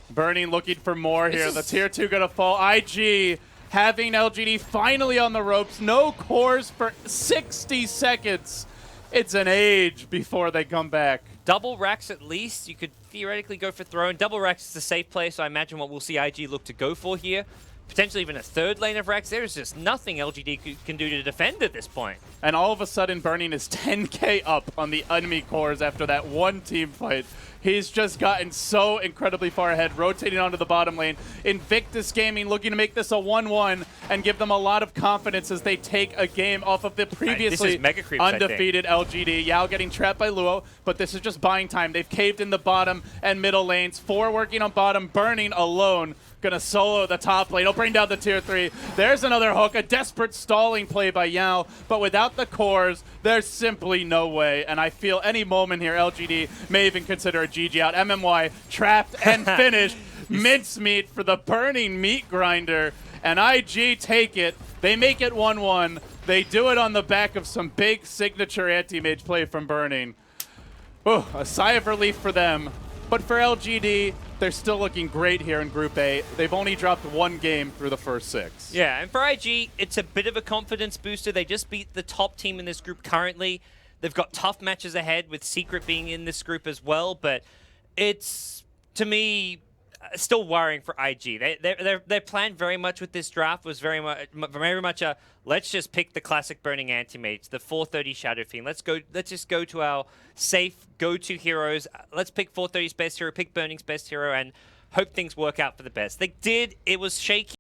Burning looking for more here. The tier 2 going to fall. IG having LGD finally on the ropes. No cores for 60 seconds. It's an age before they come back. Double Rax at least. You could theoretically go for Throne. Double Rax is a safe play, so I imagine what we'll see IG look to go for here. Potentially even a 3rd lane of Rax. There's just nothing LGD can do to defend at this point. And all of a sudden, Burning is 10k up on the enemy cores after that one team fight. He's just gotten so incredibly far ahead, rotating onto the bottom lane. Invictus Gaming looking to make this a 1-1 and give them a lot of confidence as they take a game off of the previously undefeated LGD. Yao getting trapped by Luo, but this is just buying time. They've caved in the bottom and middle lanes. 4 working on bottom, Burning alone. Gonna solo the top lane. He'll bring down the tier 3. There's another hook, a desperate stalling play by Yao, but without the cores, there's simply no way. And I feel any moment here, LGD may even consider a GG out. MMY trapped and finished. Mincemeat for the Burning meat grinder. And IG take it. They make it 1-1. They do it on the back of some big signature anti-mage play from Burning. Ooh, a sigh of relief for them. But for LGD, they're still looking great here in Group A. They've only dropped one game through the first 6. Yeah, and for IG, it's a bit of a confidence booster. They just beat the top team in this group currently. They've got tough matches ahead with Secret being in this group as well, but it's, to me, still worrying for IG. Their plan very much with this draft was very much a let's just pick the classic Burning Anti-Mage, the 430 Shadow Fiend. Let's just go to our safe go-to heroes. Let's pick 430's best hero, pick Burning's best hero, and hope things work out for the best. They did. It was shaky.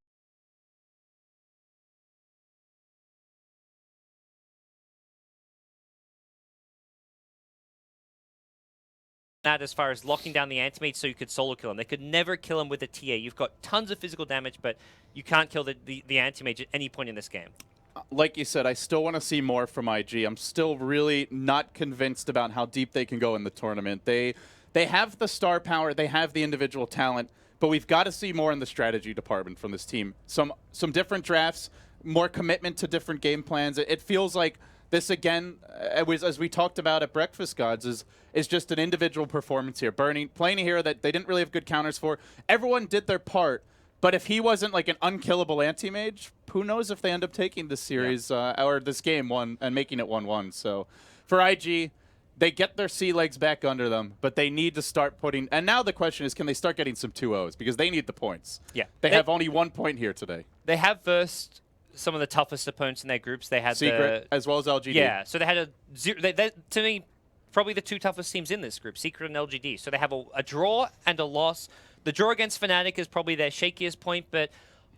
That as far as locking down the Anti-Mage so you could solo kill him. They could never kill him with a TA. You've got tons of physical damage, but you can't kill the Anti-Mage at any point in this game. Like you said, I still want to see more from IG. I'm still really not convinced about how deep they can go in the tournament. They have the star power, they have the individual talent, but we've got to see more in the strategy department from this team. Some different drafts, more commitment to different game plans. It feels like this, again, as we talked about at Breakfast Gods, is just an individual performance here. Burning, playing a hero that they didn't really have good counters for. Everyone did their part, but if he wasn't like an unkillable anti-mage, who knows if they end up taking this series or this game one and making it 1-1. So for IG, they get their sea legs back under them, but they need to start putting. And now the question is, can they start getting some 2-0s because they need the points? Yeah, they have only 1 point here today. They have versed some of the toughest opponents in their groups. They had Secret as well as LGD. Yeah, so they had to me, probably the 2 toughest teams in this group, Secret and LGD. So they have a draw and a loss. The draw against Fnatic is probably their shakiest point, but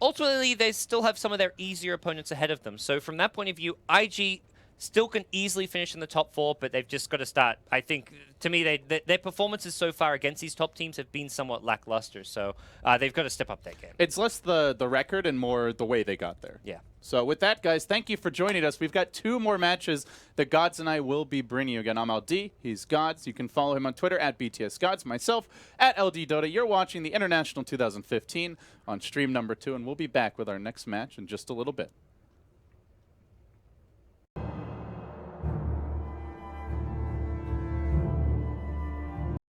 ultimately they still have some of their easier opponents ahead of them. So from that point of view, IG still can easily finish in the top 4, but they've just got to start. I think, to me, their performances so far against these top teams have been somewhat lackluster. So they've got to step up their game. It's less the record and more the way they got there. Yeah. So with that, guys, thank you for joining us. We've got 2 more matches that Gods and I will be bringing you. Again, I'm LD. He's Gods. You can follow him on Twitter at BTSGods. Myself at LD Dota. You're watching the International 2015 on stream number 2, and we'll be back with our next match in just a little bit.